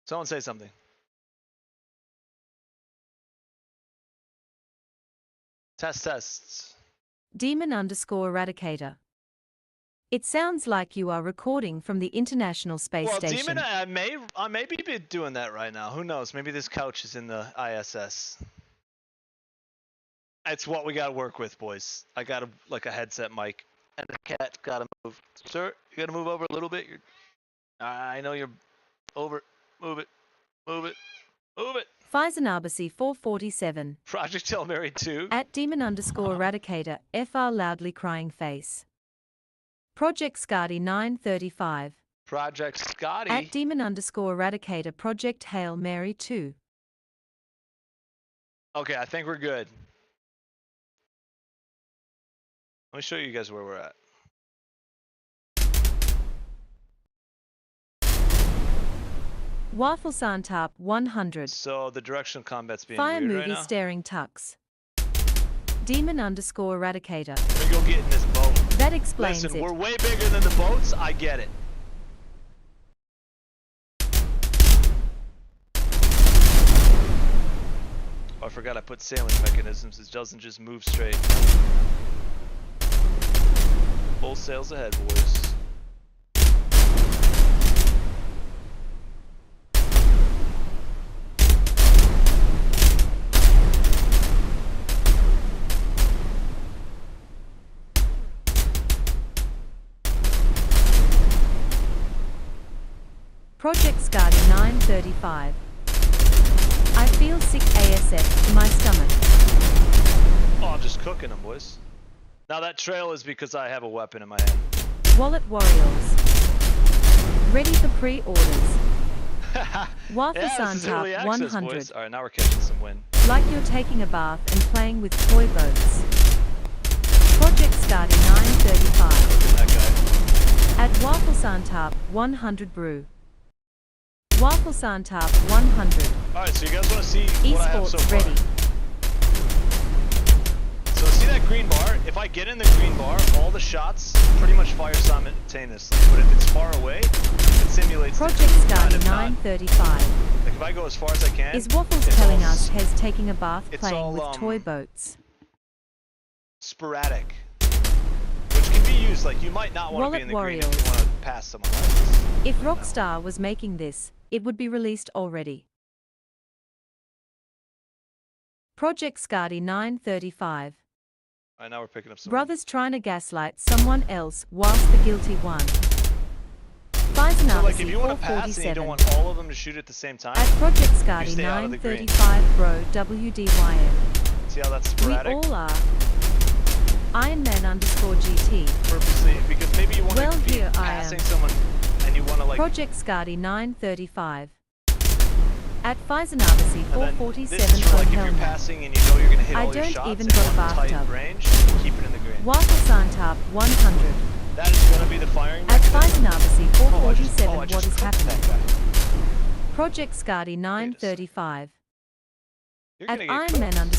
Someone say something. Tests. Demon_Eradicator. It sounds like you are recording from the International Space Station. Demon, I may be doing that right now. Who knows? Maybe this couch is in the ISS. It's what we gotta work with, boys. I got a headset mic, and the cat's gotta move. Sir, you gotta move over a little bit. I know you're over. Move it. Faisanabasi 447. Project Tell Mary 2. At Demon_Eradicator, FR loudly crying face. Project Scotty 935. Project Scotty. At Demon_Eradicator, Project Hail Mary 2. Okay, I think we're good. Let me show you guys where we're at. Wafflesan Top 100. So the directional combat's being Fire weird movie right now. staring tux. Demon_Eradicator. Let me go get in this boat. That explains Listen, it. we're way bigger than the boats. I get it. Oh, I forgot I put sailing mechanisms. It doesn't just move straight. Full sails ahead, boys. Project Scotty 935. I feel sick ASF to my stomach. Oh, I'm just cooking them, boys. Now that trail is because I have a weapon in my hand. Wallet Warriors. Ready for pre-orders. Wafflesan Top 100. Alright, now we're catching some wind. Like you're taking a bath and playing with toy boats. Project Scotty 935. That guy. At Wafflesan Top 100 Brew. Wafflesan Top 100. Alright, so you guys want to see what I have so Esports far? ready. So see that green bar? If I get in the green bar, all the shots pretty much fire simultaneously. But if it's far away, it simulates Project the Scotty kind of 935. like if I go as far as I can. Is Waffles it's telling all us he's taking a bath it's playing all, with toy boats? Sporadic. Which can be used, like you might not want to be Wallet in the green Warriors. if you want to pass someone like this. If I don't know. Rockstar was making this, it would be released already. Project Scotty 935. Alright, now we're picking up some. Brothers trying to gaslight someone else whilst the guilty one. So like if you want to pass and you 447. don't want all of them to shoot at the same time, At Project Scotty stay out of the green. 935 Bro WDYN. see how that's We sporadic? all are. Ironman_GT. Purposely, because maybe you want Well, to be here I passing am. someone and you want to like Project Scotty 935. At Faisanabasi and then 447 this is for like if you're Helmet. passing and you know you're going to hit I all your don't shots even in got one tight bathtub. range, keep it in the green. Wafflesan Top 100. That is going to be the firing At mechanism. Faisanabasi Oh, I just 447 what is cooked happening? that guy. Project Scotty 935. You're At going to get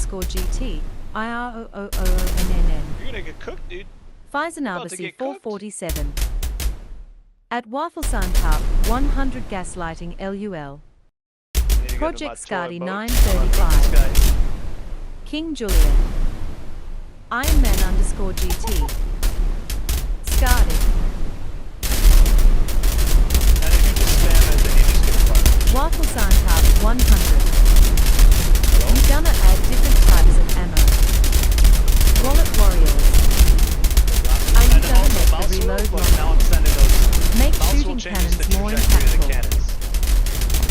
cooked. Ironman_GT. IROOONNN. You're going to get cooked, dude. Faisanabasi get cooked. 447. At Wafflesan Top 100 Gaslighting LUL. You need to go to my Project toilet Scotty boat. 935. This guy. King Julian. Ironman_GT. Scotty. And if you just spam it, then you just get fucked. Wafflesan Top 100. You gonna add different types of ammo. Wallet Warriors. Are you And gonna also make mouse the wheel, reload look, longer? now I'm sending those. Make Mouse wheel shooting changes the cannons more trajectory of the impactful. cannons.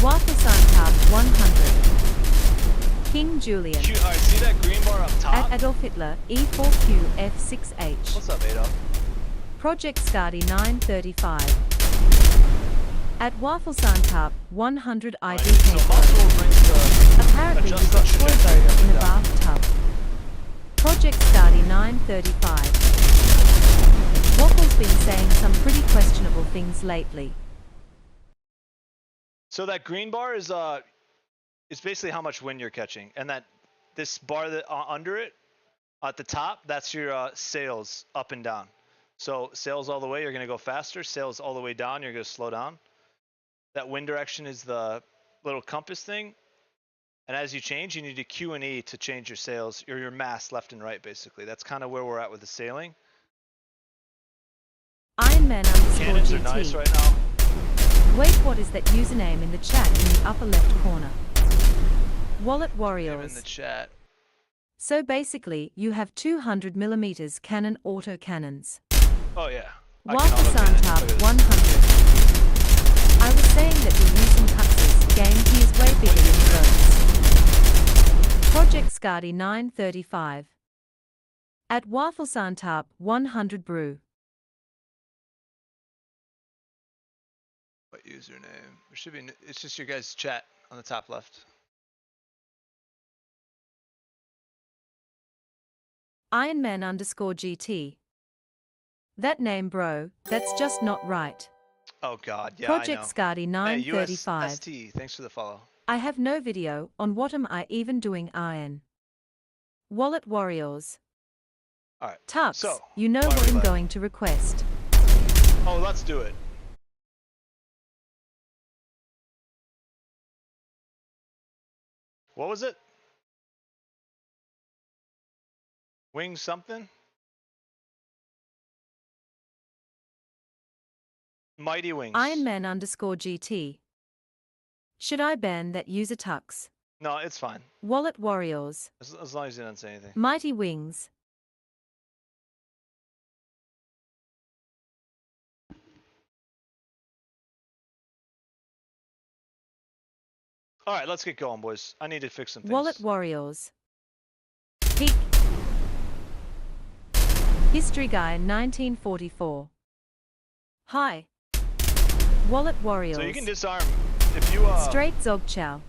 Wafflesan Top 100. King Julian. Shoot, alright, see that green bar up top? At Adolf Hitler E4QF6H. What's up, Adolf? Project Scotty 935. At Wafflesan Top 100 ID Alright, so paintball. mouse wheel brings the Apparently we adjust got the toy trajectory boat up in and the down. bathtub. Project Scotty 935. Waffle's been saying some pretty questionable things lately. So that green bar is basically how much wind you're catching, and that this bar that under it at the top, that's your sails up and down. So sails all the way, you're gonna go faster. Sails all the way down, you're gonna slow down. That wind direction is the little compass thing. And as you change, you need a Q and E to change your sails or your mast left and right, basically. That's kind of where we're at with the sailing. Ironman Cannons are _GT. nice right now. Wait, what is that username in the chat in the upper left corner? Wallet Name Warriors. in the chat. So basically, you have 200mm cannon auto cannons. Oh yeah. Waffle Santap 100. I was saying that you're using Tux's game, he is way bigger than those. Project Skadi 935. At Waffle Santap 100 brew. What username? It should be. It's just your guys' chat on the top left. Ironman _GT. That name, bro, that's just not right. Oh god, yeah, Project I know. Skadi 935. Hey, USST, thanks for the follow. I have no video on what am I even doing, Iron. Wallet Warriors. Alright. Tux, So, you know why are what we I'm live? going to request. Oh, let's do it. What was it? Wings something? Mighty Wings. Ironman _GT. Should I ban that user Tux? No, it's fine. Wallet Warriors. As long as you don't say anything. Mighty Wings. Alright, let's get going, boys. I need to fix some things. Wallet Warriors. Peak. History Guy 1944. Hi. Wallet Warriors. So you can disarm if you Straight Zog Chow.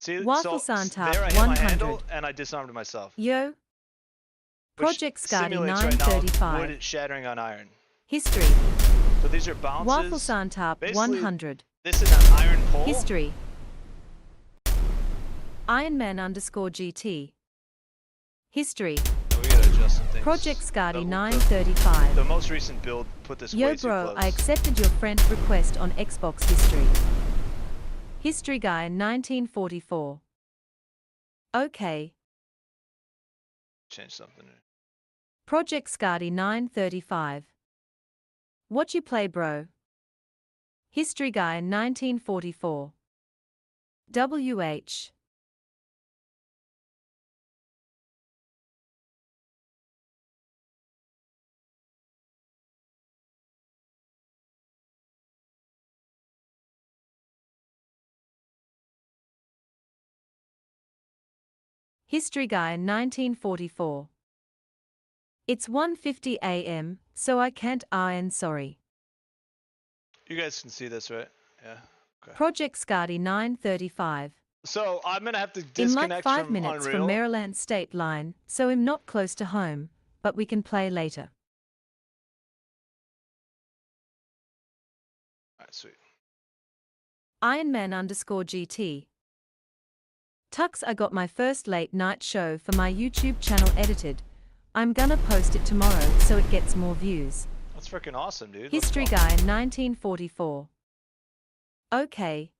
see, Waffle so Santap there I hit my 100. handle and I disarmed myself. Yo. Which Project Skadi simulates right now 935. wood shattering on iron. History. So these are bounces. Waffle Santap Basically, 100. This is an iron pole. History. Ironman _GT. History. Oh, we gotta adjust some things. Project Skadi The 935. most recent build put this Yo way too bro, close. I accepted your friend request on Xbox History. History Guy 1944. Okay. Change something. Project Skadi 935. What you play, bro? History Guy 1944. WH. History Guy 1944. It's 1:50 a.m., so I can't iron, sorry. You guys can see this, right? Yeah. Okay. Project Skadi 935. So I'm gonna have to In disconnect like 5 from minutes Unreal. from Maryland State Line, so I'm not close to home, but we can play later. Alright, sweet. Ironman _GT. Tux, I got my first late night show for my YouTube channel edited. I'm gonna post it tomorrow so it gets more views. That's freaking awesome, dude. Let's History go. Guy 1944. Okay.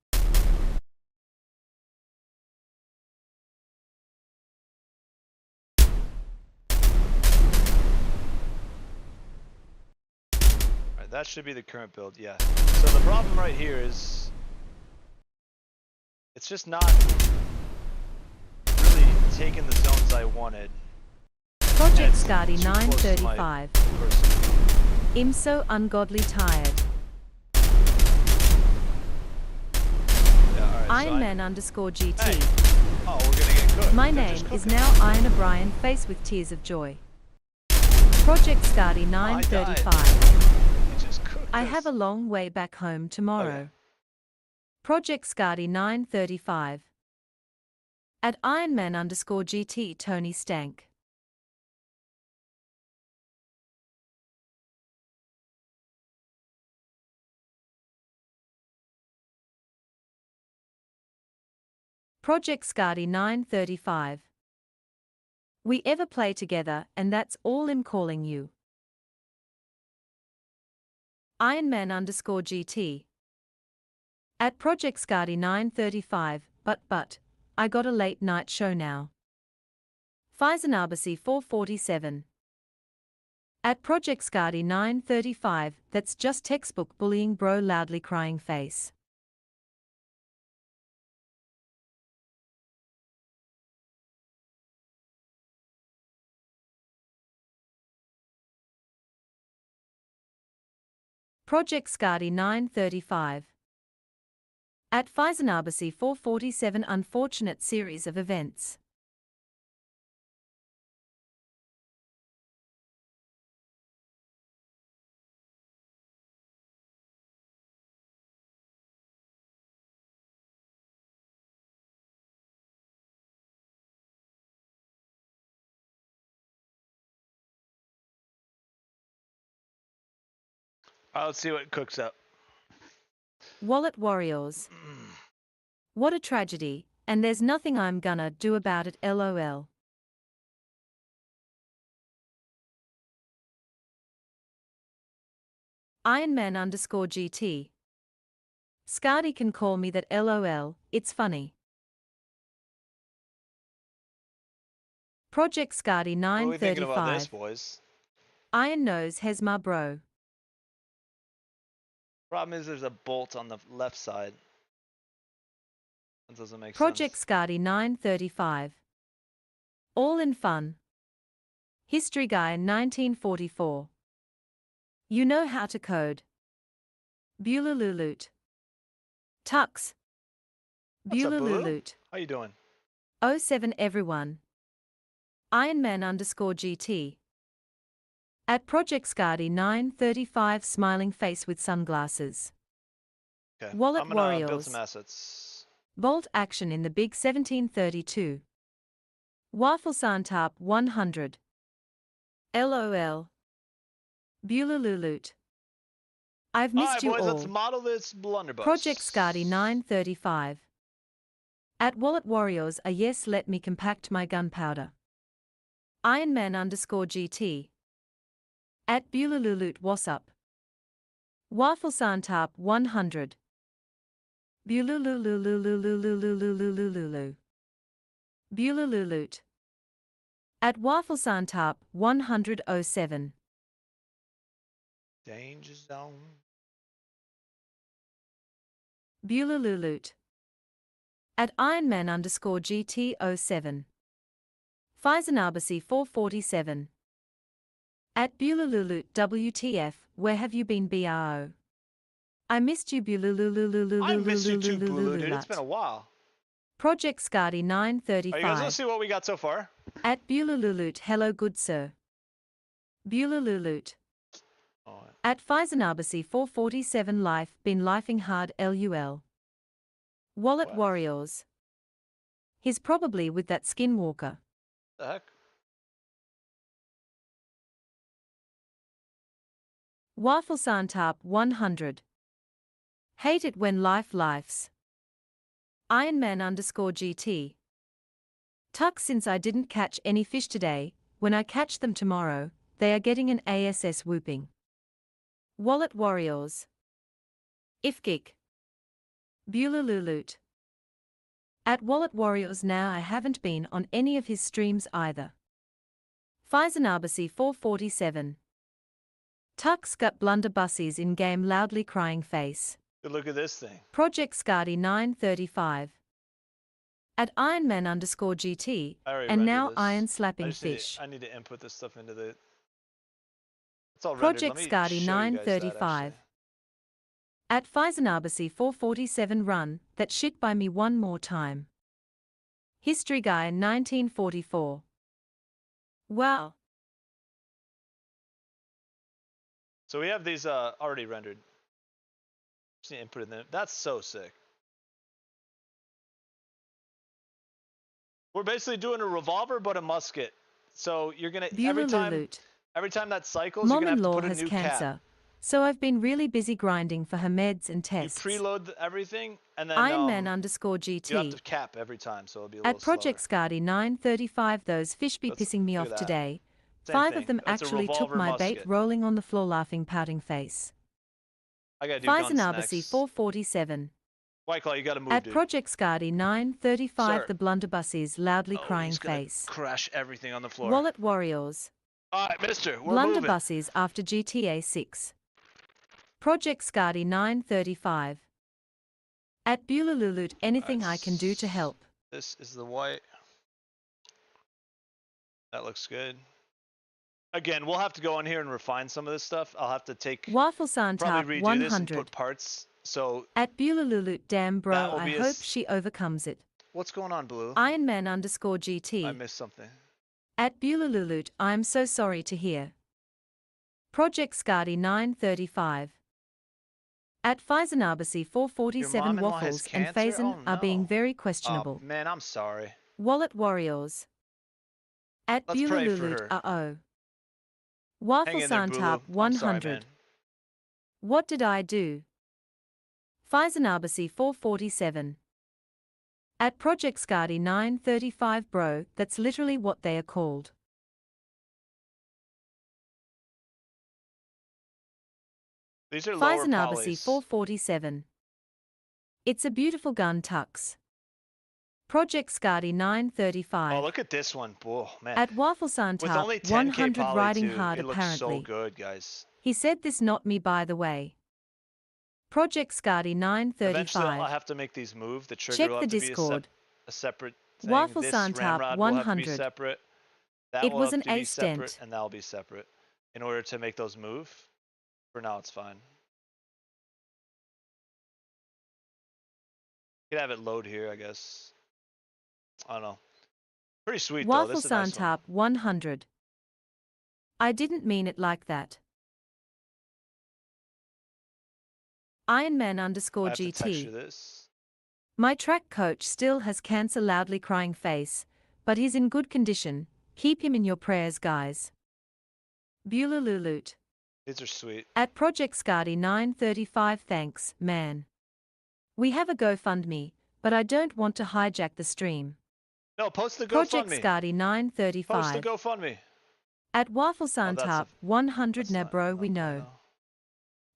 Alright, that should be the current build, yeah. So the problem right here is it's just not really taking the zones I wanted. Project It's Skadi too close to my 935. person. I'm so ungodly tired. Yeah, alright, Ironman _GT. Hey. Oh, we're gonna get cooked. My They're name just is cooking. now Iron O'Brien, face with tears of joy. Project Skadi 935. They just cooked I us. have a long way back home tomorrow. Okay. Project Skadi 935. At Ironman _GT Tony Stank. Project Skadi 935. We ever play together, and that's all I'm calling you. Ironman _GT. At Project Scardy 935, but, I got a late night show now. Faisanabasi 447. At Project Scardy 935, that's just textbook bullying bro loudly crying face. Project Scardy 935. At Faisanabasi 447 unfortunate series of events. Let's see what cooks up. Wallet Warriors. What a tragedy, and there's nothing I'm gonna do about it, lol. Ironman_GT. Scardy can call me that, lol, it's funny. Project Scardy What are we thinking about this, 935. boys? Iron Nose has my bro. Problem is there's a bolt on the left side. That doesn't make Project sense. Scardy 935. All in fun. History Guy 1944. You know how to code. Bulalululut. Tux. What's up, Bulu? Bulalululut. How you doing? 07 everyone. Ironman_GT. At Project Scardy 935 smiling face with sunglasses. Okay. Wallet I'm gonna build Warriors. some assets. Bolt action in the big 1732. Waffle Santap 100. LOL. Bulalululut. I've missed Alright, you boys, all. let's model this blunderbuss. Project Scardy 935. At Wallet Warriors, yes, let me compact my gunpowder. Ironman_GT. At Bulalululut, what's up? Waffle Santap 100. Bulalululululululululululu. Bulalululut. At Waffle Santap 107. Danger zone. Bulalululut. At Ironman_GT07. Faisanabasi 447. At Bulalululut WTF, where have you been bro? I missed you Bulalulululululululululut. I missed you too, Bulu, dude. It's been a while. Project Scardy Alright, you guys, 935. let's see what we got so far. At Bulalululut, hello good sir. Bulalululut. Alright. At Faisanabasi 447 life, been lifing hard lul. Wallet What? Warriors. He's probably with that skinwalker. The heck? Waffle Santap 100. Hate it when life lifes. Ironman_GT. Tuck, since I didn't catch any fish today, when I catch them tomorrow, they are getting an ASS whooping. Wallet Warriors. Ifgik. Bulalululut. At Wallet Warriors now, I haven't been on any of his streams either. Faisanabasi 447. Tuck's got blunderbussies in game loudly crying face. Good look at this thing. Project Scardy 935. At Ironman_GT, I already and rendered now this. iron I slapping just need to- fish. I need to input this stuff into the. It's all Project rendered. Let me Scardy show you guys that, 935. actually. At Faisanabasi 447 run, that shit by me one more time. History Guy 1944. Wow. So we have these already rendered. Just need to input in them. That's so sick. We're basically doing a revolver but a musket. So you're gonna every time that cycles, you're gonna have to Mom-in-law put a has new cancer, cap. so I've been really busy grinding for her meds and You tests. preload everything, and then Ironman_GT. you have to cap every time, so it'll be a At little Project slower. Scardy 935, those fish be Let's pissing me look at off that. today. Same 5 thing. of them That's a actually took revolver my bait, musket. rolling on the floor laughing pouting face. I gotta do guns Faisanabasi next. 447. White Claw, you gotta move, At dude. Project Scardy 935 Sir. the blunderbuss is loudly Oh, crying he's gonna face. crash everything on the floor. Wallet Warriors. Alright, mister, we're moving. Blunderbuss is after GTA 6. Project Scardy 935. At Beulah anything I can do to help. This is the white. That looks good. Again, we'll have to go in here and refine some of this stuff. I'll have to take Waffle Santap probably redo 100. this and put parts. So at Beulah damn that bro, will I be hope she overcomes it. what's going on, Blue? Ironman_GT. I missed something. At Beulah I'm so sorry to hear. Project Scardy 935. At Faisanabasi 447 Waffles and Faison are being very questionable. Oh, man, I'm sorry. Wallet Warriors. At Let's pray for Beulah her. uh-oh. Waffle Hang in there, Santap Bulu. 100. I'm sorry, man. What did I do? Faisanabasi 447. At Project Scardy 935 bro, that's literally what they are called. These are lower Faisanabasi polys. 447. It's a beautiful gun, Tux. Project Scardy 935. Oh, look at this one. Oh, man. At Waffle With only Santap 10K 100 poly riding too, hard it looks apparently. so good, guys. He said this, not me, by the way. Project Scardy 935. Eventually, I'll have to make these move. The trigger Check will the have to Discord. be a separate thing. Waffle This Santap ramrod will have to be 100. separate. That It will was have an to be ace separate, dent. and that'll be separate. In order to make those move. For now, it's fine. You could have it load here, I guess. I don't know. Pretty sweet, though. Waffle This is a nice one. Santap 100. I didn't mean it like that. Ironman_GT. This. My track coach still has cancer, loudly crying face, but he's in good condition. Keep him in your prayers, guys. Beulah. These are sweet. At Project Scardy 935 thanks, man. We have a GoFundMe, but I don't want to hijack the stream. No, post the Project GoFundMe. Scardy 935. Post the GoFundMe. At Waffle Santap 100 na bro, we know.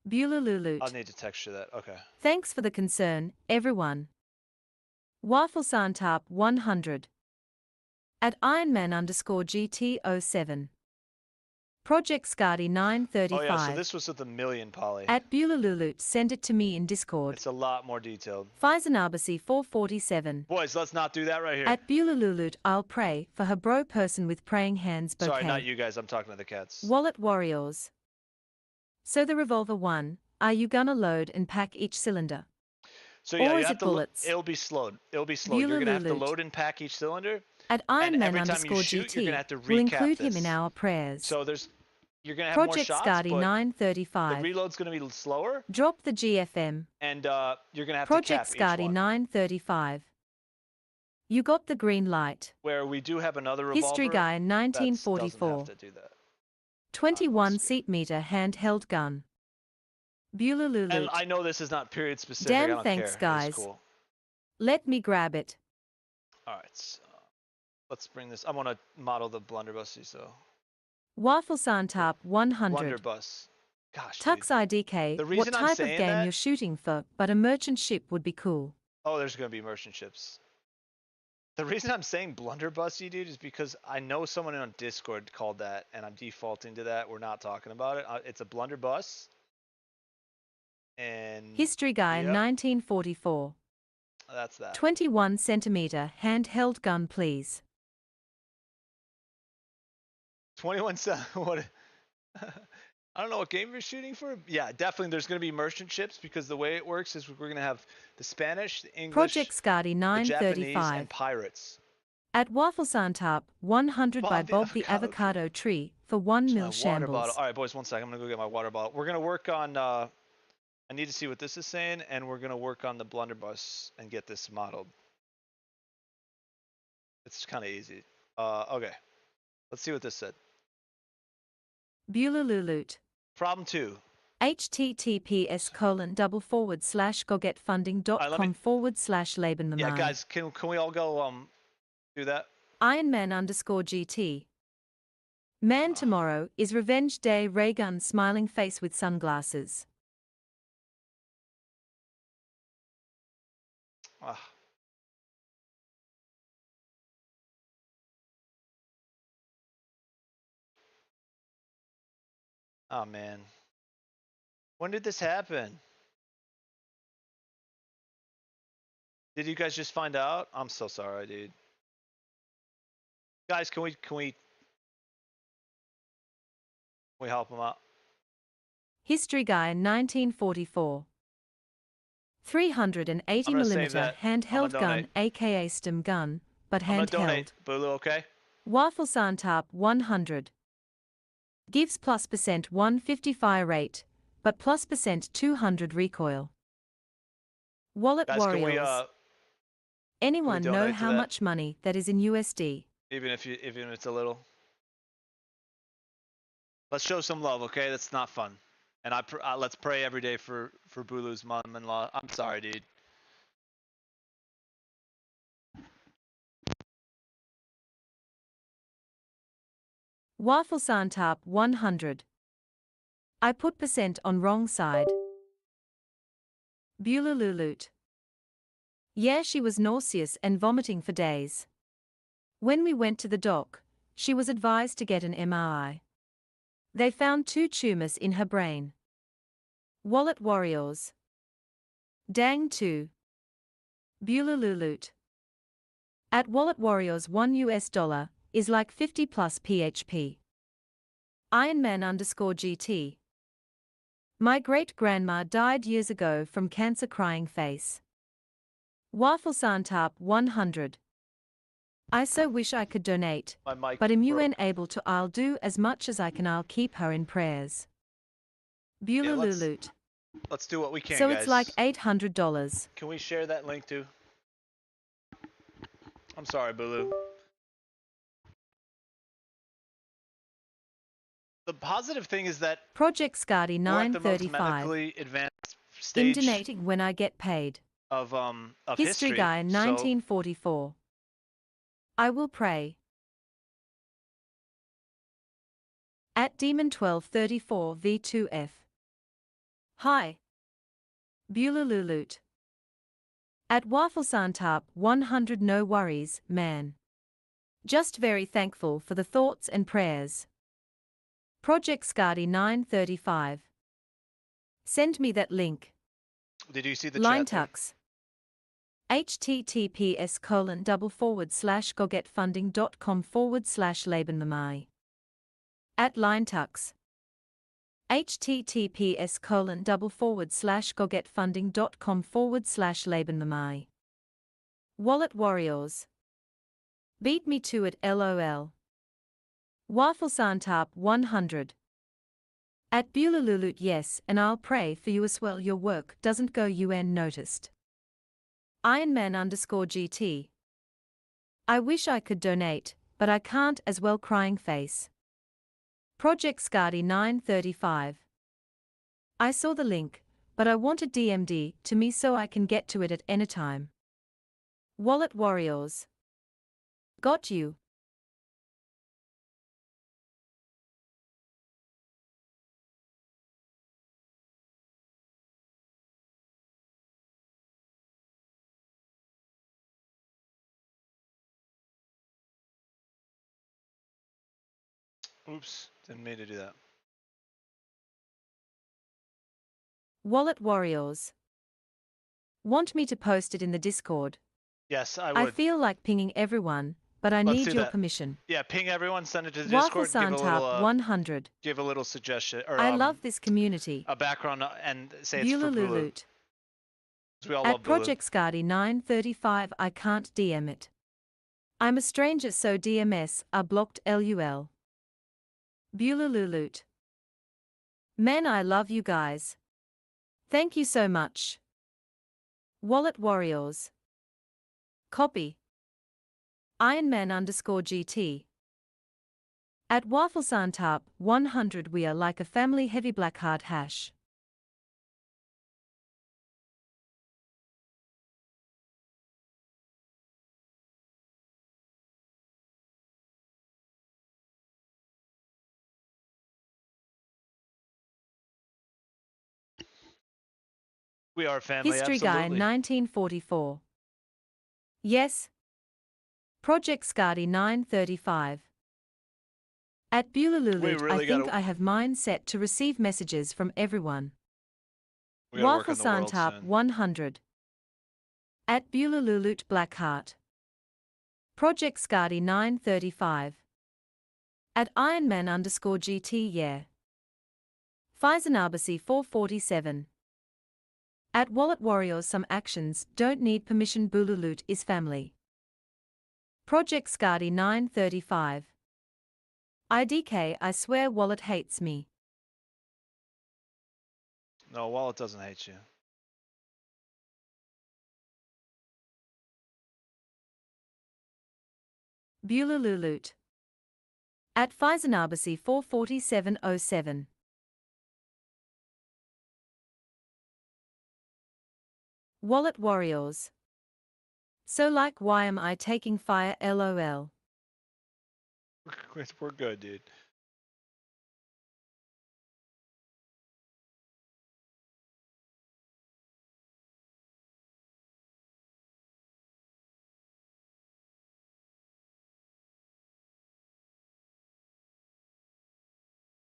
Beulah. I'll need to texture that. Okay. Thanks for the concern, everyone. Waffle Santap 100. At Ironman_GT07. Project Scardy 935. Oh yeah, so this was with 1,000,000 poly. At Beulah send it to me in Discord. It's a lot more detailed. Faisanabasi 447. Boys, let's not do that right here. At Beulah I'll pray for her bro, person with praying hands bouquet. Sorry, not you guys. I'm talking to the cats. Wallet Warriors. So the revolver one, are you gonna load and pack each cylinder? So yeah, or you is have it to bullets? It'll be slowed. It'll be slowed. You're gonna have to load and pack each cylinder. At and every time you shoot, you're Ironman_GT, gonna have to we'll include recap him in this. our prayers. So you're gonna have Project more shots, Scardy but 935. the reload's gonna be slower, Drop the GFM. and you're gonna have Project to cap Scardy each one. 935. You got the green light. Where we do have another revolver. History Guy That 1944. doesn't have to do that. 21 seat meter handheld gun. Beulah. And I know this is not period specific. Damn, I don't thanks, care. guys. It's cool. Let me grab it. All right, so let's bring this. I want to model the blunderbussy, so Waffle Santap 100. blunderbuss. Gosh, Tux dude. IDK, The what reason I'm type of saying game that- you're shooting for, but a merchant ship would be cool. Oh, there's gonna be merchant ships. The reason I'm saying blunderbussy, dude, is because I know someone on Discord called that, and I'm defaulting to that. We're not talking about it. It's a blunderbuss. And History Guy yep, 1944. that's that. 21 centimeter handheld gun, please. 21 what? I don't know what game you're shooting for. Yeah, definitely. There's going to be merchant ships because the way it works is we're going to have the Spanish, the English, Project Scardy the Japanese, 935. and pirates. At Waffle Santap 100 by Bob the Avocado Tree for 1 It's mil my water shambles. bottle. All right, boys, one second. I'm going to go get my water bottle. We're going to work on. I need to see what this is saying, and we're going to work on the blunderbuss and get this modeled. It's kind of easy. Okay. Let's see what this said. Beulah. Problem 2. https://gogetfunding.com/Laban Yeah, guys, can we all go do that? Ironman_GT. Man, tomorrow is Revenge Day. Raygun smiling face with sunglasses. Ah. Oh man. When did this happen? Did you guys just find out? I'm so sorry, dude. Guys, can we help him out? History Guy 1944. I'm gonna save 380mm that. I'm gonna handheld gun donate. aka stem gun, but I'm gonna donate, handheld. Bulu, okay? Wafelsantarp 100. Gives +% 150 fire rate, but +% 200 recoil. Wallet Guys, Warriors. can we Anyone know donate to how that? much money that is in USD? Even if it's a little. Let's show some love, okay? That's not fun. And let's pray every day for Bulu's mom-in-law. I'm sorry, dude. Wafelsantarp 100. I put percent on wrong side. Bulululut. Yeah, she was nauseous and vomiting for days. When we went to the doc, she was advised to get an MRI. They found 2 tumors in her brain. Wallet Warriors. Dang 2. Bulululut. At Wallet Warriors $1 is like 50 plus PHP. Ironman_GT. My great-grandma died years ago from cancer crying face. Wafelsantarp 100. I so wish I could donate, My mic but am broke. UN able to? I'll do as much as I can. I'll keep her in prayers. Yeah, Bulululut. let's do what we can, So guys. it's like $800. Can we share that link too? I'm sorry, Bulu. The positive thing is that Project Scardy we're at the most 935. medically advanced In stage donating when I get paid. of History history. Guy So 1944. I will pray. At Demon 1234 V2F. Hi. Bulululut. At Wafelsantarp 100. No worries, man. Just very thankful for the thoughts and prayers. Project Scardy 935. Send me that link. did you see the Line chat there? tux. https://gogetfunding.com/Labenmamai. At line tux. https://gogetfunding.com/Labenmamai. Wallet Warriors. Beat me to it, lol. Wafelsantarp 100. At Bulululut, yes, and I'll pray for you as well. Your work doesn't go unnoticed. Ironman_GT. I wish I could donate, but I can't as well. Crying face. Project Scardy 935. I saw the link, but I wanted DMD to me so I can get to it at any time. Wallet Warriors. Got you. Oops, didn't mean to do that. Wallet Warriors. Want me to post it in the Discord? Yes, I I would. feel like pinging everyone, but I Let's need do your that. permission. Yeah, ping everyone, send it to the Discord, Wafelsantarp 100. give a little suggestion or I love this community. a background and say it's for Bulu. Bulululut. 'Cause we all At love Bulu. Project Scardy 935 I can't DM it. I'm a stranger so DMS are blocked lul. Bulululut. Man, I love you guys. Thank you so much. Wallet Warriors. Copy. Ironman_GT. At Wafelsantarp 100 we are like a family. Heavy black hard hash. We are family, History Guy absolutely. 1944. Yes. Project Scardy 935. At We Bulululut, I really think gotta I have mine set to receive messages from everyone. work on the world Waffle soon. 100. At Bulululut Blackheart. Project Scardy 935. At Ironman_GT yeah. Faisanabasi 447. At Wallet Warriors some actions don't need permission Bulululut is family. Project Scardy 935. IDK I swear Wallet hates me. No, Wallet doesn't hate you. Bulululut. At Faisanabasi 44707. Wallet Warriors. So like why am I taking fire lol. We're good, dude.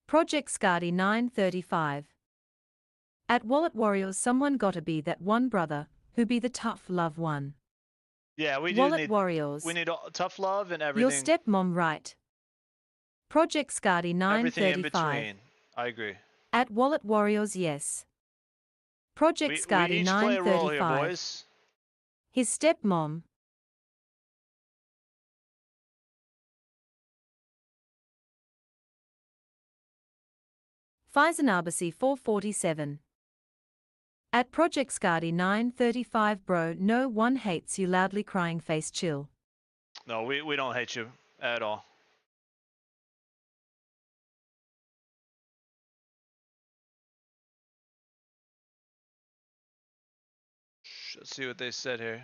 Project Scardy 935. At Wallet Warriors someone gotta be that one brother, who be the tough love one. Yeah, we do Wallet need Warriors. tough love and Your everything. stepmom right. Project Scardy Everything in 935. between. I agree. At Wallet Warriors yes. Project We Scardy each play a role here, 935. boys. His stepmom. Faisanabasi 447. At Project Scardy 935 bro no one hates you loudly crying face chill. No, we don't hate you at all. Let's see what they said here.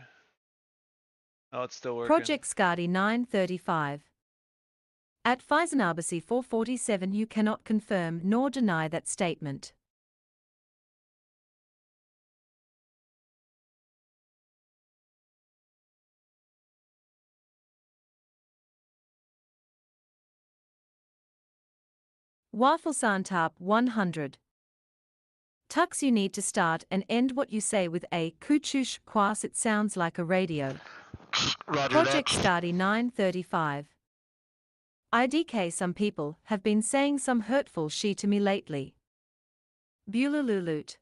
Oh, it's still working. Project Scardy 935. At Faisanabasi 447 you cannot confirm nor deny that statement. Waffle Santap 100. Tux you need to start and end what you say with a kuchush quas it sounds like a radio. Project Scardy 935. IDK some people have been saying some hurtful shit to me lately. Bulululut.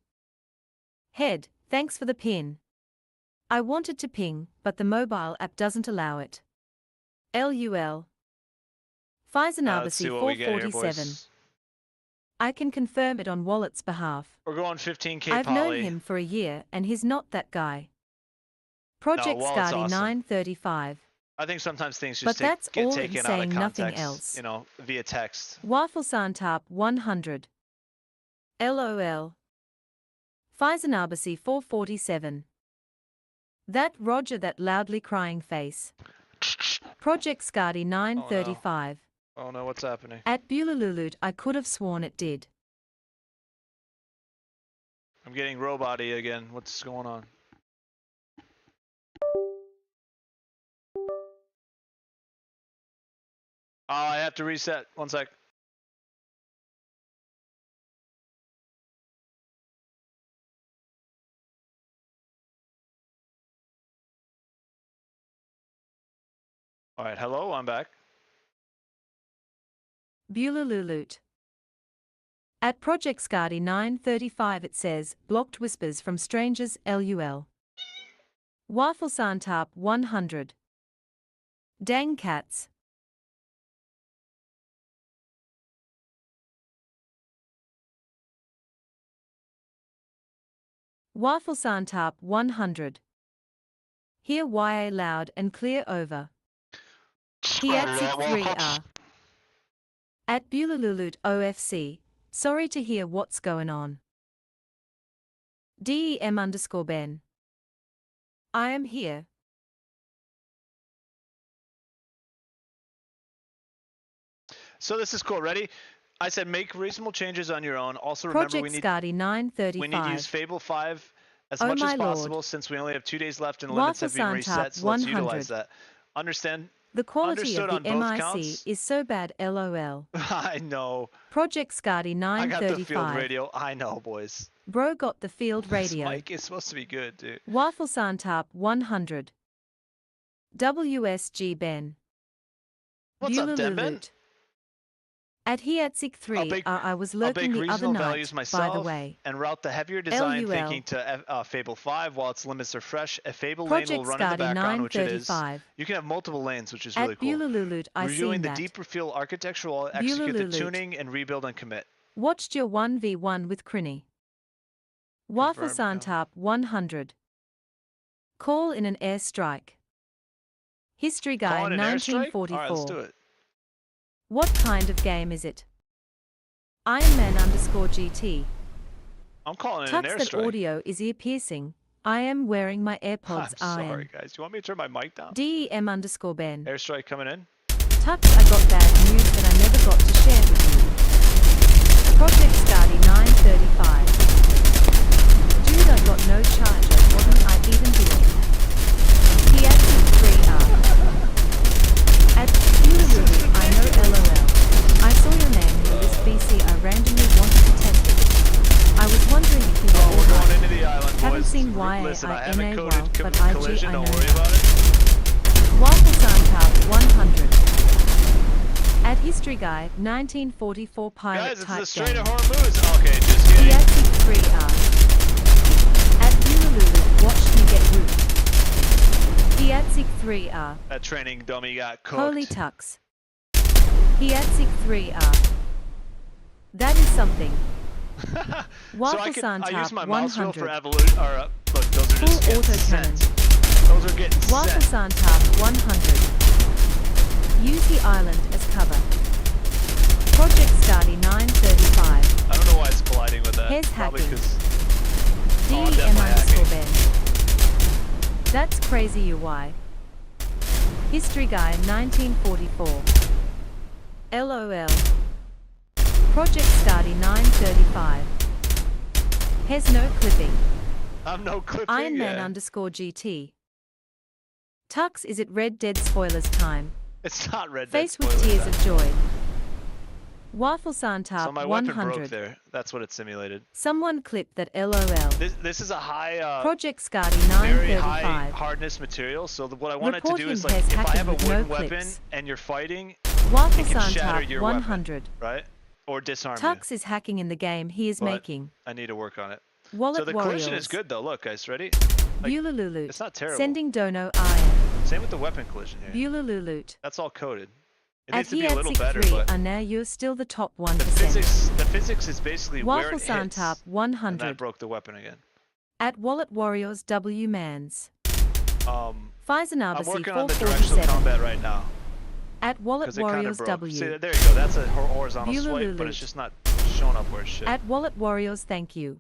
Head, thanks for the pin. I wanted to ping, but the mobile app doesn't allow it. LUL. Let's see Faisanabasi what we get here, 447. boys. I can confirm it on Wallet's behalf. We're going 15K I've poly. known him for a year and he's not that guy. Project Wallet's Scardy awesome. 935. I think sometimes things But just that's get all taken and out of saying context, nothing else. you know, via text. Waffle Santap 100. LOL. Faisanabasi 447. That Roger that loudly crying face. Project Scardy 935. Oh no, what's happening? At Bulululut I could have sworn it did. I'm getting robot-y again. What's going on? Oh, I have to reset. One sec. All right, hello, I'm back. Bulululut. At Project Scardy 935 it says, blocked whispers from strangers LUL. Waffle Santap 100. Dang cats. Waffle Santap 100. Hear YA loud and clear over. Hiatsik 3R. At Bulululut OFC. Sorry to hear what's going on. DEM_Ben. I am here. So this is cool. Ready? I said make reasonable changes on your own. Also remember Project Scardy 935. we need to use Fable 5 as Oh much my as possible, lord. since we only have 2 days left and limits Waffle have been Santap reset, so let's utilize 100. that. Understand? The quality Understood of the on both MIC counts. is so bad, lol. I know. Project Scotty I got the field 935. radio. I know, boys. Bro got the field This radio. mic is supposed to be good, dude. Waffle Santap 100. WSG Ben. What's up, Demben? Bulalulut. At Hiatsik 3, I was I'll lurking bake the other regional night, values myself by the way. and route the heavier design LUL. thinking to Fable 5 while its limits are fresh. A Fable Project lane will run in the Scotty background, which it is. 935. You can have multiple lanes, which is At really cool. Bulalulut, I Reviewing seen the that. deeper field architecture while execute the Bulalulut. tuning and rebuild and commit. Watched your 1v1 with Crinny. Waffle Confirmed, Santap 100. Call in an airstrike. History Guy Call it an airstrike? 1944. Alright, let's do it. What kind of game is it? Ironman_GT. I'm calling it an Tux, that airstrike. audio is ear piercing. I am wearing my AirPods. I'm sorry, guys. You want me to turn my mic down? DEM_Ben. Airstrike coming in. Tux, I got bad news that I never got to share with you. Project Scotty 935. Dude, I got no charger. Wasn't I even doing? He acted 3R. At Bulalulut, I know LOL. I saw your name in the list BC. I randomly wanted to test it. I was wondering if you were Oh, we're going alright. into the island, Haven't boys. seen Listen, I haven't YAINA coded well, but IG collision. I Don't know worry now. about it. Waffle Santap 100. At History Guy 1944 pirate Guys, it's type the straight game. of Hormuz. Okay, just kidding. Hiatsik 3R. At Bulalulut, watched me get root. Hiatsik 3R. That training dummy got cooked. Holy Tux. Hiatsik 3R. That is something. So Waffle I use Santap my mouse wheel for 100. evolution. Or look, those are just Full getting auto-cannon. sent. Those are getting Waffle sent. Santap 100. Use the island as cover. Project Scotty 935. I don't know why it's colliding with that. Here's Probably hacking. because I'm DEM definitely hacking. Ben. That's crazy UI. History Guy 1944. LOL. Project Scotty 935. Here's no clipping. I'm no clipping. Ironman_GT. Tux, is it Red Dead spoilers time? It's not Red Dead Face with spoilers tears time. of joy. Waffle Santap So my weapon 100. broke there. That's what it simulated. Someone clipped that LOL. This is a high, Project Scotty very high 935. hardness material. So what I want it to Report do him is like, has if I hacking have a with wooden no weapon clips. and you're fighting, Waffle it can shatter Santap your 100. weapon, right? Or disarm Tux is hacking in the game he is But making. you. I need to work on it. Wallet So the Warriors. collision is good though. Look, guys, ready? Like, Bulalulut. it's not terrible. Sending Dono Iron. Same with the weapon collision here. Bulalulut. That's all coded. It At needs to be a little better, 3, but and now you're still the top 1%. the physics is basically where Waffle it hits. Santap And 100. that broke the weapon again. At Wallet Warriors W Mans. I'm Faisanabasi working on the directional 447. combat right now. At Wallet Because it kind of Warriors broke. W. See, there you go. That's a horizontal swipe, but Bulalulut. it's just not showing up where it should. At Wallet Warriors thank you.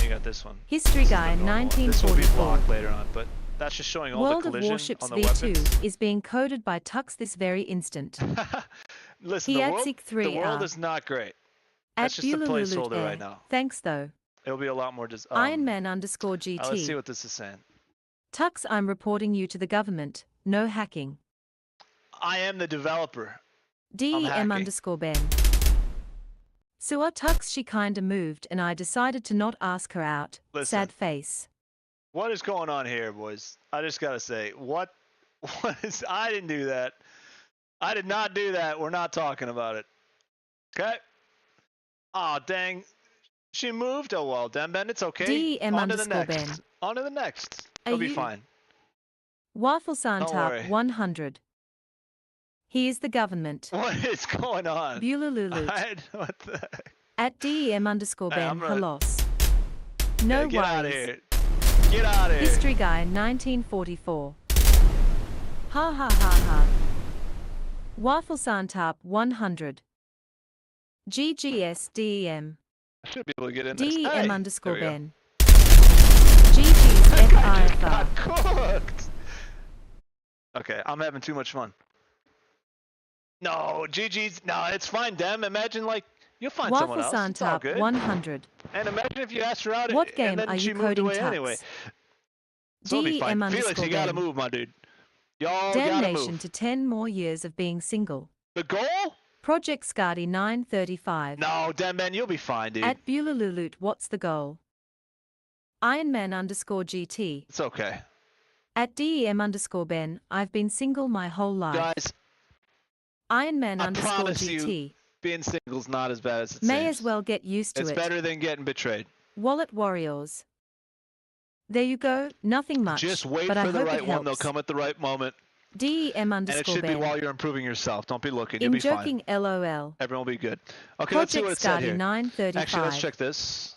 You got this one. History This is Guy the normal one. This will be 1944. blocked later on, but that's just showing all World the of collision Warships on the V2 weapons. is being coded by Tux this very instant. Listen, Hiatsik the world 3R. is not great. At That's just a Bulalulut placeholder Air. right now. Thanks though. It'll be a lot more. Ironman_GT. Let's see what this is saying. Tux, I'm reporting you to the government. No hacking. I am the developer. DEM_Ben. Sewer Tux, she kinda moved and I decided to not ask her out. Listen. Sad face. What is going on here, boys? I just gotta say, what is? I didn't do that. I did not do that. We're not talking about it. Okay. Aw, dang. She moved. Oh well, Demben, it's okay. On to the next. DEM_Ben. On to the next. Are It'll be you- fine. Waffle worry. Santap 100. He is the government. What is going on? Bulalulut. What the heck? At DEM_Ben. I'm gonna- Halos. No Yeah, get out of worries. here. Get out of here. History Guy 1944. Ha ha ha ha. Waffle Santap 100. GGSDEM. I should be able to get in this. Hey, DEM_Ben. there we go. GG's I just FIFR. got cooked. Okay, I'm having too much fun. No, GG's. No, it's fine, Dem. Imagine like You'll find someone Waffle else. It's all Santap good. 100. And imagine if you asked her out What and game then are she you moved coding away anyway. Tux? So it'll be fine. DEM Felix, you gotta _Ben. move, my dude. Y'all gotta Damnation move. to 10 more years of being single. The goal? Project Scotty 935. No, Demben, you'll be fine, dude. At Bulalululut, what's the goal? Ironman _GT. It's okay. At DEM _Ben, I've been single my whole life. Guys, Ironman I promise _GT. you, being single's not as bad as it May seems. as well get used to It's it. better than getting betrayed. Wallet Warriors. There you go, nothing much. Just wait but for I the hope right it one. They'll helps. come at the right moment. DEM And it should be _Ben. while you're improving yourself. Don't be looking. In You'll be joking fine. LOL. Everyone will be good. Okay, let's see Project what it said Scotty here. 935. Actually, let's check this.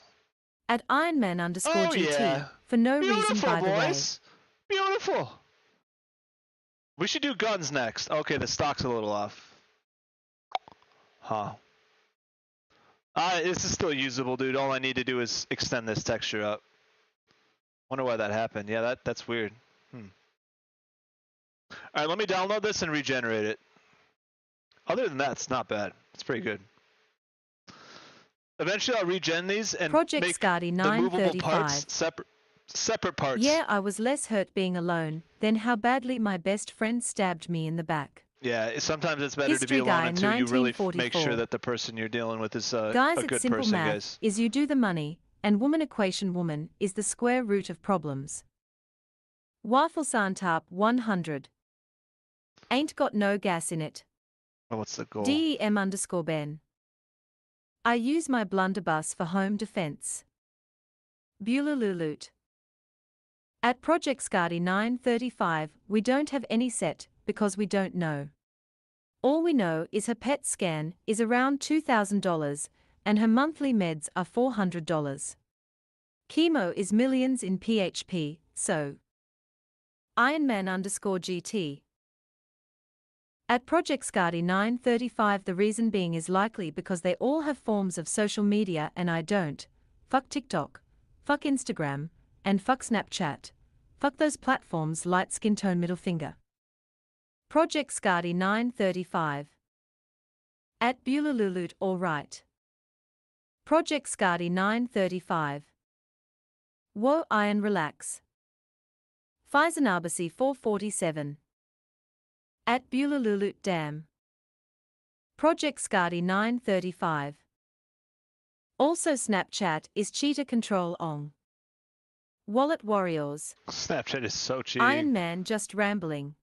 At Ironman Oh, _GT. yeah. For no Beautiful, reason by the way. boys. Beautiful. We should do guns next. Okay, the stock's a little off. Huh. This is still usable, dude. All I need to do is extend this texture up. Wonder why that happened. Yeah, that's weird. Alright, let me download this and regenerate it. Other than that, it's not bad. It's pretty good. Eventually I'll regen these and Project make Scotty the movable 935. parts separate parts. Yeah, I was less hurt being alone than how badly my best friend stabbed me in the back. Yeah, sometimes it's better to History be alone guy, until you really make 1944. sure that the person you're dealing with is a Guys, good it's simple person, math. guys. Is you do the money, and woman equation woman is the square root of problems. Waffle Santap 100. Ain't got no gas in it. Oh, what's the goal? DEM _Ben. I use my blunderbuss for home defense. Bulalululut. At Project Scotty 935, we don't have any set, because we don't know. All we know is her PET scan is around $2,000, and her monthly meds are $400. Chemo is millions in PHP, so. Ironman _GT. At Project Scotty 935, the reason being is likely because they all have forms of social media and I don't. Fuck TikTok. Fuck Instagram. And fuck Snapchat. Fuck those platforms, light skin tone middle finger. Project Scotty 935. At Bulalululut, alright. Project Scotty 935. Whoa, iron relax. Faisanabasi 447. At Bulalululut Dam. Project Scotty 935. Also Snapchat is cheater control on. Wallet Warriors. Snapchat is so cheap. Iron Man just rambling.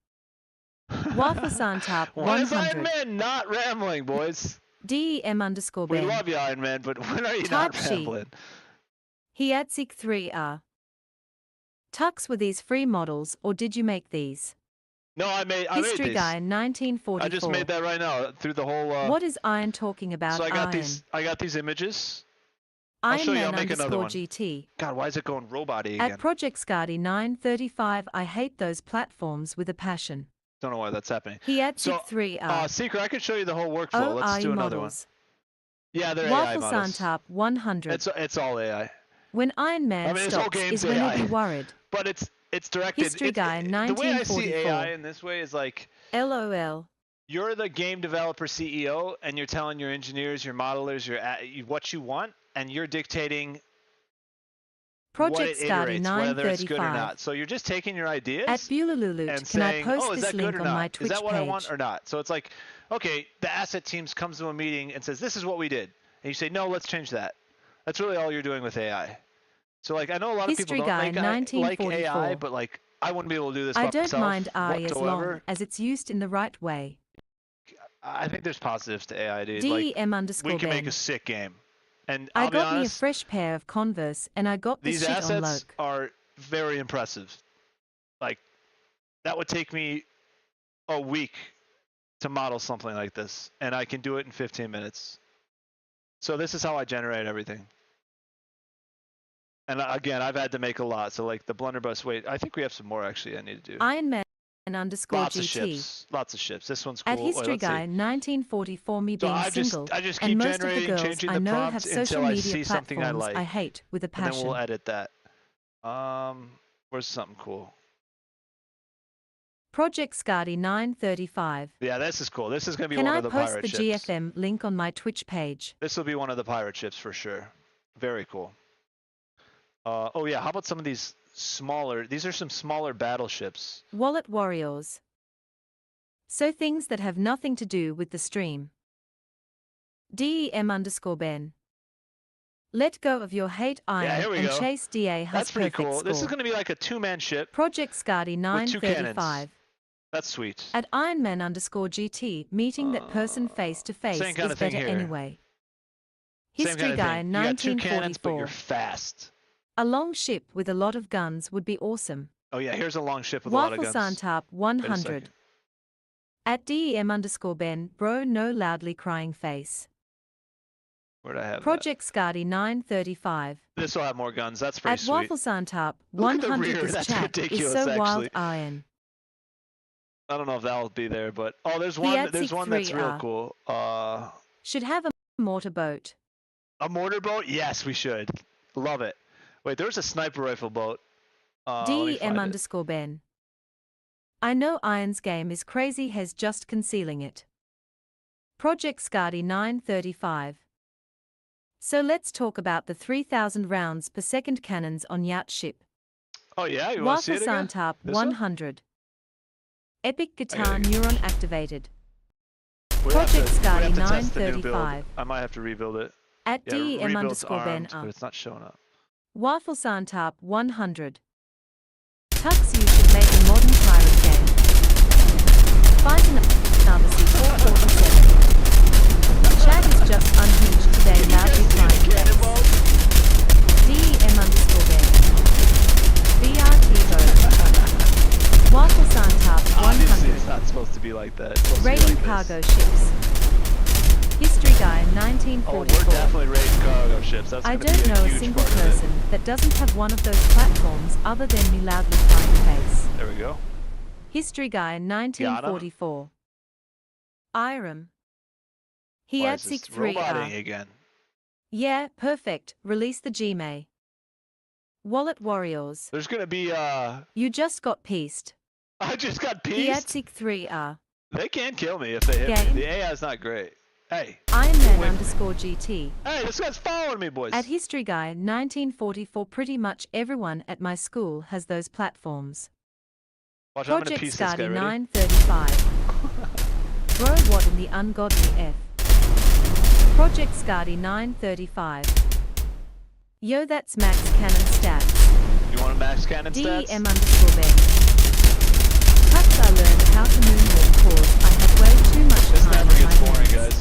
Waffle Santap 100. When is Iron Man not rambling, boys? DEM _Ben. We love you, Iron Man, but when are you Type not sheet. rambling? He Adsik 3R. Tux, were these free models or did you make these? No, I made History these. Guy 1944. I just made that right now through the whole. What is Iron talking about? So I got Iron. these. I got these images. I'll Iron show you. Man I'll make another one. _GT. God, why is it going robot-y again? At Project Scotty 935, I hate those platforms with a passion. Don't know why that's happening. He Adsik So, 3R. Secret, I can show you the whole workflow. Let's do another models. one. Yeah, they're AI Waffle models. Santap 100. It's all AI. When Iron Man I mean, this whole stops game's is when he'll AI. be worried. But it's directed. History Guy The way I see 1944. AI in this way is like LOL. you're the game developer CEO, and you're telling your engineers, your modelers, what you want, and you're dictating Project what it Scotty iterates, whether it's good or 935. not. So you're just taking your ideas At Bulalululut, and can saying, I post oh, is this that good link or on not? my Twitch Is that what page? I want or not? So it's like, okay, the asset teams comes to a meeting and says, this is what we did. And you say, no, let's change that. That's really all you're doing with AI. So like, I know a lot of History people don't Guy like AI, 1944. but like, I wouldn't be able to do this I by don't myself mind AI as whatsoever. long as it's used in the right way. I think there's positives to AI, dude. DEM Like, we _ can make Ben. a sick game. And I I'll be got me a honest, fresh pair of Converse and I got this these shit on assets Loke. are very impressive. Like, that would take me a week to model something like this, and I can do it in 15 minutes. So this is how I generate everything. And again, I've had to make a lot. So like the blunderbuss, wait, I think we have some more actually I need to do. Iron Man _ Lots of GT. ships. Lots of ships. This one's cool. At History Let's see. Guy 1944, me So being I just single, keep and most of the generating, girls changing I the know have prompts social until I media see something I platforms like. I hate with a And then passion. we'll edit that. Where's something cool? Project Scardy 935. Yeah, this is cool. This is going to be Can one I of the post pirate the ships. GFM link on my Twitch page? This will be one of the pirate ships for sure. Very cool. Oh yeah, how about some of these smaller? These are some smaller battleships. Wallet Warriors. So things that have nothing to do with the stream. DEM_Ben. Let go of your hate iron here we and go. chase DA has That's pretty perfect cool. score. This is going to be like a two-man ship Project Scardy with two cannons. 935. That's sweet. At Ironman_GT, meeting that person face to face same kind is of thing better here. anyway. Same History kind of Guy thing. You got two cannons, but 1944. you're fast. A long ship with a lot of guns would be awesome. Oh yeah, here's a long ship with a lot of Waffle guns. Santap Wait a 100. second. At DEM_Ben, bro, no loudly crying face. Where'd I have Project Scardy 935. that? This will have more guns. That's pretty At sweet. Waffle Santap Look at the 100. rear. This That's chat is ridiculous, so wild actually. iron. I don't know if that'll be there, but there's The one. There's one that's real 3R. cool. Should have a mortar boat. A mortar boat? Yes, we should. Love it. Wait, there's a sniper rifle boat. Let me find it. DEM_Ben. I know Iron's game is crazy, has just concealing it. Project Scardy 935. So let's talk about the 3,000 rounds per second cannons on yacht ship. Oh yeah, you want to see Waffle it again? Santap This one? 100. Epic guitar gotta- neuron activated. We have Project to- we have Scardy to test the new build. 935. I might have to rebuild it. At Yeah, rebuild's DEM_Ben. armed, but it's not showing up. Waffle Santap 100. Tux, you should make a modern pirate game. Find an Arbacy 447. Chat is just unhinged today, loudly crying face. DEM_Ben. VRT vote. Waffle Santap Obviously, it's 100. not supposed to be like that. It's supposed to be Raiding like cargo this. ships. History Guy Oh, we're 1944. definitely raiding cargo ships. That's I gonna be don't know a huge single part of it. person that doesn't have one of those platforms other than me, loudly crying face. There we go. History Guy 1944. Iram. He Why had is this 3R. roboting again? Yeah, perfect. Release the Gmail. Wallet Warriors. There's gonna be You just got pieced. I just got He had pieced. 3R. They can kill me if they hit Game. me. The AI is not great. Hey, Ironman_GT. hey, this guy's following me, boys. At History Guy 1944, pretty much everyone at my school has those platforms. Watch, I'm gonna Project piece this guy. Scardy Ready? 935. Bro, what in the ungodly F? Project Scardy 935. Yo, that's max cannon stats. You want a max cannon stats? DEM_Ben. Perhaps I learned how to moonwalk cause I had way too much This time never on my gets boring, hands. guys.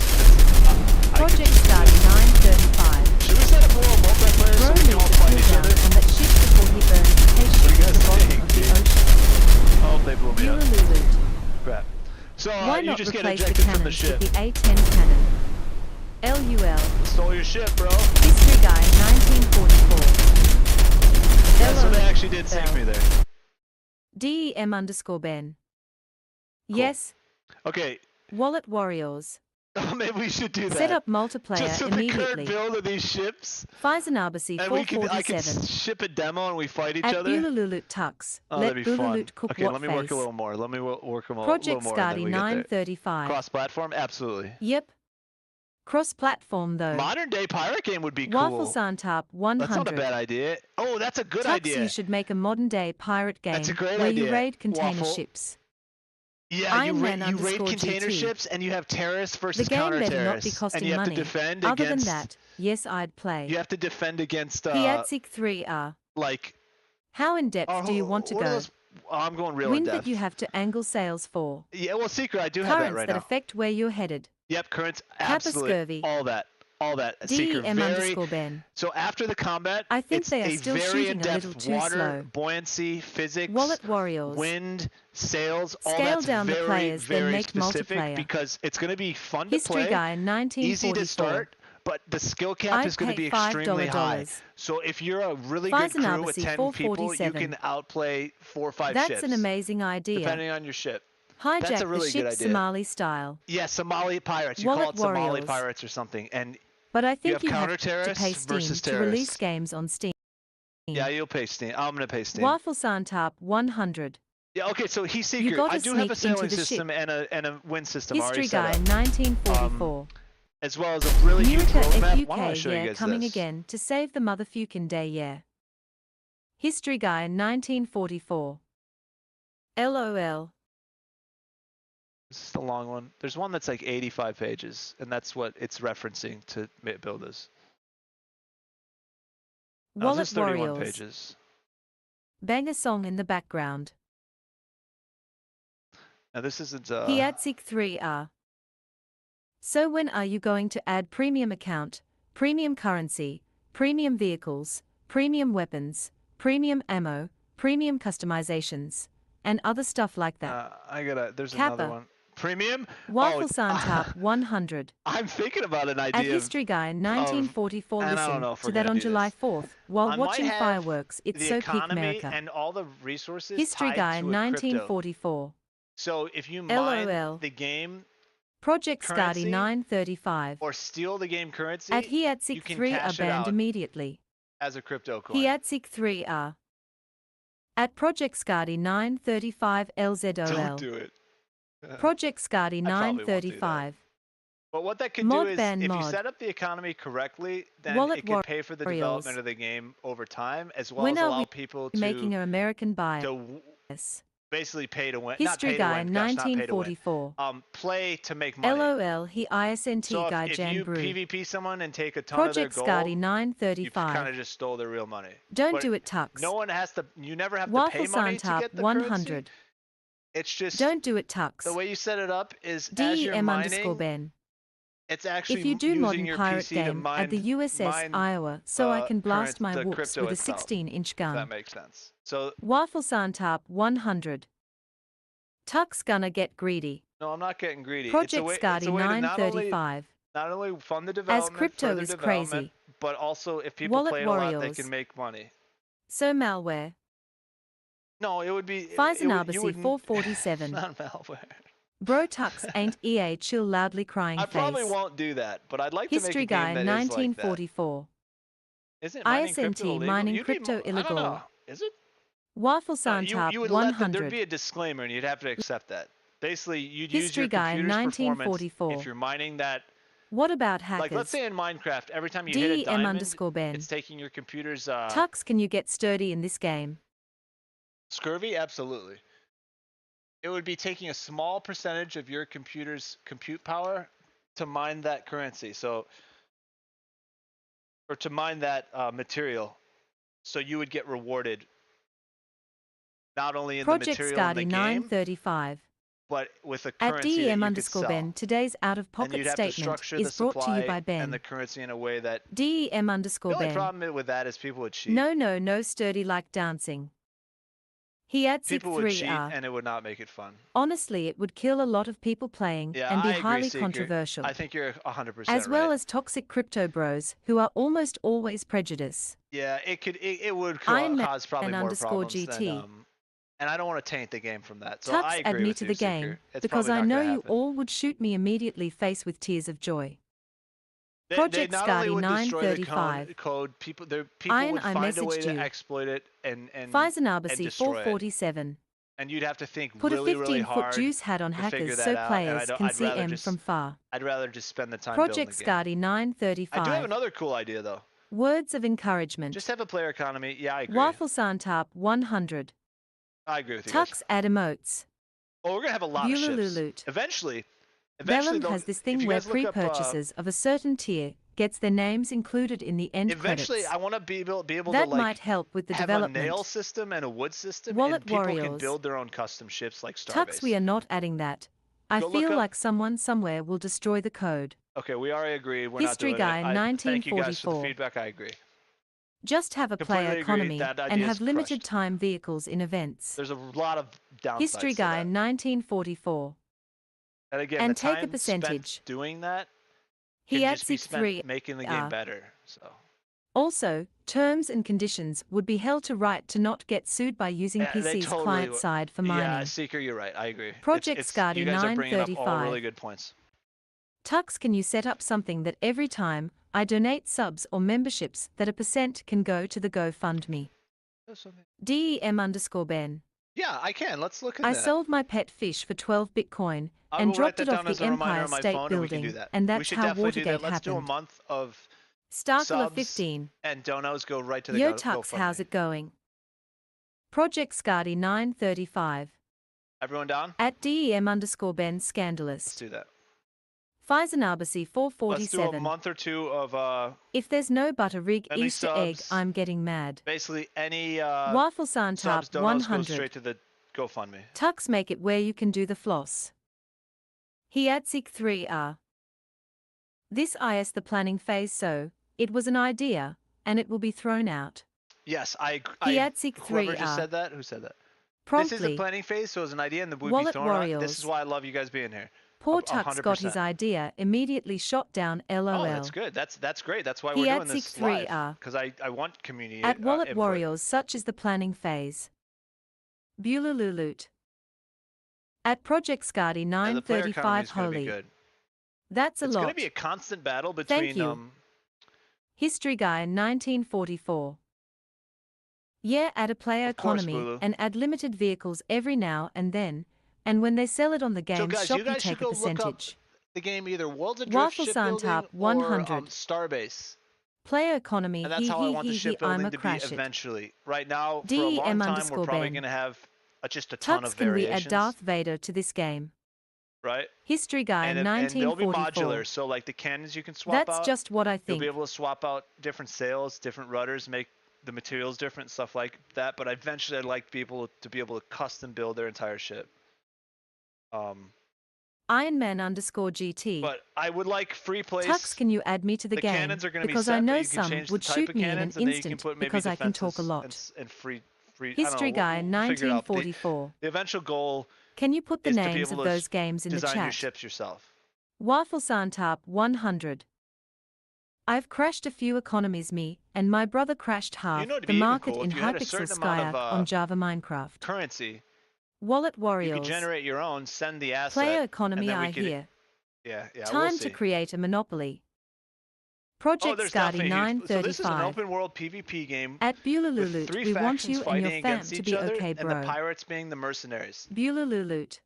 Project Scardy 935. Should we set up a little multiplayer Bro so we can needs all to fight cool each down other? on that shit before he burns his What do you spaceship to guys the bottom think, of the dude? ocean. Oh, they blew me up. Yulululu. Crap. So Why you not just get replace the ejected from the cannons ship. with the A10 cannon? LUL. Stole your ship, bro. History Guy 1944. Yeah, so they actually did sink me there. DEM_Ben. Cool. Yes, Okay, Wallet Warriors. maybe we should do that. Set up multiplayer just with the current immediately. build of these ships, Phison Arbacy and I can 447. ship a demo and we fight each At other. Bulalulut Tux. Oh, Let that'd be fun. Bulalut cook Okay, what let me face. work a little more. Let me work a little Project more. And then Scardy we get there. 935. Cross-platform, absolutely. Yep. Cross-platform though. Modern-day pirate game would be cool. Waffle Santap 100. That's not a bad idea. Oh, that's a good Tux, idea. you should make a modern-day pirate game That's a great where idea. you raid container Waffle. ships. Yeah, you raid Ironman_GT. container ships and you have terrorists The versus game better not be counter-terrorists. costing And you have money. to defend Other against... than that, yes, I'd play. You have to defend against, Piatsik 3R. like... How in depth do you want to what are go? those- Oh, I'm going real Wind in-depth. that you have to angle sails for. Yeah, well, Secret, I do have that Currents right that now. affect where you're headed. Yep, currents, Kappa absolutely. scurvy. All that. Secret, very... DEM_Ben. So after the combat, I think it's they are a still very shooting a in-depth little too water, slow. buoyancy, physics, Wallet Warriors. wind, sails, all Scale that's down the very, players, then very make specific multiplayer. because it's going to be fun to History play, Guy 1944. easy to start, but the skill cap I'd is going to pay be extremely high. $5. So if you're a really good Phison crew with Arbacy 10 people, you 447. can outplay 4 or 5 That's ships, an amazing idea. depending on your ship. Hijack That's a really the good ship idea. Somali style. Yeah, Somali pirates. You Wallet call it Somali Warriors. pirates or something. And But I have think you have to counter-terrorists pay Steam versus to release terrorists. games on Steam. yeah, you'll pay Steam. I'm going to pay Steam. Waffle Santap 100. Yeah, okay, so Heat You Seeker. gotta I do have a sneak into sailing the system ship. and a wind system already History set Guy up. 1944. As well as a really huge Muka roadmap. Why don't I FUK show you yeah guys coming this? again to save the motherfucking day yeah. History Guy 1944. LOL. This is the long one. There's one that's like 85 pages, and that's what it's referencing to build this. No, this Wallet is 31 Warriors. pages. Bang a song in the background. Now this isn't Hiatsik 3R. So when are you going to add premium account, premium currency, premium vehicles, premium weapons, premium ammo, premium customizations, and other stuff like that? there's Kappa. another one. Premium? Waffle Santap 100. I'm thinking about an At idea History Guy 1944 and I don't listen know if to we're that gonna on do July this. 4th while I might watching have fireworks. It's the so peak economy America. and all the resources History tied Guy to a crypto. 1944. So if you mine LOL. the game Project Scotty currency 935. or steal the game currency, At you Hiatsik can 3 are cash it banned out immediately. as a crypto coin. Hiatsik 3 are. At Project Scotty 935 LZOL. Don't do it. Project Scotty I probably won't do that. 935. But what that could Mod do is, ban if you mod. set up the economy correctly, then Wallet it can pay for the Warriors. development of the game over time, as well When as are allow we people making an American bias? to basically pay to win. History Not pay Guy to win. Gosh, not pay to win. 1944. Play to make money. LOL he ISNT So Guy if Jan you Brew. PvP someone and take a ton Project of their Scotty gold, you 935. kind of just stole their real money. Don't But do it, Tux. no one has to. You never have to Waffle pay money to Santap get the 100. currency. It's just Don't do it, Tux. the way you set it up is as you're mining. DEM_Ben. It's actually If you do using modern your pirate PC to game mine, at the USS mine, Iowa so I can blast my the whoops crypto with a itself, 16-inch if that gun. makes sense. So Waffle Santap 100. Tux gonna get greedy. no, I'm not getting greedy. Project it's Scotty a way to 935. not only fund the As development, crypto further is development, crazy. but also if people Wallet play it a lot, they Warriors. can make money. So malware. No, it would be. Faisanabasi 447. Not malware. Bro Tux ain't EA chill loudly crying I face. probably won't do that, but I'd like History to make a Guy game that is like that. 1944. Isn't mining ISNT crypto illegal? mining You'd be crypto I don't illegal. know. Is it? Waffle No, Santap you would 100. there'd be a disclaimer, and you'd have to accept that. Basically, you'd use History your Guy computer's performance 1944. if you're mining that. What about hackers? Like, let's say in Minecraft, every time you hit a diamond, DEM_Ben. it's taking your computer's Tux, can you get sturdy in this game? scurvy. Absolutely. It would be taking a small percentage of your computer's compute power to mine that currency. So, or to mine that material. So you would get rewarded not only in Project the material Scotty in the game, 935. but with a At currency that you could sell. DEM_Ben, today's And out-of-pocket you'd have to statement structure is the brought to supply you by Ben. and the currency in a way that the only DEM_Ben. problem with that is people would cheat. No sturdy like dancing. Hiatsik People would cheat 3R. and it would not make it fun. Honestly, it would kill a lot of people playing Yeah, and be I agree, highly Seeker. controversial. I think you're 100% As well right. as toxic crypto bros who are almost always prejudiced. Yeah, it would Iron Man cause probably more underscore problems GT. than and I don't want to taint the game from that. So Tux, I add agree me with to you, the Seeker. game, It's because probably I not know gonna you happen. all would shoot me immediately face with tears of joy. They Project not only Scotty would destroy the 935. code, people Iron, would I find a way messaged to you. exploit it and Faisanabasi destroy it. 447. And you'd have to think Put really, a really 15-foot hard juice hat on to figure hackers that so out, and players can I'd see rather M just from far. I'd rather just spend the time Project building the game. Scotty I do 935. have another cool idea though. Words of encouragement. Just have a player economy. Yeah, I agree. Waffle Santap 100. I agree with you guys. Tux add emotes. Oh, we're gonna have a lot of ships. Bululululut. Eventually, Vellum they'll- has this if thing you where guys look up, pre-purchasers of a certain tier gets their names included in the end eventually, credits. I want to be able That to like might help with the have development. a nail system and a wood system, Wallet and people can Warriors. build their own custom ships like Starbase. Tux, we are not adding that. I Go look feel up- like someone somewhere will destroy the code. Okay, we already agreed. We're History not doing Guy it. Thank you guys for the 1944. feedback. I agree. Just have a Completely player agree. economy That and idea have is limited crushed. time vehicles in events. There's a lot of downsides History to Guy that. 1944. And again, and the take a time percentage. spent doing that can just be Hiatsik spent 3. making the game better. So Also, terms and conditions would be held to right to not get sued by using Yeah, they PC's totally client would. side for yeah, mining. Seeker, you're right. I agree. Project it's, Scotty you guys are bringing up all 935. really good points. Tux, can you set up something that every time I donate subs or memberships that a percent can go to the GoFundMe? DEM_Ben. Yeah, I can. Let's look in I that. sold my pet fish for 12 Bitcoin I and will write dropped that it off down the as a reminder Empire on my State phone, and we can do Building, that. and We that's should how definitely do Watergate that. Let's do a happened. month of Starkler subs 15. and donos go right to the Yo Tux, GoFundMe. how's it going? Project Scardy 935. Everyone down? At DEM_Ben Let's Scandalist. do that. Pfizernarbasi Let's do a 447. month or two of If there's no butter rig any Easter egg, subs. I'm getting mad. Basically, any Wafflesan subs, Tarp donos go 100. straight to the GoFundMe. Tux make it where you can do the floss. Hiatsik 3R. This is the planning phase, so it was an idea, and it will be thrown out. Yes, Hiatsik whoever just 3R. said that, who said that? This is the Promptly, planning phase, so it's an idea and the would be Wallet thrown out. This is Warriors. why I love you guys being here. Poor Tux 100%. got his idea immediately shot down, lol. Oh, that's good. That's great. That's why we're doing Hiatsik this live. 3R. Because I want community At Wallet input. Warriors, such is the planning phase. Bulululut. At Project Scardy Yeah, the player economy 935 is going to be Holy. good. That's a It's lot. going to be a constant battle between Thank you. History Guy 1944. Yeah, add a player Of course, economy Bulu. and add limited vehicles every now and then, and when they sell it on the game's guys, shop you you guys should take a go look up percentage. the game either Worlds of Drift Waffle Shipbuilding Santap or 100. Starbase. Player economy And that's how I want the I'm shipbuilding a to be crash it. eventually. Right now, for a long time, we're probably going to have just a ton Tux, of can we variations. add Darth Vader to this game? Right? History Guy And they'll be 1944. modular, so like the cannons you can swap That's out. just what I You'll think. be able to swap out different sails, different rudders, make the materials different, stuff like that. But eventually, I'd like people to be able to custom build their entire ship. Ironman_GT. But I would like free place. Tux, can you add me to the game? Cannons are going to be Because set, I but know you can some change would the type shoot of me in an cannons, and then you can instant put maybe because I can talk a defenses lot. and free. History Guy I don't know, we'll figure it out. 1944. The eventual goal Can you put the is to be names able of to those games in the design your chat? ships yourself. Waffle Santap 100. I've crashed a few economies me, and my brother crashed half You know, it'd the be even market cool in if you had a Hypixel certain amount of Skyak on Java Minecraft. currency. Wallet You Warriors. could generate your own, send the asset. Player economy and then we I could, hear. Yeah, Time we'll to see. create a monopoly. Oh, Project there's Scardy definitely a huge. So this is an 935. open world PvP game At with Bulululut, three we want factions you and fighting your fam against to each be other, okay, and the bro. pirates being the mercenaries. Bulululut.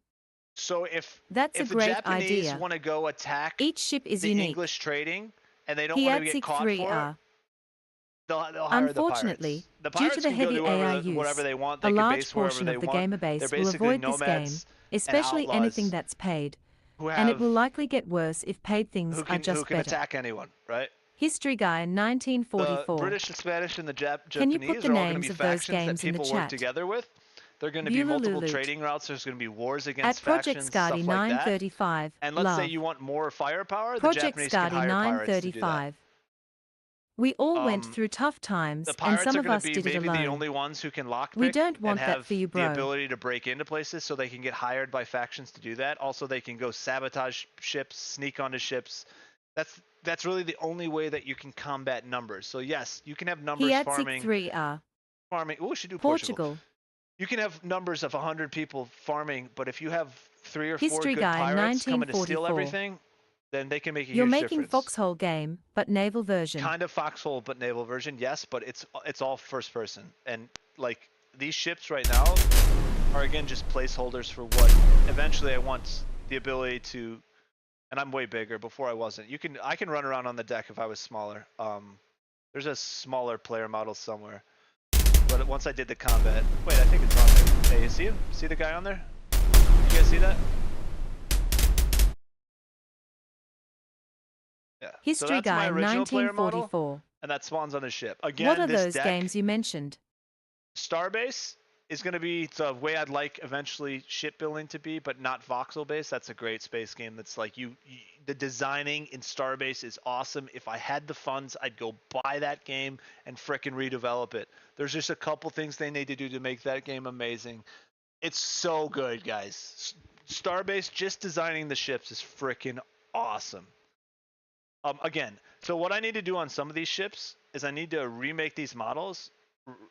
So if That's a the great Japanese idea. want to go attack Each ship is the unique. English trading and they don't want to get Hiatsik caught for it, 3R. they'll hire Unfortunately, the pirates. The due to pirates the can go heavy do AI whatever use, they want. a They can large base wherever portion they of the want. gamer They're base will basically avoid this game, nomads especially and outlaws anything that's paid. who And it have will likely get worse if paid things who are can just better. attack anyone, right? History Guy The 1944. British, the Spanish, and the Can you put Japanese the are all going to names be of those factions that games in the people work chat? together with. They're going to be multiple Bulululut. trading routes. There's going to be wars At against Project factions, Scardy stuff like that. 935. And let's say Love. you want more firepower, the Project Japanese can Scardy hire pirates to do that. 935. We all went Um, through tough times, The and pirates some are of going us to be did it maybe alone. the only ones who can lockpick We don't want and that have for you, the bro. ability to break into places so they can get hired by factions to do that. Also, they can go sabotage ships, sneak onto ships. That's really the only way that you can combat numbers. So yes, you can have numbers Hiatsik 3R. farming. Oh, we should do Portugal. You can have numbers of 100 people farming, but if you have 3 or 4 History good Guy pirates coming to steal 1944. everything, then they can make a You're huge making difference. Foxhole game, but naval version. Kind of Foxhole, but naval version, yes, but it's all first person. And like these ships right now are again just placeholders for what eventually I want the ability to. And I'm way bigger. Before I wasn't. I can run around on the deck if I was smaller. There's a smaller player model somewhere. But once I did the combat, wait, I think it's on there. Hey, you see him? See the guy on there? You guys see that? Yeah. History So that's my Guy original player model, 1944. and that spawns on the ship. Again, What are this those deck, games you mentioned? Starbase is going to be the way I'd like eventually shipbuilding to be, but not voxel based. That's a great space game. That's like the designing in Starbase is awesome. If I had the funds, I'd go buy that game and frickin' redevelop it. There's just a couple things they need to do to make that game amazing. It's so good, guys. Starbase, just designing the ships is frickin' awesome. Again, so what I need to do on some of these ships is I need to remake these models,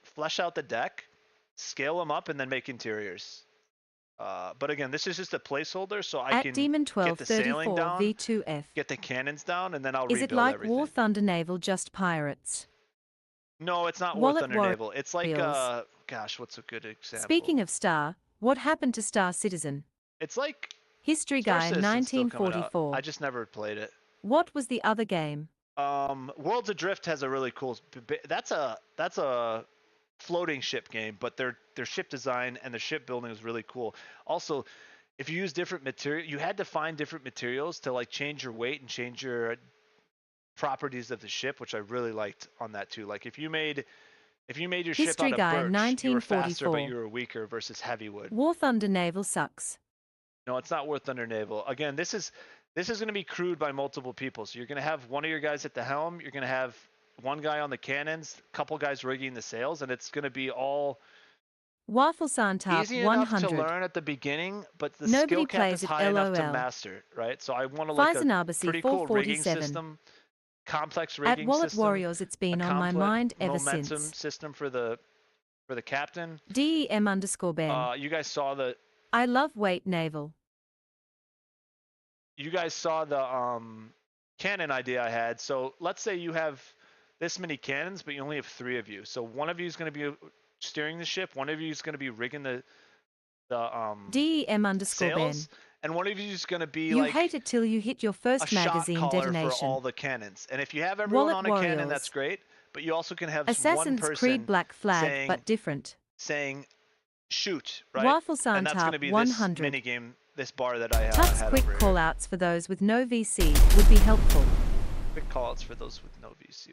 flesh out the deck, scale them up, and then make interiors. But again, this is just a placeholder, so I At can Demon get the sailing 1234 down, V2F. get the cannons down, and then I'll Is rebuild it like everything. War Thunder Naval just pirates? No, it's not War Wallet Thunder Naval. It's like Warriors. gosh, what's a good example? Speaking of Star, what happened to Star Citizen? It's like History Star Guy Citizen's still coming out. 1944. I just never played it. What was the other game? Worlds Adrift has a really cool. That's a floating ship game, but their ship design and their ship building is really cool. Also, if you use different material, you had to find different materials to like change your weight and change your properties of the ship, which I really liked on that too. Like if you made your ship History out of Guy birch, you were faster, 1944. but you were weaker versus heavy wood. War Thunder Naval sucks. No, it's not War Thunder Naval. Again, this is going to be crewed by multiple people. So you're going to have one of your guys at the helm. You're going to have one guy on the cannons, a couple guys rigging the sails, and it's going to be all Waffle-san Top easy enough 100. to learn at the beginning, but the Nobody skill cap plays is it, high enough to LOL. master, right? So I want to like a Faisanabasi pretty cool rigging 447. system, complex At rigging Wallet system, Warriors, it's been a on my complex mind ever momentum since. system for the captain. DEM_Ben. You guys saw the I love Weight Naval. you guys saw the cannon idea I had. So let's say you have this many cannons, but you only have 3 of you. So one of you is going to be steering the ship, one of you is going to be rigging the DEM_Ben. sails, and one of you is going to be You like hate it till you hit your a first shot magazine caller detonation. for all the cannons. And if you have everyone Wallet on a cannon, Warriors. that's great. But you also can have one Assassin's person Creed Black Flag, saying, but different. saying shoot, right? Waffle-san And that's going Top to be 100. this mini game, this bar that I Tuck's had quick over here. callouts for those with no VC would be helpful. Quick callouts for those with no VC.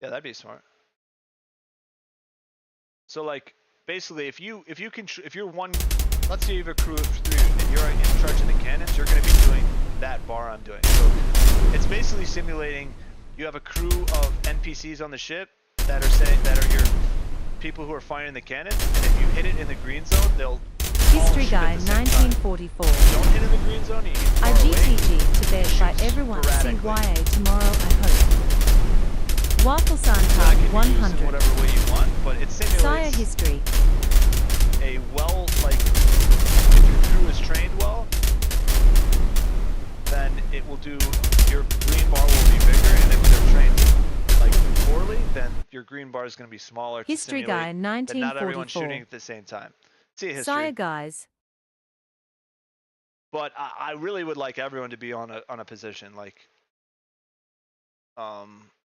Yeah, that'd be smart. So like basically, if you're one, let's say you have a crew of 3 and you're in charge of the cannons, you're going to be doing that bar I'm doing. So it's basically simulating. You have a crew of NPCs on the ship that are your people who are firing the cannons, and if you hit it in the green zone, they'll all History shoot Guy at the same time. 1944. Don't hit in the green zone. You get far away. IGTG to bed by Shoot everyone. sporadically. CYA tomorrow, I hope. Waffle-san That Top can be used in 100. whatever way you want, but it Sire simulates History. a if your crew is trained well, then it will do, your green bar will be bigger, and if they're trained like poorly, then your green bar is going to be smaller. History to Guy simulate that not everyone's 1944. shooting at the same time. See a history. Sire Guys. But I really would like everyone to be on a position like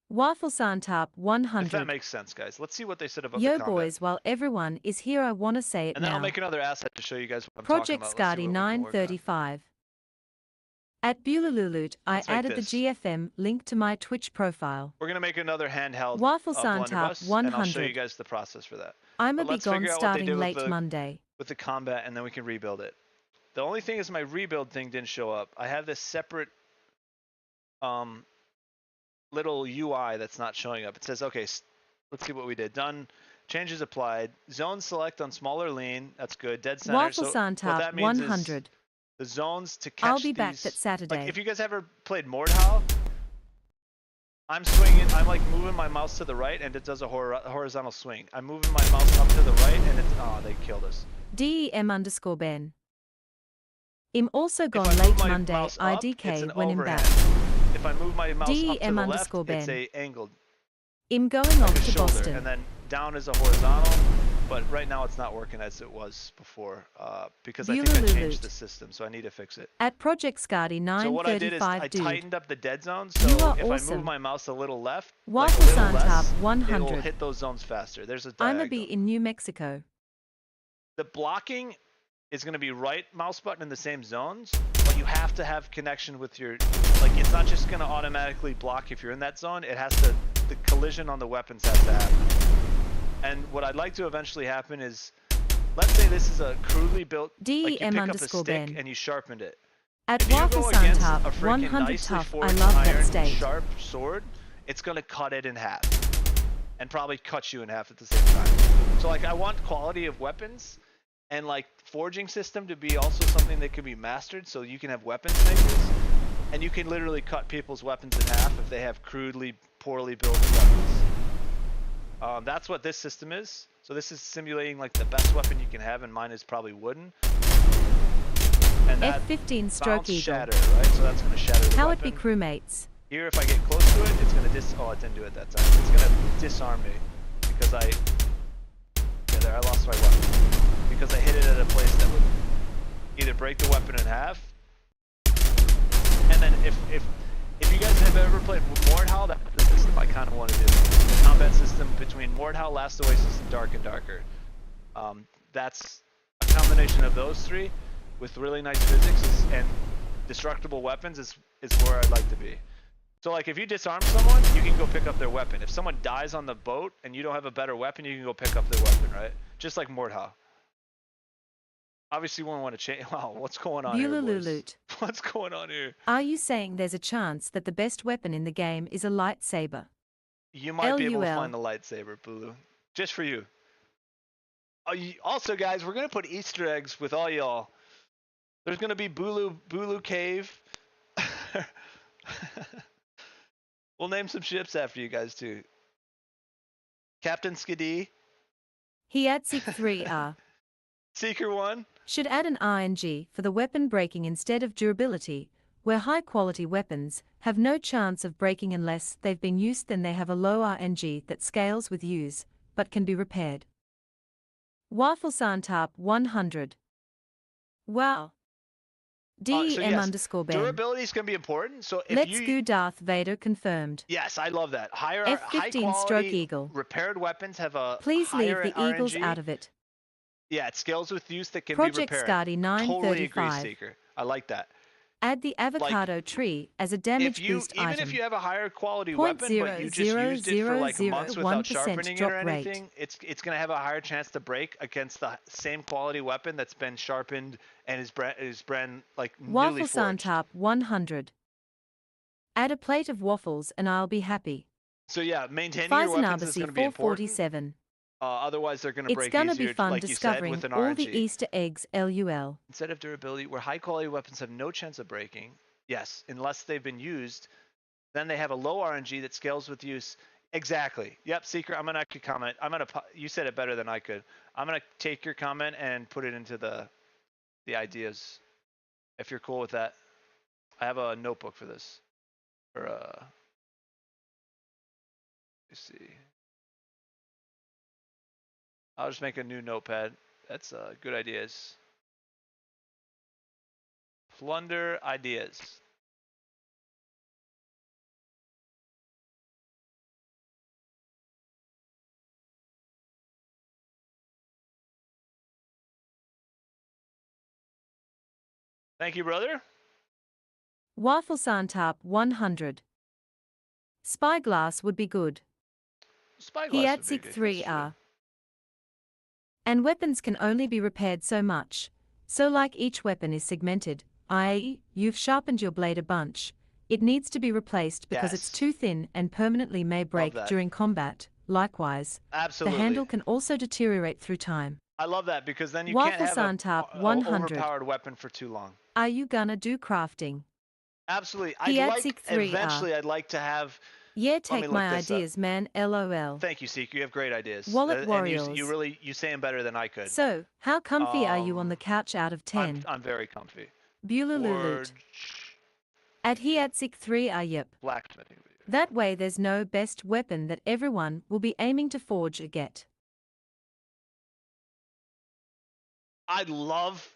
Waffle-san Top if that 100. makes sense, guys. Let's see what they said about Yo the combat. boys, while everyone is here, I wanna say it And then now. I'll make another asset to show you guys what I'm Project talking about. Let's see Scotty what we can work on. 935. At Bululululut, I Let's make added this. the GFM link to my Twitch profile. We're gonna make another handheld Waffle-san Top blunderbuss, and I'll show you 100. guys the process for that. I'ma But be let's gone figure out what they starting did with late the- Monday. With the combat, and then we can rebuild it. The only thing is my rebuild thing didn't show up. I have this separate little UI that's not showing up. It says, okay, let's see what we did. Done. Changes applied. Zone select on smaller lean. That's good. Dead center. Waffle-san So what Top that means is 100. the zones to catch I'll be back these- that Saturday. Like if you guys ever played Mordhau, I'm swinging. I'm like moving my mouse to the right, and it does a horizontal swing. I'm moving my mouse up to the right, and it's they killed us. DEM_Ben. I'm also If gone I move late my Monday. mouse up, it's IDK an when I'm overhand. back. If I move my mouse up to the left, DEM_Ben. it's a angled, I'm going like off a to shoulder, Boston. and then down is a horizontal. But right now it's not working as it was before because I think I changed the system, so I need to fix it. At Project Scotty So what I did is 935 I dude. tightened up the dead zones, You so are if I awesome. move my mouse a little left, Waffle like a San little Top less, it will 100. hit those zones faster. There's a I'ma diagonal. be in New Mexico. The blocking is going to be right mouse button in the same zones, but you have to have connection with your, like it's not just going to automatically block if you're in that zone. It has to, the collision on the weapons has to happen. And what I'd like to eventually happen is, let's say this is a crudely built, like you pick up a stick DEM_Ben. and you sharpened it. At If you Waffle go San against Top a freaking 100 nicely tough. I forged love that iron state. sharp sword, it's going to cut it in half. And probably cut you in half at the same time. So like I want quality of weapons and like forging system to be also something that can be mastered, so you can have weapons makers and you can literally cut people's weapons in half if they have crudely, poorly built weapons. That's what this system is. So this is simulating like the best weapon you can have, and mine is probably wooden. And that F-15 Stroke bounce Eagle. shatter, right? So that's going to shatter the How it weapon. be crewmates. Here, if I get close to it, it's going to oh, it didn't do it that time. It's going to disarm me because there. I lost my weapon because I hit it at a place that would either break the weapon in half. And then if you guys have ever played Mordhau, that's the system I kind of want to do. The combat system between Mordhau, Last Oasis, and Dark and Darker. That's a combination of those three with really nice physics and destructible weapons is where I'd like to be. So like if you disarm someone, you can go pick up their weapon. If someone dies on the boat and you don't have a better weapon, you can go pick up their weapon, right? Just like Mordhau. Obviously, we want to change. Wow, what's going on here, boys? What's going on here? Are you saying there's a chance that the best weapon in the game is a lightsaber? You might be able to find the lightsaber, Bulu. Just for you. Also, guys, we're going to put Easter eggs with all y'all. There's going to be Bulu Cave. We'll name some ships after you guys, too. Captain Skidee. He adds Seek 3R. Seeker 1. Should add an RNG for the weapon breaking instead of durability, where high-quality weapons have no chance of breaking unless they've been used, then they have a low RNG that scales with use, but can be repaired. Wafflesantarp 100. Wow. DEM_Ben. Durability is going to be important. So if Let's go Darth Vader confirmed. Yes, I love that. F-15 high quality Eagle. Repaired weapons have a Please leave higher the Eagles RNG. out of it. Yeah, it scales with use that can Project be repaired. Scotty 935. Totally agree, Seeker. I like that. Add the avocado tree as a damage boost even item. if you have a higher quality weapon, but you just used it for like months without sharpening it or anything, it's going to have a higher chance to break against the same quality weapon that's been sharpened and is brand like newly forged. Wafflesantarp 100. Add a plate of waffles and I'll be happy. So yeah, maintaining your weapons is going to be important. Otherwise, they're going to break easier, It's going to be fun like discovering you said, with an all RNG. the Easter eggs, LUL. Instead of durability, where high-quality weapons have no chance of breaking, yes, unless they've been used, then they have a low RNG that scales with use. Exactly. Yep, Seeker, I'm going to actually comment. You said it better than I could. I'm going to take your comment and put it into the ideas, if you're cool with that. I have a notebook for this. Let's see. I'll just make a new notepad. That's good ideas. Plunder ideas. Thank you, brother. Wafflesantarp 100. Spyglass would be good. Spyglass would be Hiatsik good. 3R. And weapons can only be repaired so much. So like each weapon is segmented, i.e., you've sharpened your blade a bunch. It needs to be replaced because it's too thin and permanently may break during combat. Likewise, absolutely. The handle can also deteriorate through time. I love that because then you can't have an overpowered weapon for too long. Are you gonna do crafting? Absolutely. Eventually I'd like to have... Yeah, take my ideas, man. LOL. Thank you, Seek. You have great ideas. Wallet Warriors. And you say them better than I could. So, how comfy are you on the couch out of 10? I'm very comfy. Bulululut. At Hiatsik 3R yep. Blacksmithing. That way there's no best weapon that everyone will be aiming to forge or get. I'd love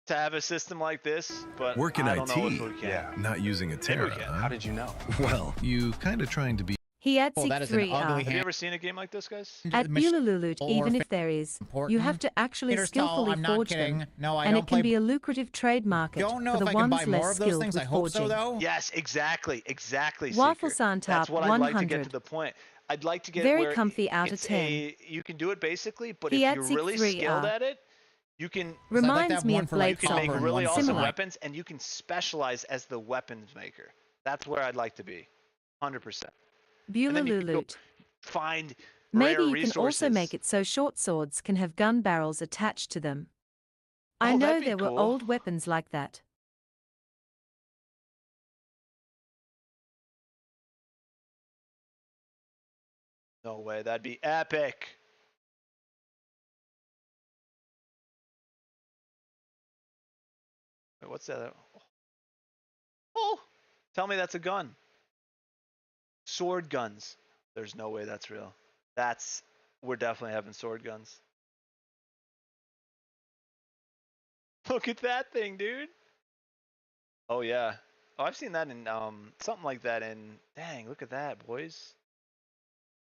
to have a system like this, but work in I don't IT, know if we can. Yeah, not using a Terra. Huh? How did you know? Well, you kind of trying to be. Hiatsik that is an 3R. Have you ever seen a game like this, guys? At Bulululut, even if there is, you have to actually skillfully forge them, and it can be a lucrative trade market for the ones less skilled with forging. Yes, exactly, Seeker. Wafflesantarp That's what I'd like to get 100. to the point. I'd like to get Very where comfy out of 10. You can do it basically, but if you're really skilled at it, you can Reminds me of Blade you can make really awesome Similar. weapons, and you can specialize as the weapons maker. That's where I'd like to be, 100%. Bulululut. Find Maybe rare you can also make it so short swords can have gun barrels attached to them. I know there were old weapons like that. No way, that'd be epic. Wait, what's that? Oh, tell me that's a gun. Sword guns. There's no way that's real. We're definitely having sword guns. Look at that thing, dude. Oh yeah. Oh, I've seen that in something like that in. Dang, look at that, boys.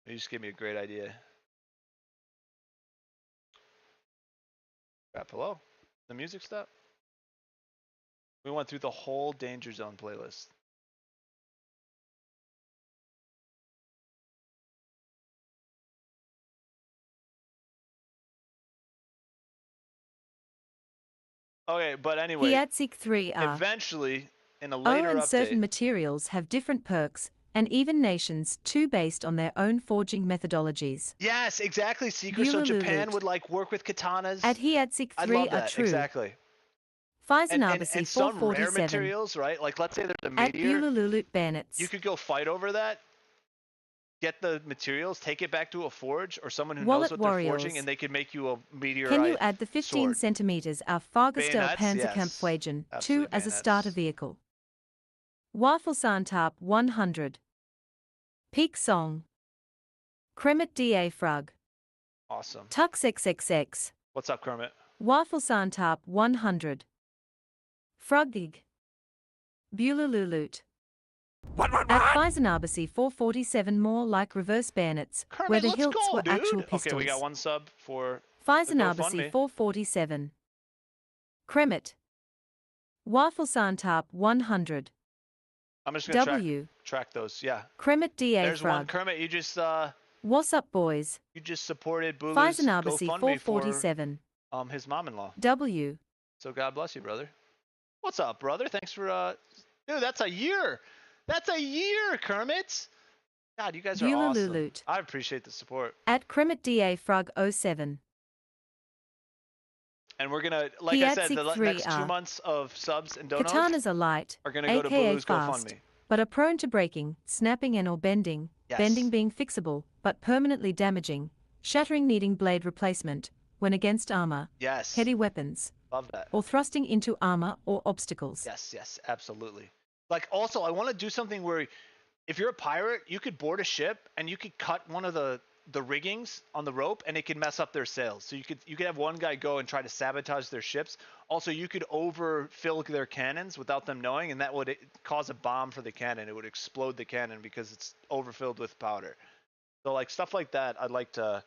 You just gave me a great idea. Crap, hello? The music stop? We went through the whole Danger Zone playlist. Okay, but anyway, Hiatsic 3R. eventually, in a Oh, later and update, certain materials have different perks, and even nations too based on their own forging methodologies. yes, exactly, Seeker. So Japan would like work with katanas. At Hiatsic I 3 love are that, true. exactly. Faisanabasi And some rare 447. materials, right? Like let's say there's a At meteor, Bulululut bayonets. you could go fight over that, get the materials, take it back to a forge or someone who Wallet knows what they're Warriors. forging, and they can make you a meteorite Can you add the 15 sword. centimeters auf Fahrgestell Bayonets? Panzerkampfwagen Yes. 2 Absolutely as a bayonets. starter vehicle? Wafelsantab 100. Peak Song. Kremet da Frug. Awesome. Tux XXX. What's up, Kermit? Wafelsantab 100. Frugig. Bulululut. At Faisanabasi 447 more like reverse bayonets, Kermit, where the let's hilts go, were dude. actual pistols. Okay, we got one sub for Faisanabasi GoFundMe. 447. Kremet. Wafelsantab 100. I'm just gonna W. track those. Yeah. Kremet da There's one. Frug. Kermit, you just What's up, boys? supported Bulu's Faisanabasi GoFundMe for 447. his mom-in-law. W. So God bless you, brother. What's up, brother? Thanks for dude, that's a year. That's a year, Kermit. God, you guys are awesome. Bulululut. I appreciate the support. At Kremet da Frug 07. And we're gonna, like I said, the Hiatsic next 2 3R. months of subs and donos Katanas are light, are gonna go to aka Bulu's fast, GoFundMe. but are prone to breaking, snapping and or bending, Yes. bending being fixable, but permanently damaging, shattering needing blade replacement, when against armor, Yes. heavy weapons, Love that. or thrusting into armor or obstacles. Yes, yes, absolutely. Like also, I want to do something where if you're a pirate, you could board a ship and you could cut one of the riggings on the rope and it could mess up their sails. So you could have one guy go and try to sabotage their ships. Also, you could overfill their cannons without them knowing, and that would cause a bomb for the cannon. It would explode the cannon because it's overfilled with powder. So like stuff like that, I'd like to.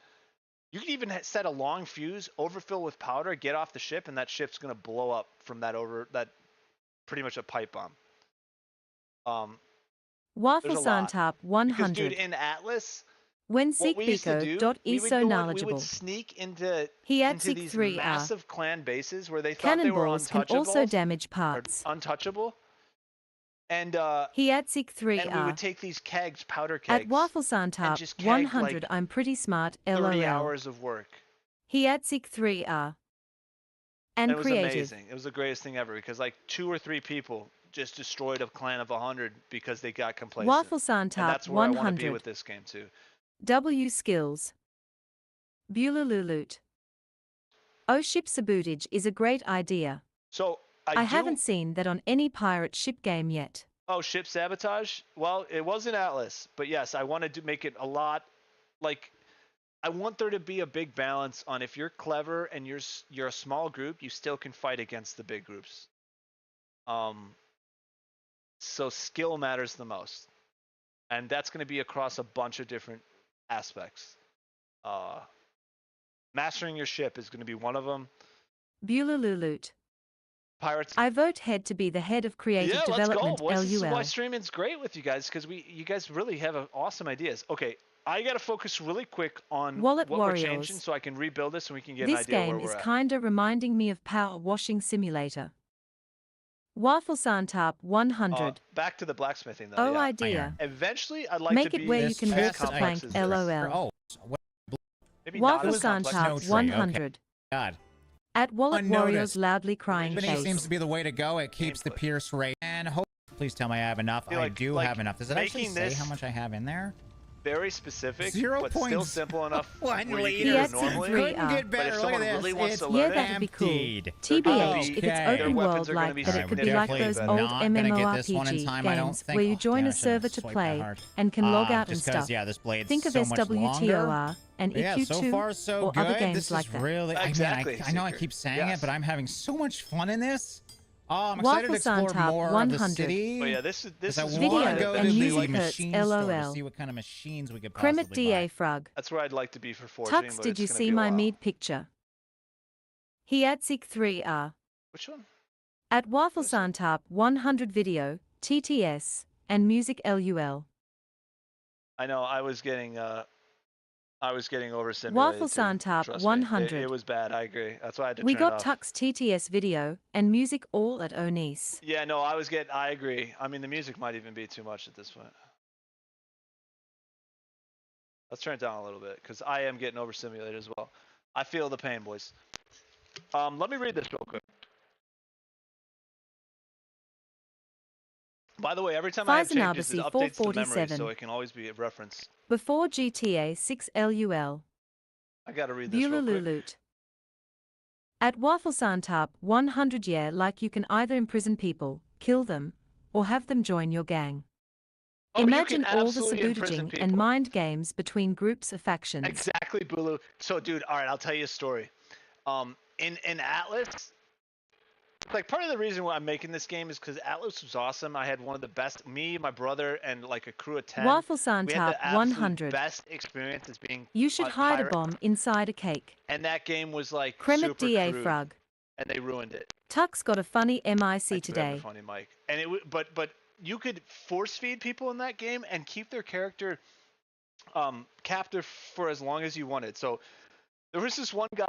You could even set a long fuse, overfill with powder, get off the ship, and that ship's gonna blow up from that pretty much a pipe bomb. Waffle There's a lot. Santap Because 100. dude, in Atlas, When what we used to do, we would knowledgeable. sneak into Hiatsic these 3R. massive clan bases where they thought they were Cannonballs can untouchable. also damage parts. Untouchable. And Hiatsic and we 3R. would take these kegs, powder kegs, At Waffle and Santap just keg, 100 like, I'm pretty smart 30 LOL. hours of work. Hiatsic 3R. And it was creative. amazing. It was the greatest thing ever because like 2 or 3 people just destroyed a clan of 100 because they got complacent. Waffle And Santap that's where I want to 100. be with this game too. W skills. Bulululut. Oh, ship sabotage is a great idea. So I haven't seen that on any pirate ship game yet. Oh, ship sabotage? Well, it was in Atlas, but yes, I wanted to make it a lot like I want there to be a big balance on if you're clever and you're a small group, you still can fight against the big groups. So skill matters the most. And that's going to be across a bunch of different aspects. Mastering your ship is going to be one of them. Bulululut. Pirates. I vote head to be the head of creative development let's go, boys. This is why LUL. streaming's great with you guys because you guys really have awesome ideas. Okay, I gotta focus really quick on Wallet what Warriors. we're changing so I can rebuild this and we can get This an idea game where is we're at. kinda reminding me of Power Washing Simulator. Waffle Santap 100. Back to the blacksmithing though. Oh, yeah. idea. Eventually, I'd like Make to it be where you this can as walk fast the complex plank as this. LOL. Oh, Maybe not Waffle as complex No Santap tree, 100. God. At Wallet Unnoticed. Warriors loudly crying Spinning face. seems to be the way to go. It keeps the Gameplay. pierce rate. And please tell me I have enough. feel I like- do like have enough. Does it actually making say this- how much I have in there? very specific, Zero but still simple enough one where you liter. can do it Yes, normally. three Couldn't get But if better. Look someone at this. really wants It's to learn Yeah, it, that'd be cool. emptied. TBH, if it's Okay. Their open weapons world are gonna like be that, it Alright, could we're be like definitely those not old gonna get this one in MMORPG time, I don't games think. where you Oh, join damn, I a should've server to swiped that play hard. and can log out and Just 'cause, stuff. yeah, this blade's Think of so much longer. SWTOR and But yeah, so EQ2 far so or good. other games This like is that. really, Exactly, I know I Seeker. keep saying Yes. it, but I'm having so much fun in this. Oh, I'm excited to Waffle explore Santap more of the 100. city. But yeah, this is I Video want to go and to the music hurts, machine store to LOL. see what kind of machines we could Kremet possibly DA buy. Frog. That's where I'd like to be for forging, Tux, but did it's you gonna see be a my while. mead picture? He at Seek 3R. Which one? At Waffle What is it? Santap 100 video, TTS, and music LUL. I know I was getting overstimulated. Waffle too, Santap trust me. 100. It was bad. I agree. That's why I had to We turn got it off. Tux TTS video and music all at Onice. Yeah, no, I agree. I mean, the music might even be too much at this point. Let's turn it down a little bit because I am getting overstimulated as well. I feel the pain, boys. Let me read this real quick. By the way, every time I have Faisal changes, it Nabasi updates the memory, 447. so it can always be a reference. Before GTA 6 LUL. I gotta read this real quick. Bululululut. At Waffle Santap 100 yeah, like you can either imprison people, kill them, or have them join your gang. Oh, you can Imagine all the absolutely imprison sabotaging and people. mind games between groups of factions. Exactly, Bulu. So, dude, all right, I'll tell you a story. In Atlas, like part of the reason why I'm making this game is because Atlas was awesome. I had one of the best, me, my brother, and like a crew of 10. Waffle We had Santap the absolute 100. best experiences being You should on hide a pirate, bomb inside a cake. and that game was like Kremet super DA crude, Frog. and they ruined it. Tux got a funny MIC Thank you for having today. a funny mic. And but you could force feed people in that game and keep their character captive for as long as you wanted. So there was this one guy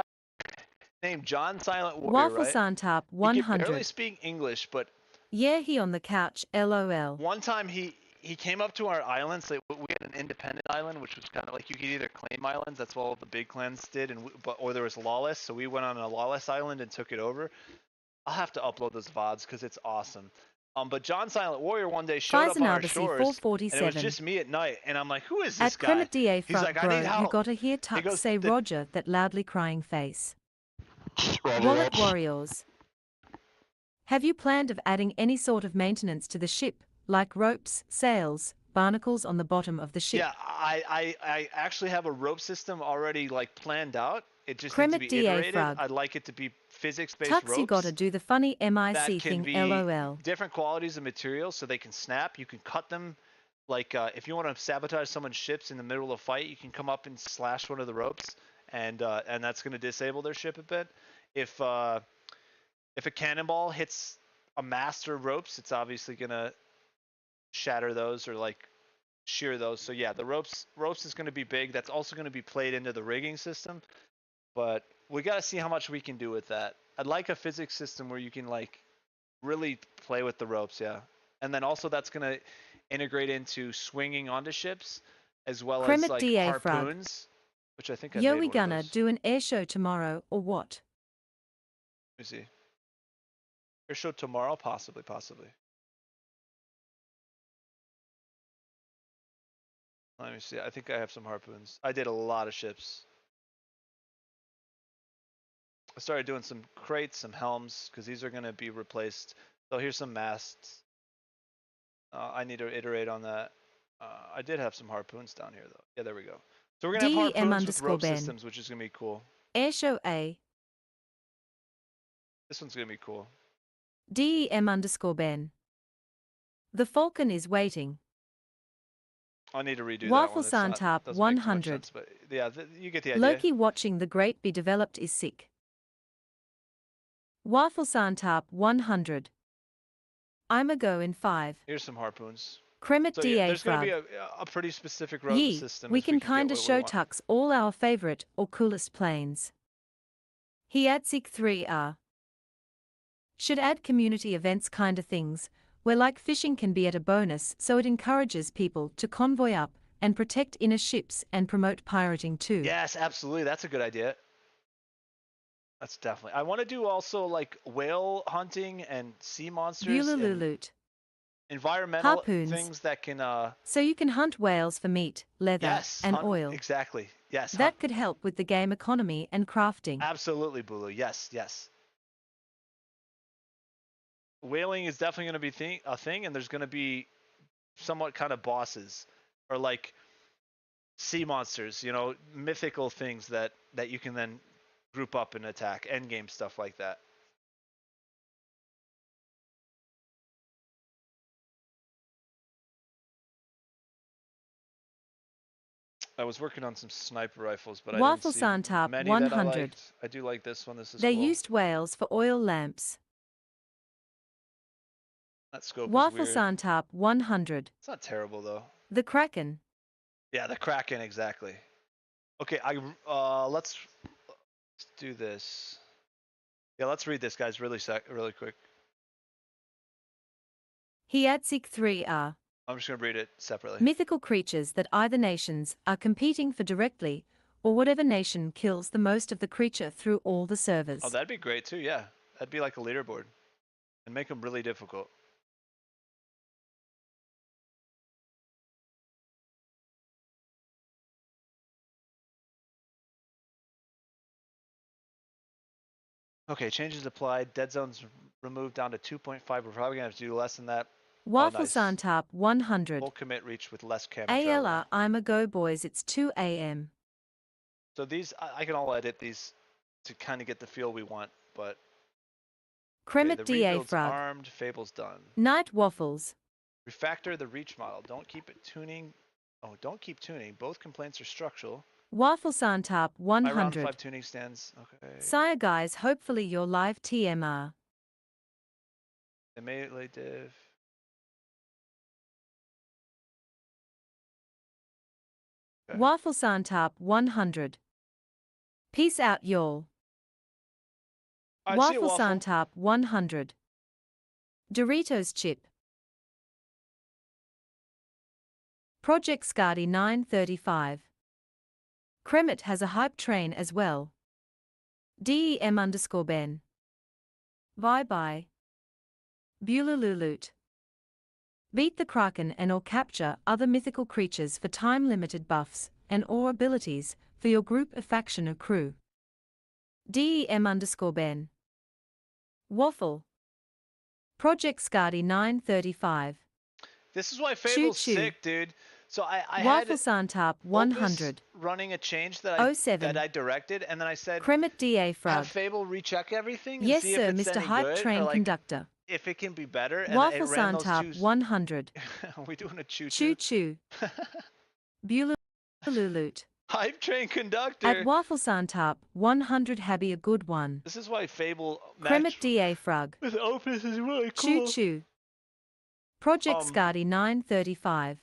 named John Silent Warrior, Waffle right? Santap He could barely 100. speak English, but Yeah, he on the couch, LOL. one time he came up to our island. So we had an independent island, which was kind of like you could either claim islands. That's what all the big clans did, or there was lawless. So we went on a lawless island and took it over. I'll have to upload those VODs because it's awesome. But John Silent Warrior one day showed up on our Faisal Nabasi shores, and it was 447. just me at night. And I'm like, who is this At guy? Kremet DA He's Frog, like, I bro, need you help. gotta hear Tux goes, say "The- Roger, that loudly crying face. Wallet Warriors. Have you planned of adding any sort of maintenance to the ship, like ropes, sails, barnacles on the bottom of the ship? Yeah, I actually have a rope system already like planned out. It just needs to Kremet be DA iterated. Frog. I'd like it to be physics-based Tux, ropes you gotta do the funny that MIC can thing, be LOL. different qualities of materials so they can snap. You can cut them. Like if you want to sabotage someone's ships in the middle of a fight, you can come up and slash one of the ropes, and that's going to disable their ship a bit. If a cannonball hits a mast or ropes, it's obviously going to shatter those or like shear those. So yeah, the ropes is going to be big. That's also going to be played into the rigging system, but we got to see how much we can do with that. I'd like a physics system where you can like really play with the ropes, yeah. And then also that's going to integrate into swinging onto ships as well as Kremet like DA Frog. harpoons, which I think I Yo, made we one of gonna those. do an air show tomorrow, or what? Let me see. Air show tomorrow, possibly. Let me see. I think I have some harpoons. I did a lot of ships. I started doing some crates, some helms, because these are going to be replaced. So here's some masts. I need to iterate on that. I did have some harpoons down here, though. Yeah, there we go. So we're going to have harpoons with rope DEM_Ben. systems, which is going to be cool. Air show A. This one's going to be cool. DEM_Ben. The Falcon is waiting. I need to redo Waffle that one. Santap Doesn't make too much 100. sense, but yeah, you get the idea. Loki watching the great be developed is sick. Waffle Santap 100. I'm a go in 5. Here's some harpoons. Kremet So yeah, DA there's going to Frog. be a pretty specific rope Yee, system. we as can get kinda what we show want. Tux all our favorite or coolest planes. He adds 3R. Should add community events kinda things, where like fishing can be at a bonus so it encourages people to convoy up and protect inner ships and promote pirating too. Yes, absolutely. That's a good idea. That's definitely. I want to do also like whale hunting and sea monsters. And Bululululut. environmental Harpoons. things that can So you can hunt whales for meat, leather, yes, and hunt, oil. exactly. Yes, That hunt. could help with the game economy and crafting. Absolutely, Bulu. Yes, yes. Whaling is definitely going to be a thing, and there's going to be somewhat kind of bosses or like sea monsters, you know, mythical things that you can then group up and attack, endgame stuff like that. I was working on some sniper rifles, but I didn't Waffle see Santap many that I 100. liked. I do like this one. This is They cool. used whales for oil lamps. That scope is Waffle weird. Santap 100. It's not terrible though. The Kraken. Yeah, the Kraken, exactly. Okay, let's do this. Yeah, let's read this, guys, really quick. Hiatsik 3 are I'm just gonna read it separately. mythical creatures that either nations are competing for directly, or whatever nation kills the most of the creature through all the servers. Oh, that'd be great too. Yeah, that'd be like a leaderboard, and make them really difficult. Okay, changes applied. Dead zones removed down to 2.5. We're probably gonna have to do less than that. Waffle nice. Santap 100. Full commit reach with less camera ALR, travel. I'm a go boys, it's 2 a.m. So these, I can all edit these to kind of get the feel we want, but Kremet the DA rebuild's Frog. armed, Fable's done. Night Waffles. Refactor the reach model. Don't keep it tuning. Oh, don't keep tuning. Both complaints are structural. Waffle Santap My round 100. 5 tuning stands. Okay. Sire guys, hopefully your live TMR. The melee div. Okay. Waffle Santap 100. Peace out y'all. All right, see you, Waffle Waffle. Santap 100. Doritos chip. Project Scardy 935. Kremet has a hype train as well. DEM_Ben. Bye bye. Bulululut. Beat the Kraken and or capture other mythical creatures for time-limited buffs and or abilities for your group or faction or crew. DEM_Ben. Waffle. Project Scardy 935. This is why Fable's Choo-choo. sick, dude. So I Waffle had Santap Opus 100. running a change that I 07. that I directed, and then I said, Kremet DA have Frog. Fable recheck everything and Yes see sir, if it's Mr. any Hype good, Train or like Conductor. if it can be better. And Waffle it ran those Santap two. 100. Are we doing a choo Choo choo? choo. Bulululut. Hype train conductor. At Waffle Santap 100 Habby a good one. This is why Fable Kremet match DA Frog. with Opus is really Choo cool. choo. Project Scardy 935.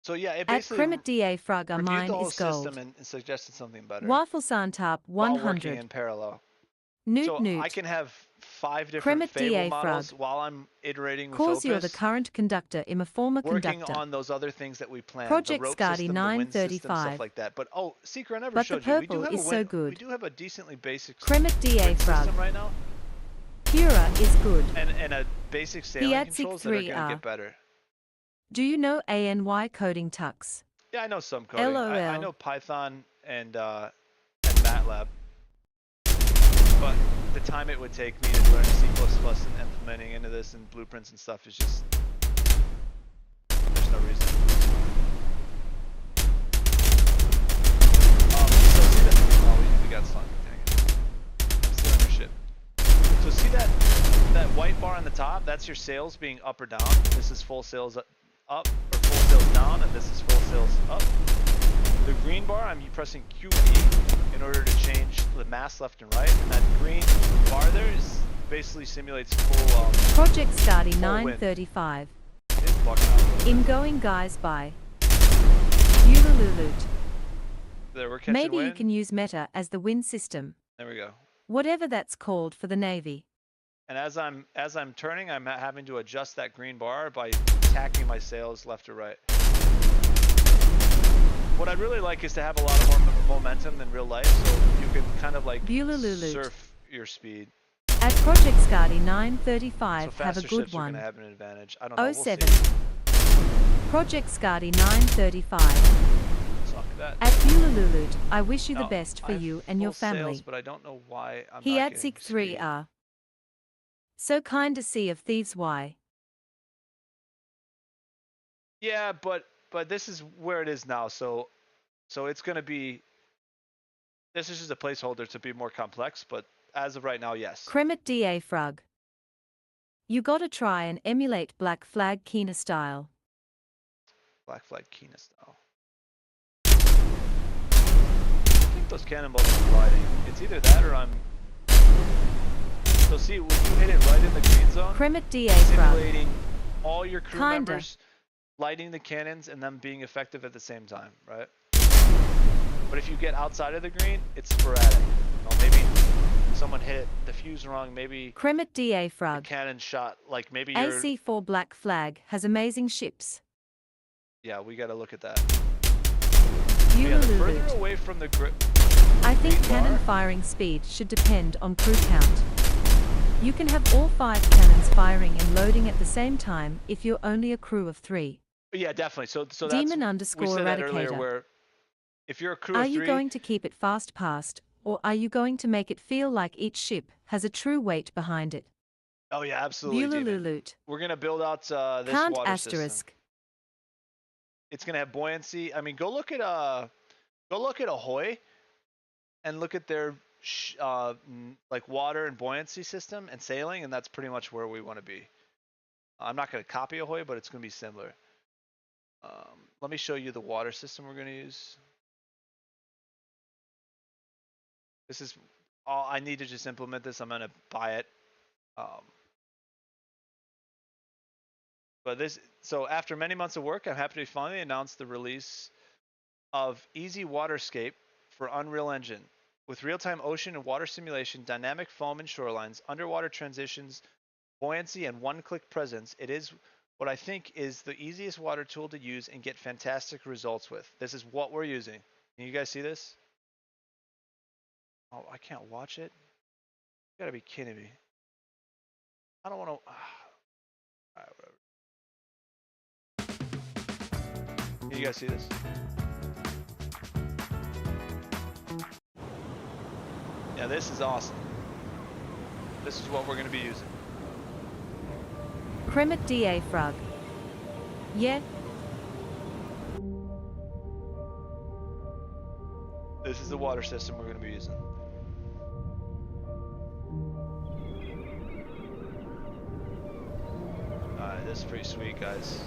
So yeah, it At basically Kremet DA Frog reviewed mine the whole is gold. system and suggested something better. Waffle Santap while working 100. in parallel. Newt So Newt. I can have 5 different Kremet Fable DA models Frog. while I'm iterating with Cause you're the Opus, current conductor in a former working conductor. on those other things that we planned. Project the rope Scardy system, the wind system, 935. stuff like that. But oh, Secret, I never But the showed you. We do purple have is a so wind, good. We do have a decently basic Kremet DA wind Frog. system right now, Pura is good. and a basic sailing Hiatsik controls that are 3 gonna are. get better. Do you know ANY coding tux? Yeah, I know some coding. I LOL. know Python and MATLAB. But the time it would take me to learn C++ and implementing into this and blueprints and stuff is just, there's no reason. So see that? Oh, we got slung. Dang it. Stealing your shit. So see that white bar on the top? That's your sales being up or down. This is full sales up or full sales down, and this is full sales up. The green bar, I'm pressing QE in order to change the mass left and right, and that green bar there is basically simulates full Project Scardy Full 935. it's bugging out a little bit. Ingoing guys by Bulululut. There, we're catching Maybe wind. you can use Meta as the wind system. There we go. Whatever that's called for the Navy. And as I'm turning, I'm having to adjust that green bar by tacking my sails left or right. What I'd really like is to have a lot more momentum than real life, so you can kind of like Bulululut. surf your speed. At Project Scardy So 935, have a faster good ships are one. going to have an advantage. I don't know. We'll 07. see. Project Scardy 935. Suck that. At Bulululut, I wish you the No, best for I have you and your full family. Sales, but I don't know why I'm He not at getting 63R. speed. So kind to see of thieves why. Yeah, but this is where it is now. So it's going to be. This is just a placeholder to be more complex, but as of right now, yes. Kremet DA Frug. You gotta try and emulate Black Flag Keener style. Black Flag Kina style. I think those cannonballs are gliding. It's either that or I'm. So see, when you hit it right in the green zone, Kremet DA Frug. simulating all your crew Kinda. members lighting the cannons and them being effective at the same time, right? But if you get outside of the green, it's sporadic. Maybe someone hit the fuse wrong. Maybe Kremet DA the Frug. cannon shot. Like maybe you're. AC4 Black Flag has amazing ships. Yeah, we got to look at that. Yeah, the further Bulululut. away from the grip. I think green cannon bar. firing speed should depend on crew count. You can have all 5 cannons firing and loading at the same time if you're only a crew of 3. Yeah, definitely. So that's Demon we underscore said that earlier. Eradicator. Where if you're a crew Are of 3, you going to keep it fast past, or are you going to make it feel like each ship has a true weight behind it? oh yeah, absolutely. Demon. Bulululut. We're gonna build out this Can't water asterisk. system. It's gonna have buoyancy. I mean, go look at Ahoy, and look at their like water and buoyancy system and sailing, and that's pretty much where we want to be. I'm not gonna copy Ahoy, but it's gonna be similar. Let me show you the water system we're gonna use. This is all I need to just implement this. I'm gonna buy it. So after many months of work, I'm happy to finally announce the release of Easy Waterscape for Unreal Engine. With real-time ocean and water simulation, dynamic foam and shorelines, underwater transitions, buoyancy, and one-click presence, it is what I think is the easiest water tool to use and get fantastic results with. This is what we're using. Can you guys see this? Oh, I can't watch it? You gotta be kidding me. I don't want to... Alright, whatever. Can you guys see this? Yeah, this is awesome. This is what we're going to be using. Kremet DA Frug. Yeah. This is the water system we're going to be using. Alright, this is pretty sweet, guys.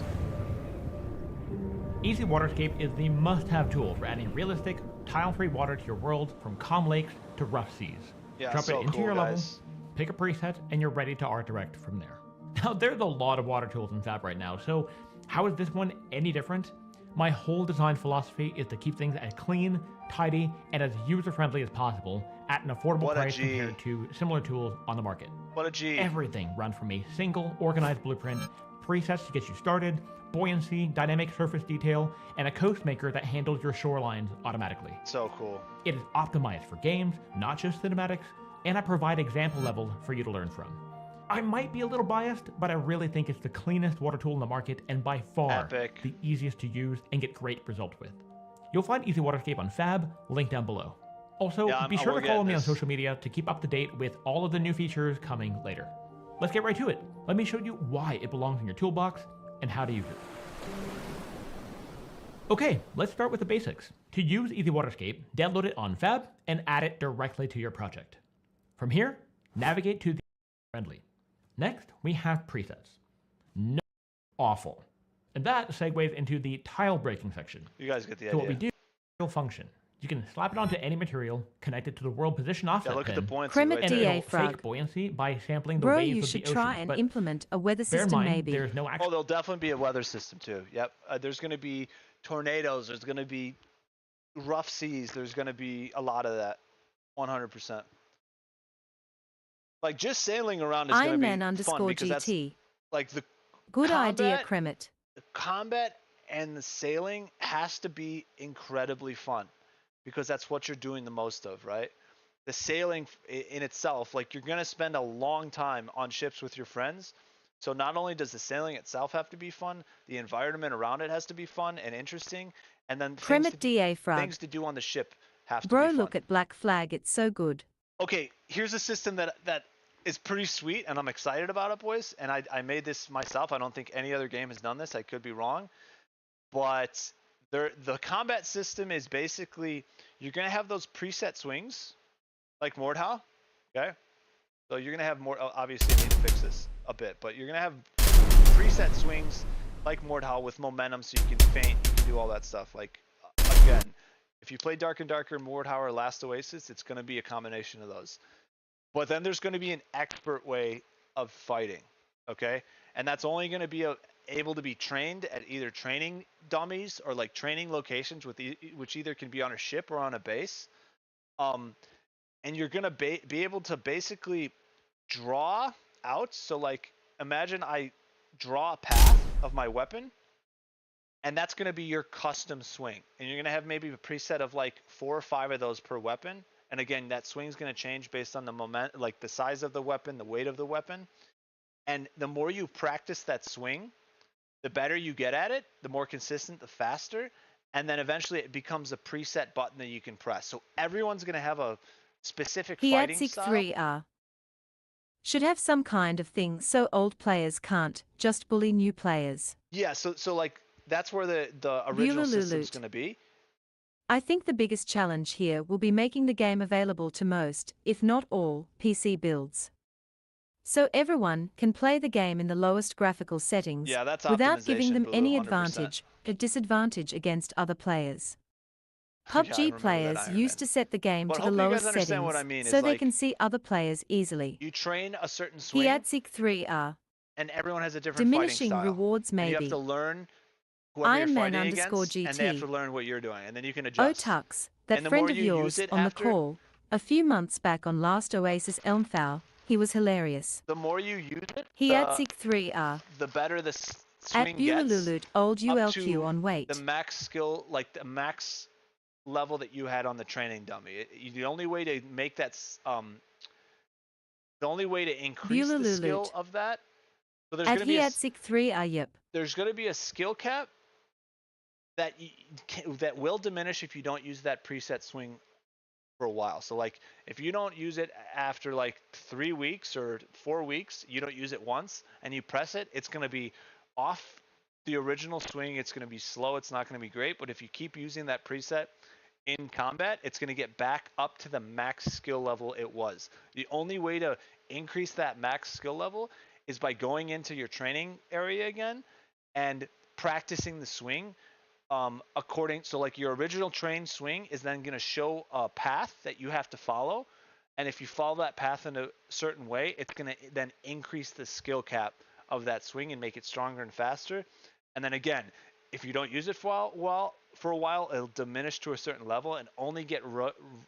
Easy Waterscape is the must-have tool for adding realistic, tile-free water to your world from calm lakes to rough seas. Yeah, Drop so it into cool, your level, guys. pick a preset, and you're ready to art direct from there. Now, there's a lot of water tools in Fab right now, so how is this one any different? My whole design philosophy is to keep things as clean, tidy, and as user-friendly as possible at an affordable price compared to similar tools on the market. What a G. Everything runs from a single, organized blueprint, presets to get you started, buoyancy, dynamic surface detail, and a coast maker that handles your shorelines automatically. So cool. It is optimized for games, not just cinematics, and I provide example levels for you to learn from. I might be a little biased, but I really think it's the cleanest water tool in the market and by far Epic. the easiest to use and get great results with. You'll find Easy Waterscape on Fab, link down below. Also, be sure to follow me on social media to keep up to date with all of the new features coming later. Let's get right to it. Let me show you why it belongs in your toolbox and how to use it. Okay, let's start with the basics. To use Easy Waterscape, download it on Fab and add it directly to your project. From here, navigate to the friendly. Next, we have presets. No awful. And that segues into the tile breaking section. You guys get the idea. So what we do is function. You can slap it onto any material, connect it to the world position offset Yeah, look at the pin, buoyancy Kremet right and there. DA it'll Frog. fake buoyancy by sampling the Bro, waves you of the should ocean. try and But implement a weather bear in system mind, maybe. there's no Oh, actual there'll definitely be a weather system too. Yep. There's going to be tornadoes. There's going to be rough seas. There's going to be a lot of that. 100%. Like just sailing around is going to be Ironman fun underscore because that's GT. like the Good idea, combat- Kremet. combat and the sailing has to be incredibly fun because that's what you're doing the most of, right? the sailing in itself, like you're gonna spend a long time on ships with your friends. So not only does the sailing itself have to be fun, the environment around it has to be fun and interesting, and then Kremet DA Frog. things to do on the ship have to Bro, be fun. look at Black Flag, it's so good. Okay, here's a system that is pretty sweet, and I'm excited about it, boys. And I made this myself. I don't think any other game has done this. I could be wrong, but the combat system is basically you're gonna have those preset swings, like Mordhau. Okay, so you're gonna have more. Obviously, I need to fix this a bit, but you're gonna have preset swings like Mordhau with momentum, so you can feint, you can do all that stuff. Like again, if you play Dark and Darker, Mordhau, or Last Oasis, it's gonna be a combination of those. But then there's gonna be an expert way of fighting. Okay, and that's only gonna be able to be trained at either training dummies or like training locations with which either can be on a ship or on a base. And you're gonna be able to basically draw out. So like imagine I draw a path of my weapon, and that's gonna be your custom swing. And you're gonna have maybe a preset of like 4 or 5 of those per weapon. And again, that swing's gonna change based on the moment, like the size of the weapon, the weight of the weapon. And the more you practice that swing, the better you get at it, the more consistent, the faster, and then eventually it becomes a preset button that you can press. So everyone's going to have a specific fighting style. 3R should have some kind of thing so old players can't just bully new players. Yeah, so like that's where the original system's going to be. I think the biggest challenge here will be making the game available to most, if not all, PC builds. So everyone can play the game in the lowest graphical settings without giving them any advantage or disadvantage against other players. PUBG players used to set the game to the lowest settings so they can see other players easily. You train a certain swing, Hiatsik 3R. And everyone has a different Diminishing fighting style. rewards maybe. And you have to learn whoever you're fighting against, GT. and they have to learn what you're doing, and then you can adjust. Tux, that friend of yours on the call, a few months back on Last Oasis Elmthau, he was hilarious. The more you use it, Hiatsik 3R. The better the At swing gets. Bulalulut, old ULQ on weight. The max skill, like the max level that you had on the training dummy. The only way to make that, the only way to increase the skill of that. So there's going to be Hiatsik 3R, yep. There's going to be a skill cap that that will diminish if you don't use that preset swing for a while. So like if you don't use it after like 3 weeks or 4 weeks, you don't use it once and you press it, it's going to be off the original swing. It's going to be slow. It's not going to be great. But if you keep using that preset in combat, it's going to get back up to the max skill level it was. The only way to increase that max skill level is by going into your training area again and practicing the swing. So like your original trained swing is then going to show a path that you have to follow, and if you follow that path in a certain way, it's going to then increase the skill cap of that swing and make it stronger and faster. And then again, if you don't use it for a while, it'll diminish to a certain level and only get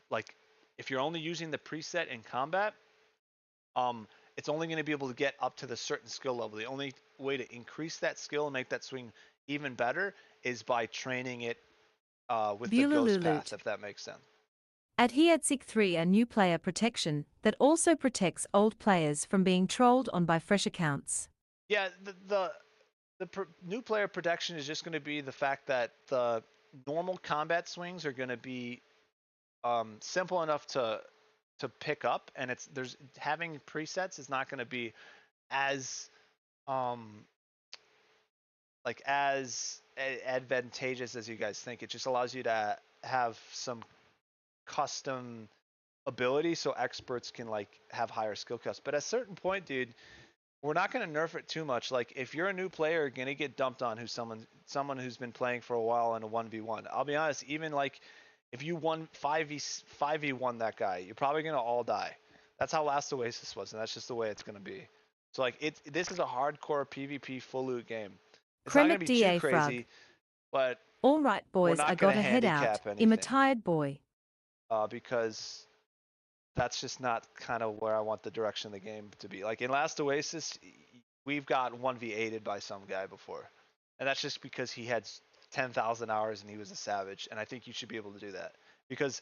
like if you're only using the preset in combat, it's only going to be able to get up to the certain skill level. The only way to increase that skill and make that swing even better is by training it with the ghost path, if that makes sense. At Hiatsik 3, a new player protection that also protects old players from being trolled on by fresh accounts. Yeah, the new player protection is just going to be the fact that the normal combat swings are going to be simple enough to pick up, and there's having presets is not going to be as as advantageous as you guys think. It just allows you to have some custom ability so experts can like have higher skill caps. But at a certain point, dude, we're not going to nerf it too much. Like if you're a new player, you're going to get dumped on who's someone who's been playing for a while in a 1v1. I'll be honest, even like if you won 5v1 that guy, you're probably going to all die. That's how Last Oasis was, and that's just the way it's going to be. So like this is a hardcore PvP full loot game. It's not going to be too crazy, but all right, boys, I gotta head out. I'm a tired boy. Because that's just not kind of where I want the direction of the game to be. Like in Last Oasis, we've got 1v8'd by some guy before, and that's just because he had 10,000 hours and he was a savage. And I think you should be able to do that because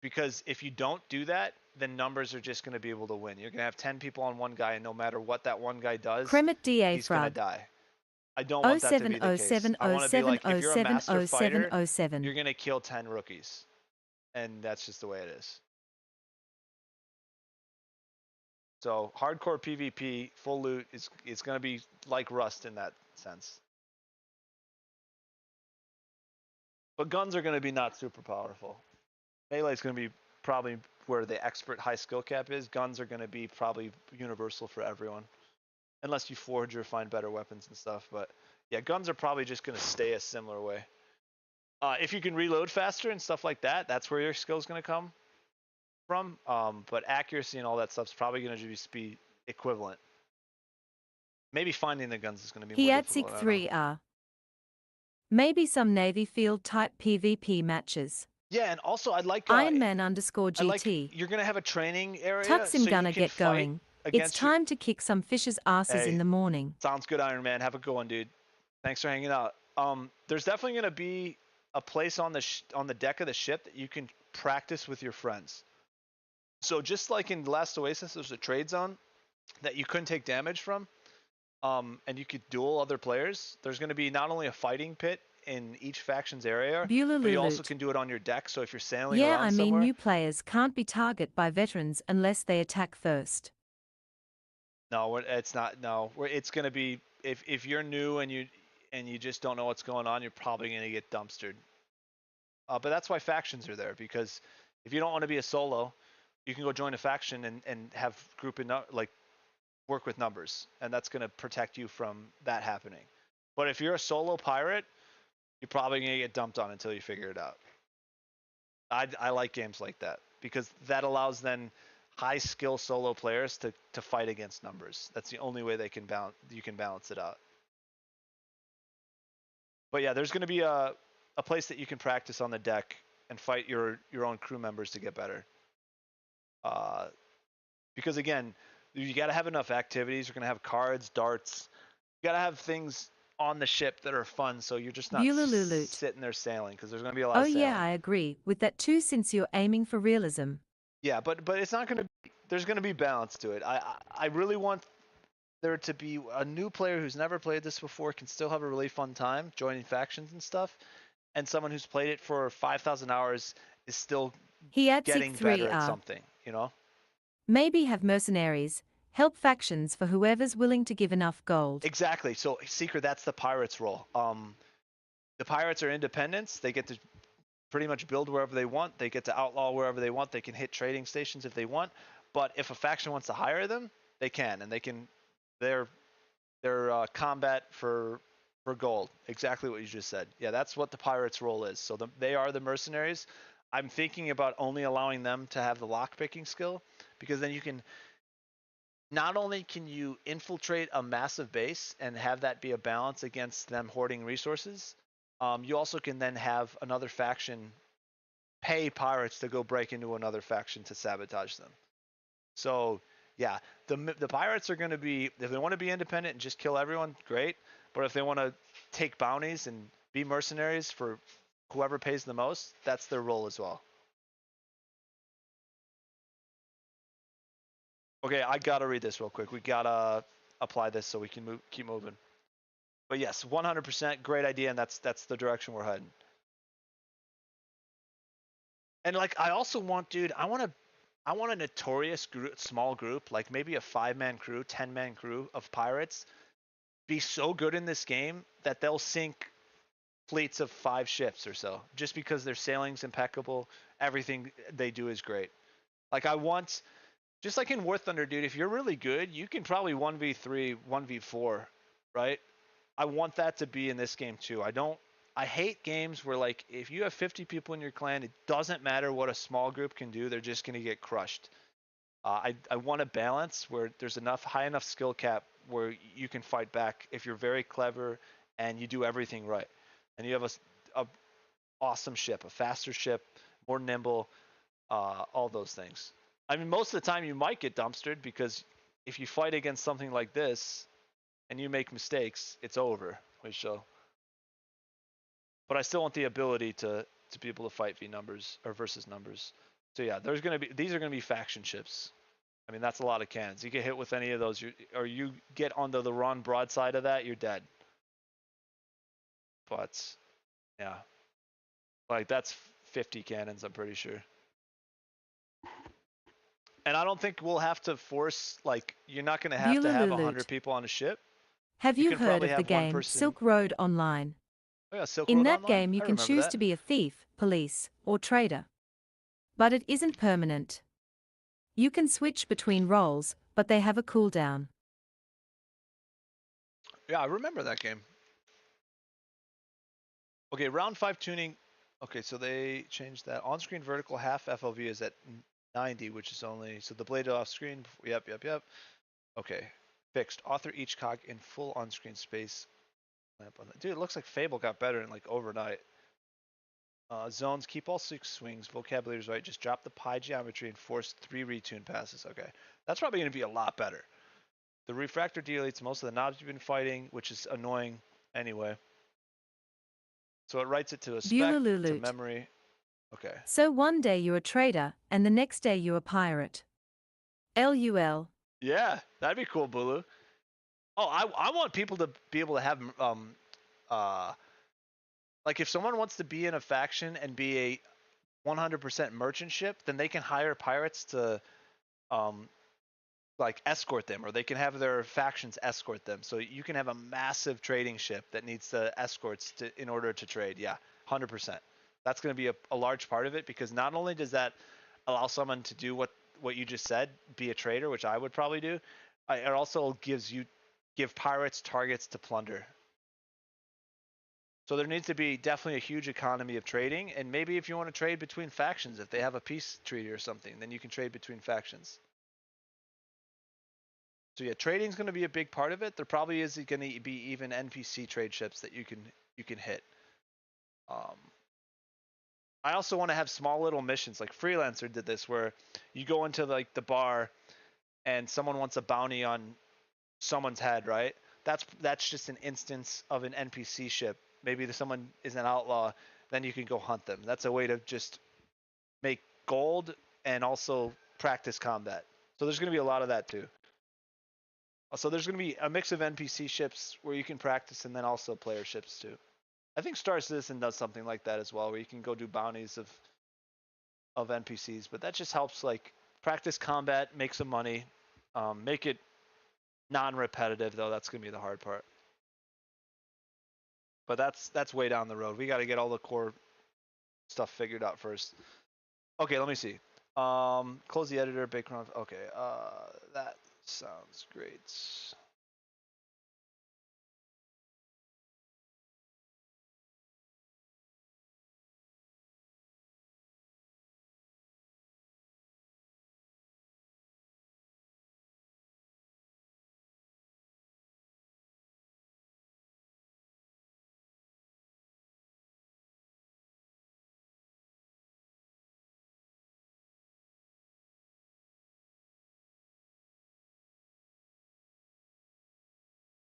Because if you don't do that, then numbers are just going to be able to win. You're going to have 10 people on one guy, and no matter what that one guy does, Kremet DA he's going to Frog. die. I don't want that to be the case. I want to be like, if you're a master fighter, 0707070707. you're going to kill 10 rookies. And that's just the way it is. So hardcore PvP, full loot, it's going to be like Rust in that sense. But guns are going to be not super powerful. Melee's going to be probably where the expert high skill cap is. Guns are going to be probably universal for everyone. Unless you forge or find better weapons and stuff. But yeah, guns are probably just going to stay a similar way. If you can reload faster and stuff like that, that's where your skill's going to come from. But accuracy and all that stuff's probably going to just be equivalent. Maybe finding the guns is going to be more difficult. Hiatsik 3R. Maybe some Navy field type PvP matches. Yeah, and also I'd like Ironman _ GT. like, you're going to have a training area. Tuxim so gonna you can get going. It's time to kick some fish's asses in the morning. Sounds good, Iron Man. Have a good one, dude. Thanks for hanging out. There's definitely going to be a place on the deck of the ship that you can practice with your friends. So just like in Last Oasis, there's a trade zone that you couldn't take damage from, and you could duel other players. There's going to be not only a fighting pit in each faction's area, but you also can do it on your deck. So if you're sailing around somewhere, new players can't be targeted by veterans unless they attack first. No, it's not. No, it's going to be if you're new and you just don't know what's going on, you're probably going to get dumpstered. But that's why factions are there, because if you don't want to be a solo, you can go join a faction and have work with numbers, and that's going to protect you from that happening. But if you're a solo pirate, you're probably going to get dumped on until you figure it out. I like games like that because that allows then high skill solo players to fight against numbers. That's the only way you can balance it out. But yeah, there's going to be a place that you can practice on the deck and fight your own crew members to get better. Because again, you got to have enough activities. You're going to have cards, darts. You got to have things on the ship that are fun, so you're just not sitting there sailing, because there's going to be a lot of sailing. Yeah, I agree with that too, since you're aiming for realism. Yeah, but it's not going to be, there's going to be balance to it. I really want there to be a new player who's never played this before can still have a really fun time joining factions and stuff, and someone who's played it for 5,000 hours is still getting better at something, you know? Maybe have mercenaries, help factions for whoever's willing to give enough gold. Exactly. So, Secret, that's the pirates' role. The pirates are independents. They get to pretty much build wherever they want. They get to outlaw wherever they want. They can hit trading stations if they want. But if a faction wants to hire them, they can, and they can. They're combat for gold. Exactly what you just said. Yeah, that's what the pirates' role is. So they are the mercenaries. I'm thinking about only allowing them to have the lockpicking skill, because then you can. Not only can you infiltrate a massive base and have that be a balance against them hoarding resources, you also can then have another faction pay pirates to go break into another faction to sabotage them. So yeah, the pirates are going to be, if they want to be independent and just kill everyone, great. But if they want to take bounties and be mercenaries for whoever pays the most, that's their role as well. Okay, I gotta read this real quick. We gotta apply this so we can keep moving. But yes, 100% great idea, and that's the direction we're heading. And like, I also want, dude, I want a notorious small group, like maybe a 5-man crew, 10-man crew of pirates, be so good in this game that they'll sink fleets of 5 ships or so, just because their sailing's impeccable, everything they do is great. Like, I want. Just like in War Thunder, dude, if you're really good, you can probably 1v3, 1v4, right? I want that to be in this game too. I hate games where, like, if you have 50 people in your clan, it doesn't matter what a small group can do, they're just going to get crushed. I want a balance where there's high enough skill cap where you can fight back if you're very clever and you do everything right. And you have a awesome ship, a faster ship, more nimble, all those things. I mean, most of the time you might get dumpstered, because if you fight against something like this and you make mistakes, it's over. But I still want the ability to be able to fight versus numbers. So yeah, these are gonna be faction ships. I mean, that's a lot of cannons. You get hit with any of those, or you get onto the wrong broadside of that, you're dead. But yeah, like that's 50 cannons, I'm pretty sure. And I don't think we'll have to force, like, you're not gonna have to have 100 people on a ship. Have You you can heard probably of the have one game person. Silk Road Online? Oh yeah, Silk In Road that Online. game you I can remember choose that. to be a thief, police, or trader. But it isn't permanent. You can switch between roles, but they have a cooldown. Yeah, I remember that game. Okay, round 5 tuning. Okay, so they changed that. On-screen vertical half FLV is at 90, which is only, so the blade off screen. Yep. Okay, fixed. Author each cog in full on-screen space. Dude, it looks like Fable got better in like overnight. Zones, keep all 6 swings. Vocabulary's right. Just drop the pi geometry and force 3 retune passes. Okay, that's probably going to be a lot better. The refractor deletes most of the knobs you've been fighting, which is annoying anyway. So it writes it to a spec, to memory. Okay. So one day you're a trader, and the next day you're a pirate. LUL. Yeah, that'd be cool, Bulu. Oh, I want people to be able to have like if someone wants to be in a faction and be a 100% merchant ship, then they can hire pirates to like escort them, or they can have their factions escort them. So you can have a massive trading ship that needs the escorts in order to trade. Yeah, 100%. That's going to be a large part of it, because not only does that allow someone to do what you just said, be a trader, which I would probably do, it also give pirates targets to plunder. So there needs to be definitely a huge economy of trading, and maybe if you want to trade between factions, if they have a peace treaty or something, then you can trade between factions. So yeah, trading's going to be a big part of it. There probably is going to be even NPC trade ships that you can hit. I also want to have small little missions, like Freelancer did this, where you go into like the bar and someone wants a bounty on someone's head, right? That's just an instance of an NPC ship. Maybe someone is an outlaw, then you can go hunt them. That's a way to just make gold and also practice combat. So there's going to be a lot of that too. So there's going to be a mix of NPC ships where you can practice, and then also player ships too. I think Star Citizen does something like that as well, where you can go do bounties of NPCs, but that just helps like practice combat, make some money, make it non-repetitive though. That's going to be the hard part. But that's way down the road. We got to get all the core stuff figured out first. Okay, let me see. Close the editor, background. Okay, that sounds great.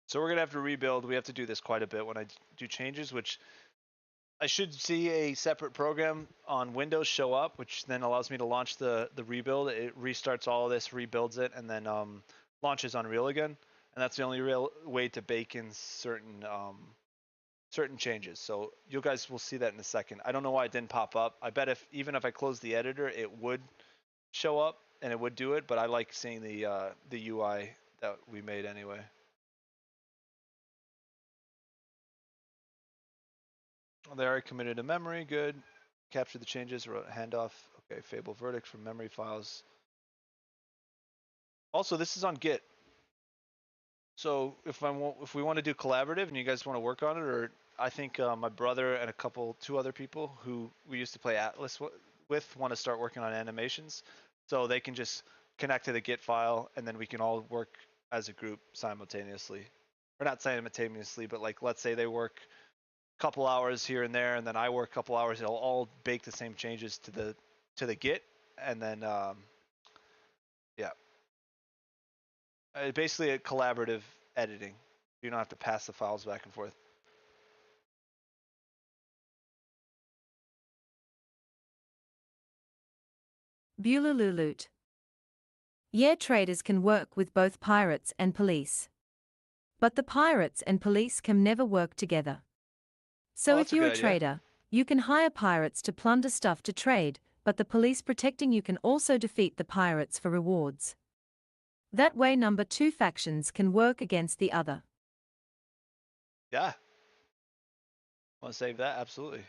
So we're gonna have to rebuild. We have to do this quite a bit when I do changes, which I should see a separate program on Windows show up, which then allows me to launch the rebuild. It restarts all of this, rebuilds it, and then launches Unreal again. And that's the only real way to bake in certain changes. So you guys will see that in a second. I don't know why it didn't pop up. I bet even if I close the editor, it would show up and it would do it. But I like seeing the UI that we made anyway. They are committed to memory. Good. Capture the changes. Wrote handoff. Okay. Fable verdict from memory files. Also, this is on Git. So if we want to do collaborative and you guys want to work on it, or I think my brother and two other people who we used to play Atlas with want to start working on animations, so they can just connect to the Git file and then we can all work as a group simultaneously, or not simultaneously, but like let's say they work couple hours here and there, and then I work a couple hours. It'll all bake the same changes to the Git, and then yeah, basically a collaborative editing. You don't have to pass the files back and forth. Bulululuut. Yeah, traders can work with both pirates and police. But the pirates and police can never work together. So Oh, if that's a you're good a idea. trader, you can hire pirates to plunder stuff to trade, but the police protecting you can also defeat the pirates for rewards. That way number 2 factions can work against the other. Yeah. Want to save that? Absolutely.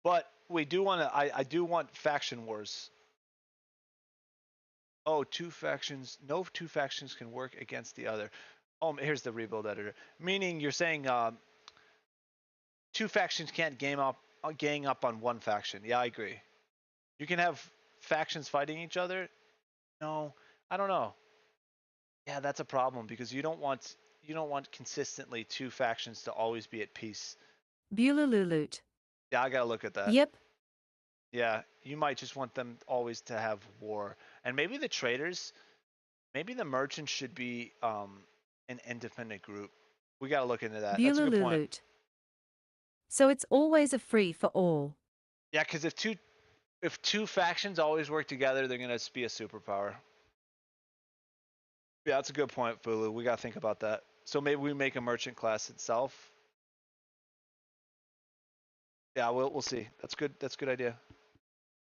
But we do want to. I do want faction wars. Oh, two factions. No two factions can work against the other. Oh, here's the rebuild editor. Meaning you're saying two factions can't gang up on one faction. Yeah, I agree. You can have factions fighting each other. No, I don't know. Yeah, that's a problem because you don't want consistently two factions to always be at peace. Bulululuut. Yeah, I gotta look at that. Yep. Yeah, you might just want them always to have war, and maybe the traders, maybe the merchants should be an independent group. We gotta look into that. That's a good point. Bulululuut. So it's always a free for all. Yeah, because if two factions always work together, they're gonna be a superpower. Yeah, that's a good point, Fulu. We gotta think about that. So maybe we make a merchant class itself. Yeah, we'll see. That's good. That's a good idea.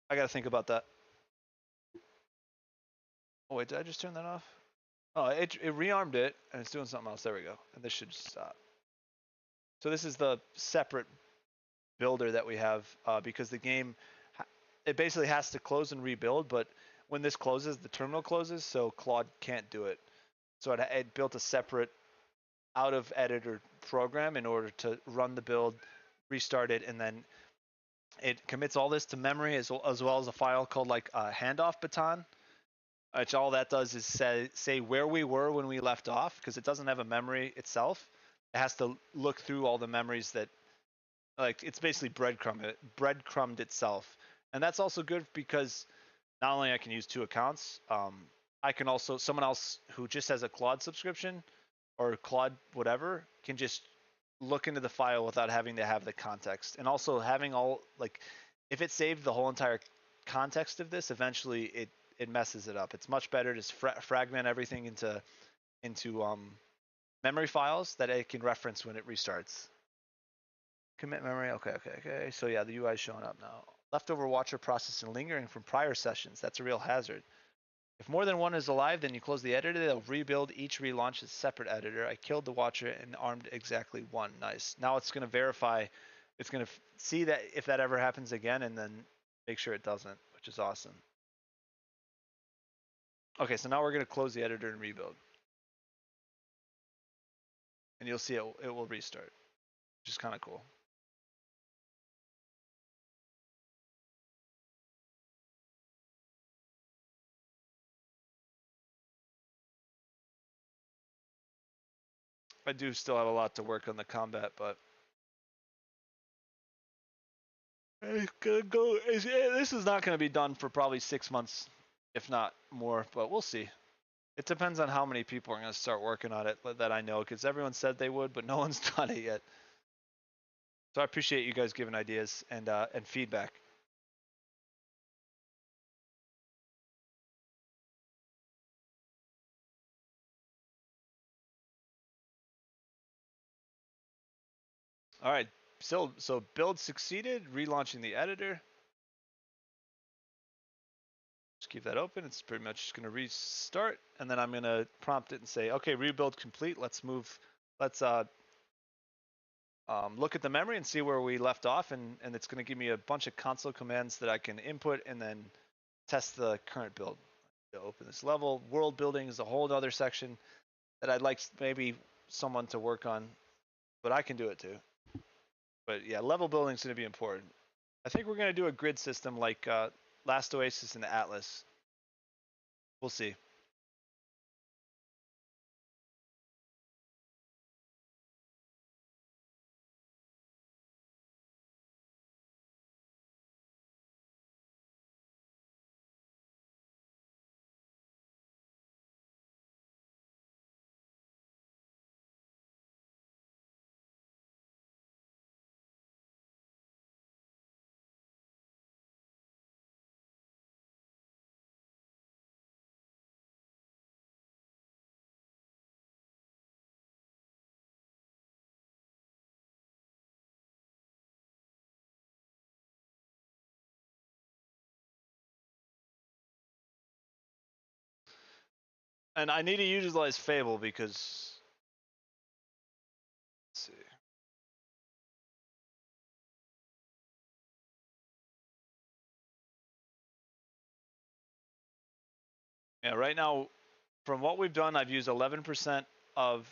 I gotta think about that. Oh wait, did I just turn that off? Oh, it rearmed it and it's doing something else. There we go. And this should stop. So this is the separate builder that we have because the game, it basically has to close and rebuild. But when this closes, the terminal closes, so Claude can't do it. So it built a separate out of editor program in order to run the build, restart it, and then it commits all this to memory as well as a file called like a handoff baton, which all that does is say where we were when we left off because it doesn't have a memory itself. It has to look through all the memories that, like, it's basically breadcrumbed itself, and that's also good because not only I can use two accounts, I can also someone else who just has a Claude subscription or Claude whatever can just look into the file without having to have the context, and also having all, like, if it saved the whole entire context of this, eventually it messes it up. It's much better to fragment everything into memory files that it can reference when it restarts. Commit memory. Okay. So yeah, the UI is showing up now. Leftover watcher processing lingering from prior sessions. That's a real hazard. If more than one is alive, then you close the editor. They'll rebuild each relaunch a separate editor. I killed the watcher and armed exactly one. Nice. Now it's going to verify. It's going to see that if that ever happens again, and then make sure it doesn't, which is awesome. Okay, so now we're going to close the editor and rebuild. And you'll see it will restart, which is kind of cool. I do still have a lot to work on the combat, but it's gonna go. This is not going to be done for probably 6 months, if not more, but we'll see. It depends on how many people are going to start working on it that I know, because everyone said they would, but no one's done it yet. So I appreciate you guys giving ideas and feedback. All right, so build succeeded, relaunching the editor. Just keep that open. It's pretty much just going to restart, and then I'm going to prompt it and say, okay, rebuild complete. Let's move. Let's look at the memory and see where we left off, and it's going to give me a bunch of console commands that I can input and then test the current build. To open this level, world building is a whole other section that I'd like maybe someone to work on, but I can do it too. But yeah, level building is going to be important. I think we're going to do a grid system like Last Oasis and Atlas. We'll see. And I need to utilize Fable because, let's see. Yeah, right now, from what we've done, I've used 11% of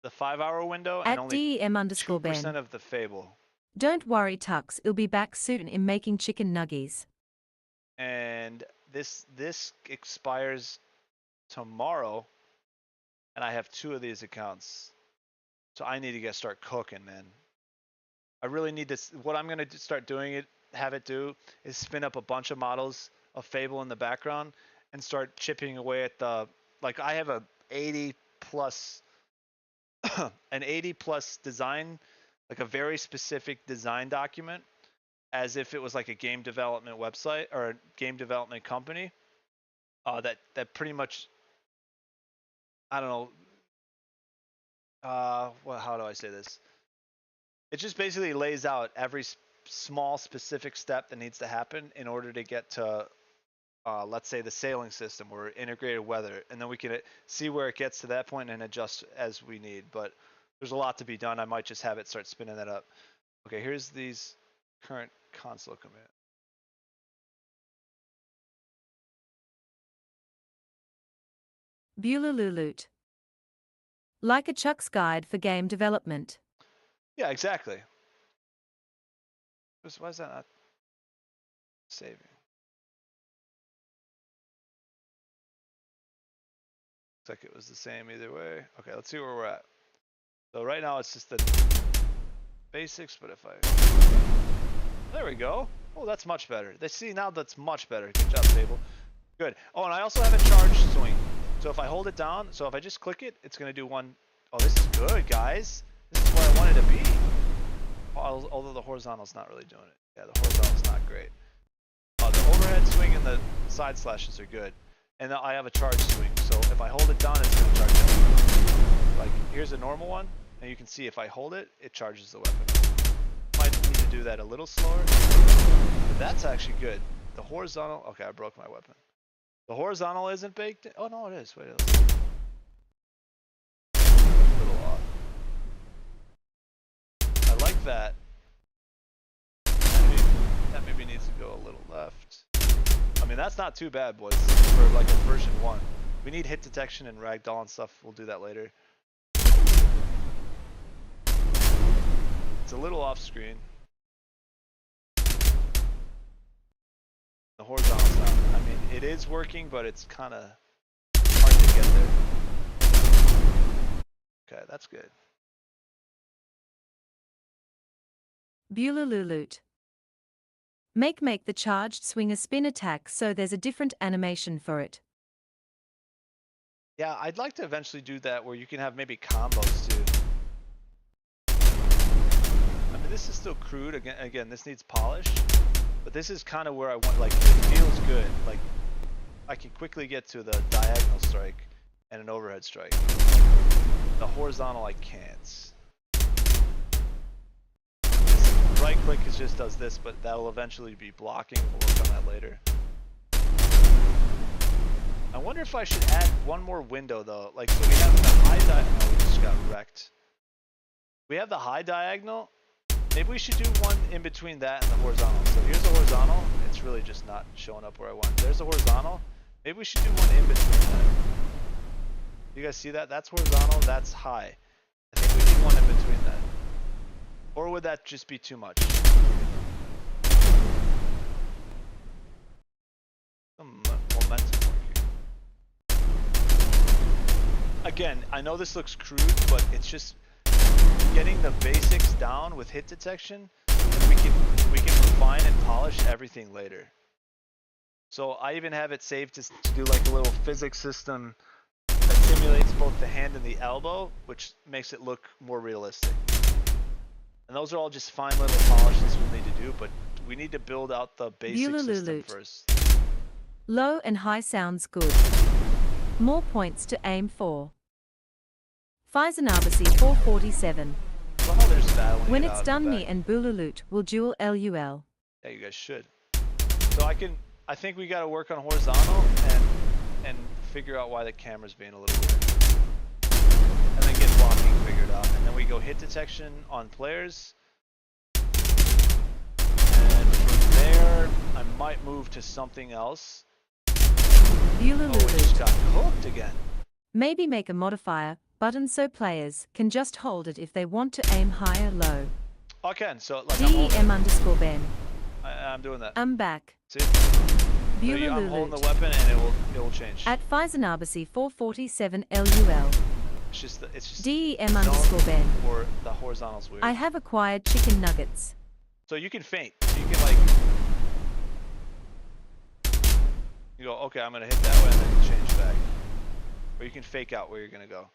the 5-hour window and At only DEM_Ben. 2% of the Fable. Don't worry, Tux, it'll be back soon in making chicken nuggies. And this expires tomorrow, and I have 2 of these accounts, so I need to start cooking, man. I really need to. What I'm gonna start doing have it do is spin up a bunch of models of Fable in the background and start chipping away at the. Like I have a 80 plus, an 80 plus design, like a very specific design document, as if it was like a game development website or a game development company. That pretty much, I don't know. Well, how do I say this? It just basically lays out every small specific step that needs to happen in order to get to, let's say, the sailing system or integrated weather, and then we can see where it gets to that point and adjust as we need. But there's a lot to be done. I might just have it start spinning that up. Okay, here's these current console commands. Bulululut. Like a Chuck's guide for game development. Yeah, exactly. Why is that not saving? Looks like it was the same either way. Okay, let's see where we're at. So right now it's just the basics, but if I... There we go. Oh, that's much better. See, now that's much better. Good job, Fable. Good. Oh, and I also have a charge swing. So if I hold it down, so if I just click it, it's going to do one... Oh, this is good, guys. This is where I wanted to be. Although the horizontal's not really doing it. Yeah, the horizontal's not great. The overhead swing and the side slashes are good. And I have a charge swing, so if I hold it down, it's going to charge it. Like, here's a normal one, and you can see if I hold it, it charges the weapon. Might need to do that a little slower, but that's actually good. The horizontal, okay, I broke my weapon. The horizontal isn't baked in. Oh, no, it is. Wait, let's see. A little off. I like that. That maybe needs to go a little left. I mean, that's not too bad, boys, for like a version 1. We need hit detection and ragdoll and stuff. We'll do that later. It's a little off screen. The horizontal's not. I mean, it is working, but it's kind of hard to get there. Okay, that's good. Bulululut. Make the charged swing a spin attack so there's a different animation for it. Yeah, I'd like to eventually do that where you can have maybe combos too. I mean, this is still crude. Again, this needs polish, but this is kind of where I want. Like, it feels good. Like, I can quickly get to the diagonal strike and an overhead strike. The horizontal, I can't. Right click just does this, but that'll eventually be blocking. We'll work on that later. I wonder if I should add one more window though. Like, so we have the high diagonal. Oh, we just got wrecked. We have the high diagonal. Maybe we should do one in between that and the horizontal. So here's the horizontal. It's really just not showing up where I want. There's the horizontal. Maybe we should do one in between that. You guys see that? That's horizontal. That's high. I think we need one in between that. Or would that just be too much? Some momentum working. Again, I know this looks crude, but it's just getting the basics down with hit detection. We can refine and polish everything later. So I even have it saved to do like a little physics system that simulates both the hand and the elbow, which makes it look more realistic. And those are all just fine little polishes we'll need to do, but we need to build out the basic system first. Low and high sounds good. More points to aim for. Faisanabasi 447. Somehow there's battling When it it's out done, in the me back. and Bulalut will duel LUL. Yeah, you guys should. So I think we got to work on horizontal and figure out why the camera's being a little weird. And then get blocking figured out. And then we go hit detection on players. And from there, I might move to something else. Oh, we just got hooked again. Maybe make a modifier button so players can just hold it if they want to aim high or low. Oh, I can. So like DEM_Ben. I'm doing that. I'm back. See? So I'm holding the weapon and it will change. At Pfizernarbasi 447 LUL. It's just DEM_Ben. Or the horizontal's weird. I have acquired chicken nuggets. So you can feint. You can like you go, okay, I'm gonna hit that way and then change back. Or you can fake out where you're gonna go.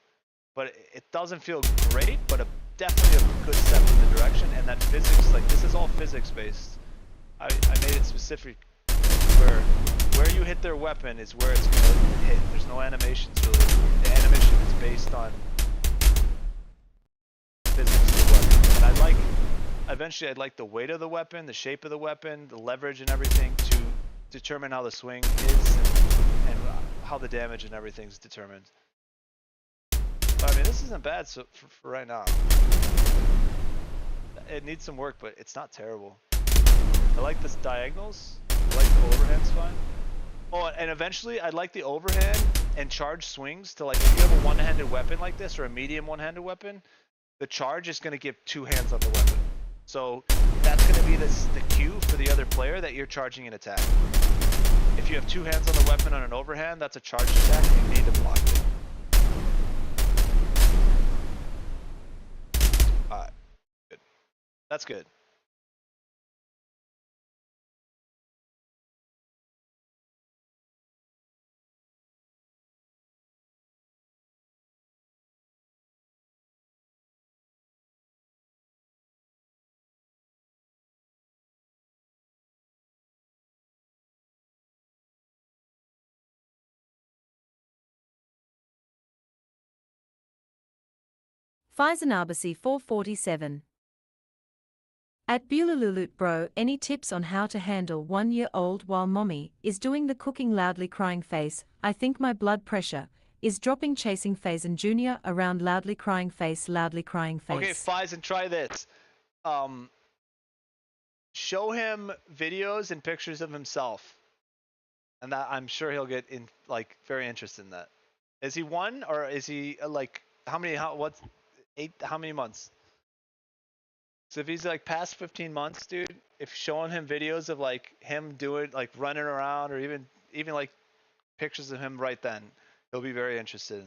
But it doesn't feel great, but definitely a good step in the direction. And that physics, like this is all physics based. I made it specific where you hit their weapon is where it's gonna hit. There's no animations really. The animation is based on physics of the weapon. And eventually I'd like the weight of the weapon, the shape of the weapon, the leverage and everything to determine how the swing is and how the damage and everything's determined. But I mean, this isn't bad for right now. It needs some work, but it's not terrible. I like the diagonals. I like the overhand's fine. Oh, and eventually I'd like the overhand and charge swings to like, if you have a one-handed weapon like this or a medium one-handed weapon, the charge is going to give two hands on the weapon. So that's going to be the cue for the other player that you're charging an attack. If you have two hands on the weapon on an overhand, that's a charge attack and you need to block it. Alright, good. That's good. Pfizernarbasi 447. At Bulululut bro, any tips on how to handle 1-year-old while mommy is doing the cooking loudly crying face? I think my blood pressure is dropping chasing Faison Jr. around loudly crying face, loudly crying face. Okay, Faison, try this. Show him videos and pictures of himself. And that I'm sure he'll get very interested in that. Is he 1 or is he how many months? So if he's like past 15 months, dude, if showing him videos of like him doing like running around or even like pictures of him right then, he'll be very interested.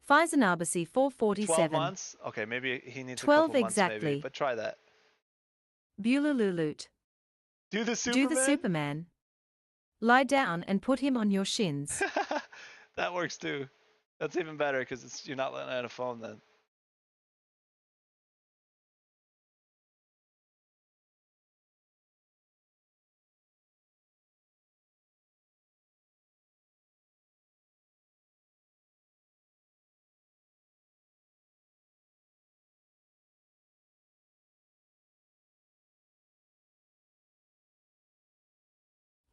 Pfizernarbasi 447. 12 months? Okay, maybe he needs 12 a couple months exactly. maybe, but try that. Bulululut. Do the Superman? Do the Superman. Lie down and put him on your shins. That works too. That's even better because you're not letting out a phone then.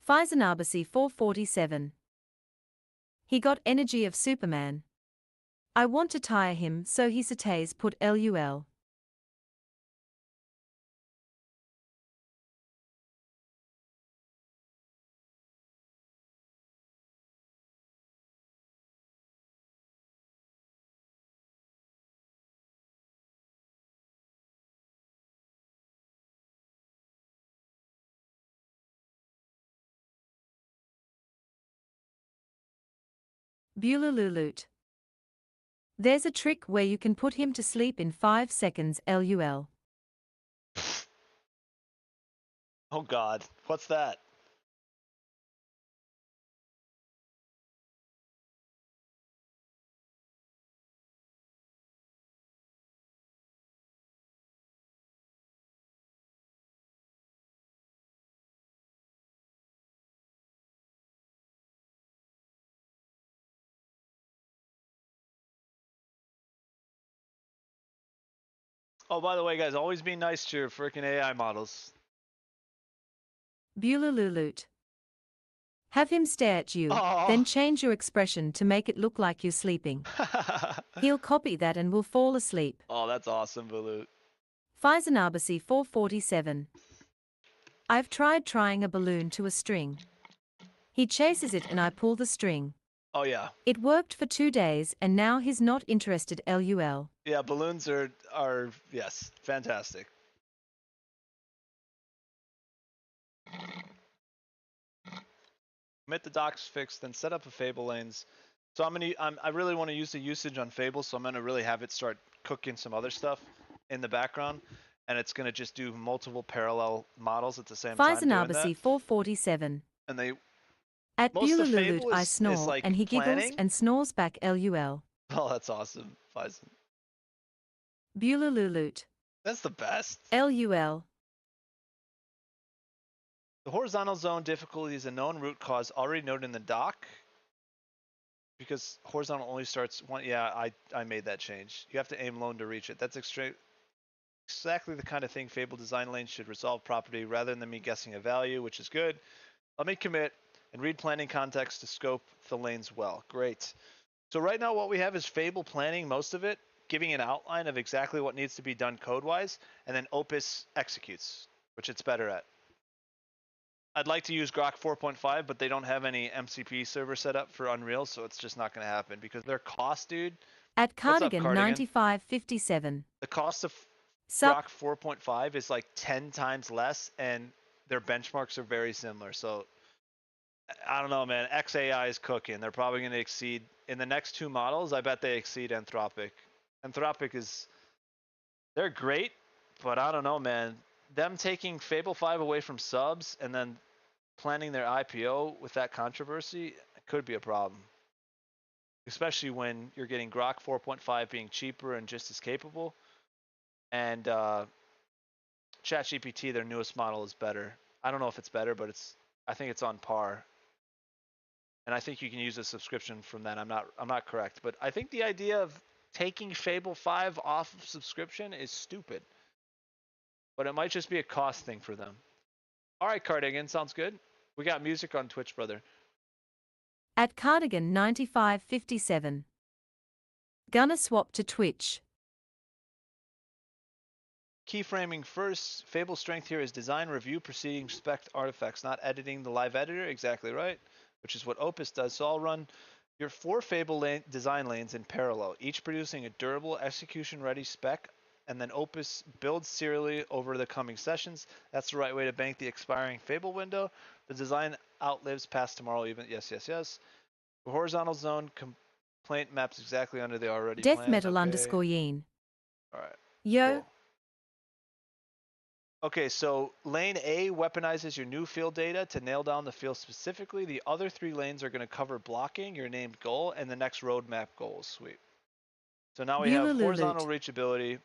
Pfizernarbasi 447. He got energy of Superman. I want to tire him so he says put LUL. Bulululut. There's a trick where you can put him to sleep in 5 seconds LUL. Oh god, what's that? Oh, by the way, guys, always be nice to your freaking AI models. Bulululut. Have him stare at you, Oh. then change your expression to make it look like you're sleeping. He'll copy that and will fall asleep. Oh, that's awesome, Balut. Faisanabacy 447. I've tried trying a balloon to a string. He chases it and I pull the string. Oh, yeah. It worked for 2 days and now he's not interested LUL. Yeah, balloons are yes, fantastic. Commit the docs fixed, then set up a Fable lanes. So I really want to use the usage on Fable, so I'm gonna really have it start cooking some other stuff in the background, and it's gonna just do multiple parallel models at the same time doing that. Faisanabacy 447. And they At most of Bulalulut Fable I is snore like and he giggles planning. and snores back LUL. Oh, that's awesome, Faison. Bulalulut. That's the best. LUL. The horizontal zone difficulty is a known root cause already noted in the doc. Because horizontal only starts one. Yeah, I made that change. You have to aim lone to reach it. That's exactly the kind of thing Fable design lanes should resolve properly rather than me guessing a value, which is good. Let me commit and read planning context to scope the lanes well. Great. So right now what we have is Fable planning most of it, giving an outline of exactly what needs to be done code-wise, and then Opus executes, which it's better at. I'd like to use Grok 4.5, but they don't have any MCP server set up for Unreal, so it's just not going to happen because their cost, dude. At What's up, Cardigan Cardigan? 9557. The cost of Sup? Grok 4.5 is like 10 times less, and their benchmarks are very similar. So I don't know, man. XAI is cooking. They're probably going to exceed in the next two models. I bet they exceed Anthropic. Anthropic they're great, but I don't know, man. Them taking Fable 5 away from subs and then planning their IPO with that controversy could be a problem. Especially when you're getting Grok 4.5 being cheaper and just as capable. And ChatGPT, their newest model, is better. I don't know if it's better, but I think it's on par. And I think you can use a subscription from that. I'm not correct, but I think the idea of taking Fable 5 off of subscription is stupid. But it might just be a cost thing for them. All right, Cardigan, sounds good. We got music on Twitch, brother. At Cardigan 9557. Gonna swap to Twitch. Keyframing first. Fable strength here is design, review, proceeding, spec artifacts, not editing the live editor. Exactly right, which is what Opus does. So I'll run your 4 Fable design lanes in parallel, each producing a durable, execution-ready spec, and then Opus builds serially over the coming sessions. That's the right way to bank the expiring Fable window. The design outlives past tomorrow even. Yes, yes, yes. The horizontal zone complaint maps exactly under the already Death planned. metal Okay. underscore yeen. All right. Yo. Cool. Okay, so lane A weaponizes your new field data to nail down the field specifically. The other 3 lanes are going to cover blocking, your named goal, and the next roadmap goals. Sweet. So now we have horizontal reachability.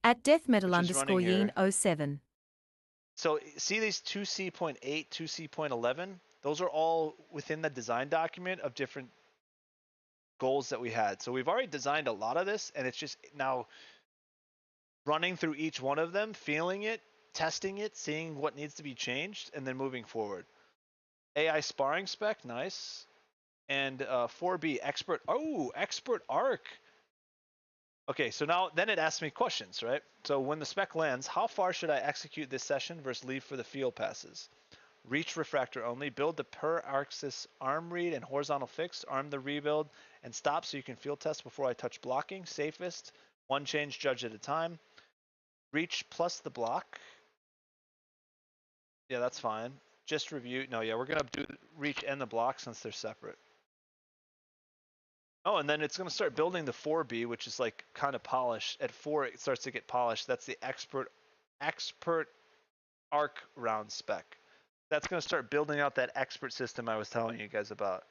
At death metal which is underscore running yeen 07. So see these 2C.8, 2C.11? Those are all within the design document of different goals that we had. So we've already designed a lot of this, and it's just now running through each one of them, feeling it, testing it, seeing what needs to be changed, and then moving forward. AI sparring spec, nice. And 4B, expert arc. Okay, so now then it asks me questions, right? So when the spec lands, how far should I execute this session versus leave for the field passes? Reach refractor only, build the per arxis arm read and horizontal fix, arm the rebuild, and stop so you can field test before I touch blocking. Safest, 1 change judge at a time. Reach plus the block. Yeah, that's fine. Just review. No, yeah, we're going to do reach and the block since they're separate. Oh, and then it's going to start building the 4B, which is like kind of polished. At 4, it starts to get polished. That's the expert arc round spec. That's going to start building out that expert system I was telling you guys about.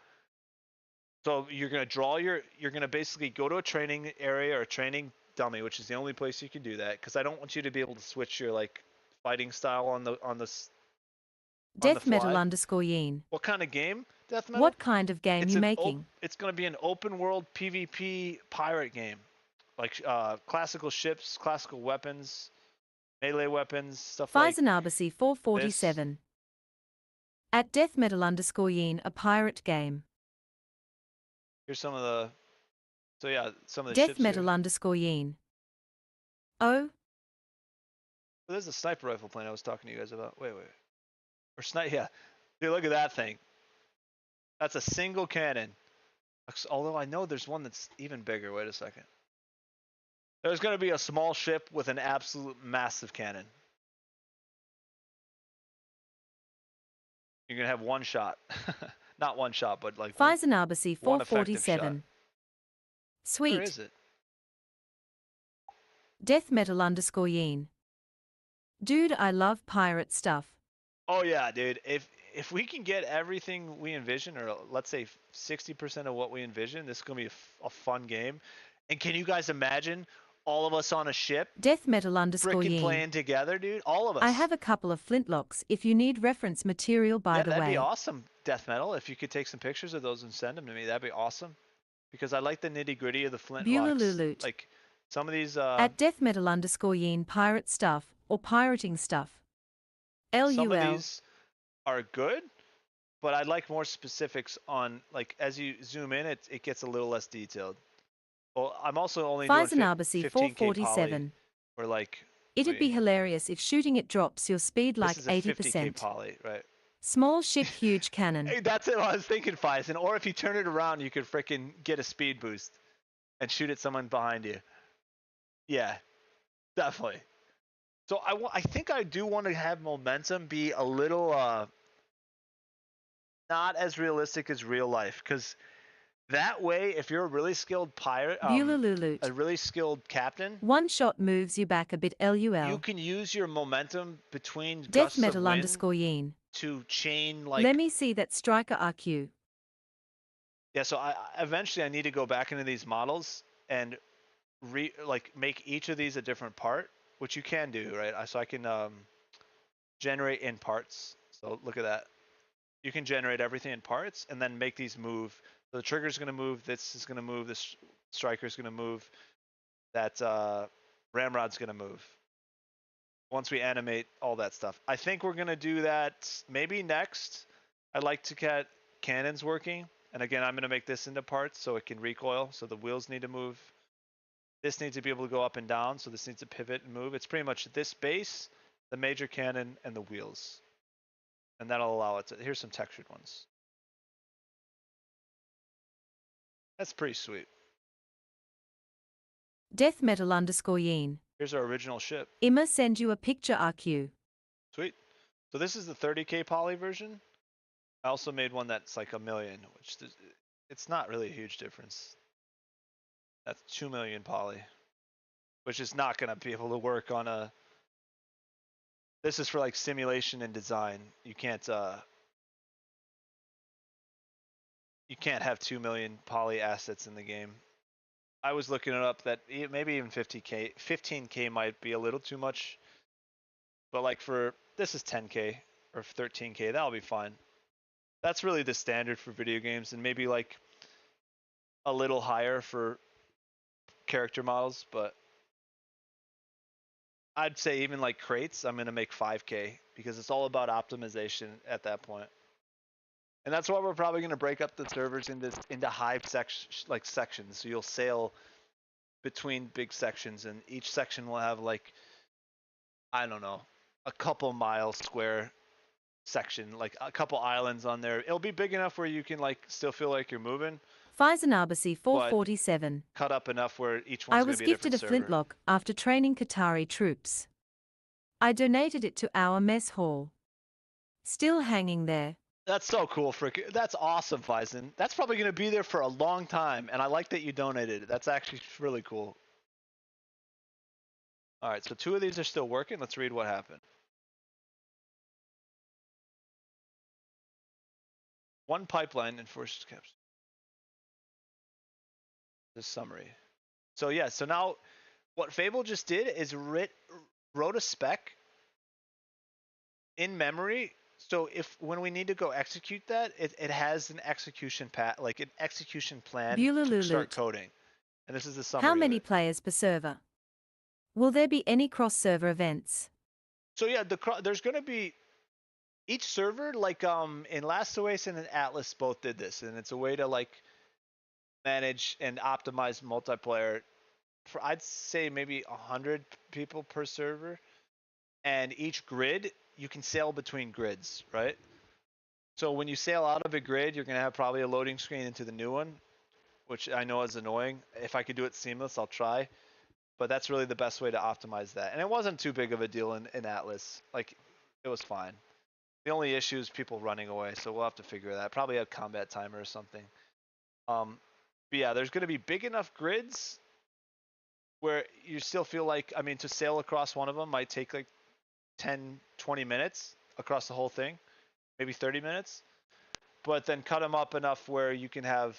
So you're going to basically go to a training area or a training dummy, which is the only place you can do that, because I don't want you to be able to switch your like fighting style on the Death metal underscore yeen. What kind of game? Death metal? What kind of game you making? It's going to be an open world PvP pirate game. Like classical ships, classical weapons, melee weapons, stuff like Faisanabacy 447. At deathmetal_yin, a pirate game. Here's some of the. So yeah, some of the ships here. Deathmetal_yin. Oh, Oh, there's a sniper rifle plane I was talking to you guys about. Wait. Or snipe. Yeah. Dude, look at that thing. That's a single cannon. Although I know there's one that's even bigger. Wait a second. There's going to be a small ship with an absolute massive cannon. You're going to have one shot. Not one shot, but like Pfizer one effective shot. 447. Where Sweet. is it? Deathmetal_yin. Dude, I love pirate stuff. Oh yeah, dude. If we can get everything we envision, or let's say 60% of what we envision, this is going to be a fun game. And can you guys imagine all of us on a ship freaking Deathmetal_yin. playing together, dude? All of us. I have a couple of flintlocks if you need reference material, by the that'd way. be awesome, Death Metal. If you could take some pictures of those and send them to me, that'd be awesome. Because I like the nitty gritty of the flintlocks. Bulalululut. Like some of these. At deathmetal_yin, pirate stuff, or pirating stuff. Some of LUL. these are good, but I'd like more specifics on, like, as you zoom in, it gets a little less detailed. Well, I'm also only doing Pfizer 15K 447. poly, or like. It'd be hilarious if shooting it drops your speed like This is a 50K 80%. poly, right? Small ship, huge cannon. Hey, that's it. I was thinking, Faison. Or if you turn it around, you could freaking get a speed boost and shoot at someone behind you. Yeah, definitely. So I think I do want to have momentum be a little not as realistic as real life, because that way, if you're a really skilled pirate, Bulalululut. a really skilled captain, One shot moves you back a bit. LUL. you can use your momentum between gusts of wind Deathmetal_yin. to chain, like. Let me see that striker RQ. Yeah, so I eventually I need to go back into these models and make each of these a different part, which you can do, right? So I can generate in parts. So look at that. You can generate everything in parts and then make these move. So the trigger's going to move. This is going to move. This striker's going to move. That ramrod's going to move. Once we animate all that stuff, I think we're going to do that maybe next. I'd like to get cannons working. And again, I'm going to make this into parts so it can recoil. So the wheels need to move. This needs to be able to go up and down. So this needs to pivot and move. It's pretty much this base, the major cannon, and the wheels. And that'll allow it to. Here's some textured ones. That's pretty sweet. Deathmetal_yin. Here's our original ship. Imma send you a picture RQ. Sweet. So this is the 30K poly version. I also made one that's like 1 million, which it's not really a huge difference. That's 2 million poly, which is not going to be able to work on a. This is for like simulation and design. You can't have 2 million poly assets in the game. I was looking it up that maybe even 15K might be a little too much. But like this is 10K or 13K, that'll be fine. That's really the standard for video games, and maybe like a little higher for character models, but I'd say even like crates, I'm going to make 5K because it's all about optimization at that point. And that's why we're probably going to break up the servers into hive sections. So you'll sail between big sections, and each section will have like, I don't know, a couple mile square section, like a couple islands on there. It'll be big enough where you can like still feel like you're moving. Pfizer 447. Cut up enough where each one's I going was to be a gifted a different server. flintlock after training Qatari troops. I donated it to our mess hall. Still hanging there. That's so cool, that's awesome, Faison. That's probably going to be there for a long time, and I like that you donated it. That's actually really cool. All right, so 2 of these are still working. Let's read what happened. One pipeline enforces caps. This summary. So yeah, so now what Fable just did is wrote a spec in memory. So when we need to go execute that, it has an execution like an execution plan to start coding. And this is the summary. How many players per server? Will there be any cross-server events? So yeah, there's going to be each server, like in Last Oasis and in Atlas, both did this, and it's a way to like manage and optimize multiplayer for I'd say maybe 100 people per server, and each grid you can sail between grids, right? So when you sail out of a grid, you're gonna have probably a loading screen into the new one, which I know is annoying. If I could do it seamless, I'll try. But that's really the best way to optimize that. And it wasn't too big of a deal in Atlas. Like, it was fine. The only issue is people running away, so we'll have to figure that. Probably a combat timer or something. But yeah, there's going to be big enough grids where you still feel like, I mean, to sail across one of them might take like 10, 20 minutes across the whole thing, maybe 30 minutes. But then cut them up enough where you can have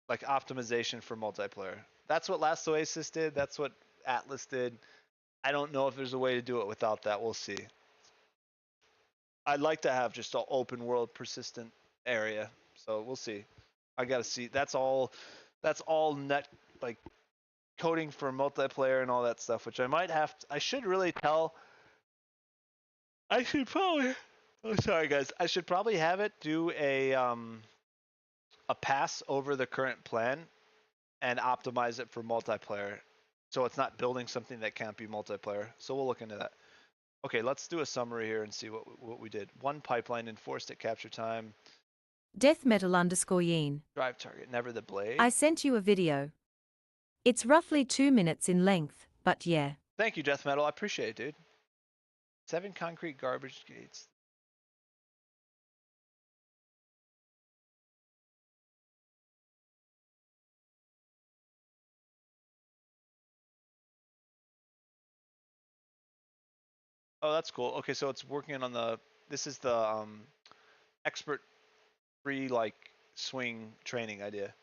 like optimization for multiplayer. That's what Last Oasis did. That's what Atlas did. I don't know if there's a way to do it without that. We'll see. I'd like to have just an open world persistent area. So we'll see. I gotta see. That's all net like coding for multiplayer and all that stuff, which I might have to, I should really tell. I should probably oh sorry guys. I should probably have it do a pass over the current plan and optimize it for multiplayer. So it's not building something that can't be multiplayer. So we'll look into that. Okay, let's do a summary here and see what we did. One pipeline enforced at capture time. Death metal underscore Yeen. Drive target, never the blade. I sent you a video. It's roughly 2 minutes in length, but yeah. Thank you, Death Metal. I appreciate it, dude. 7 concrete garbage gates. Oh, that's cool. Okay, so it's working on the, this is the expert free like swing training idea.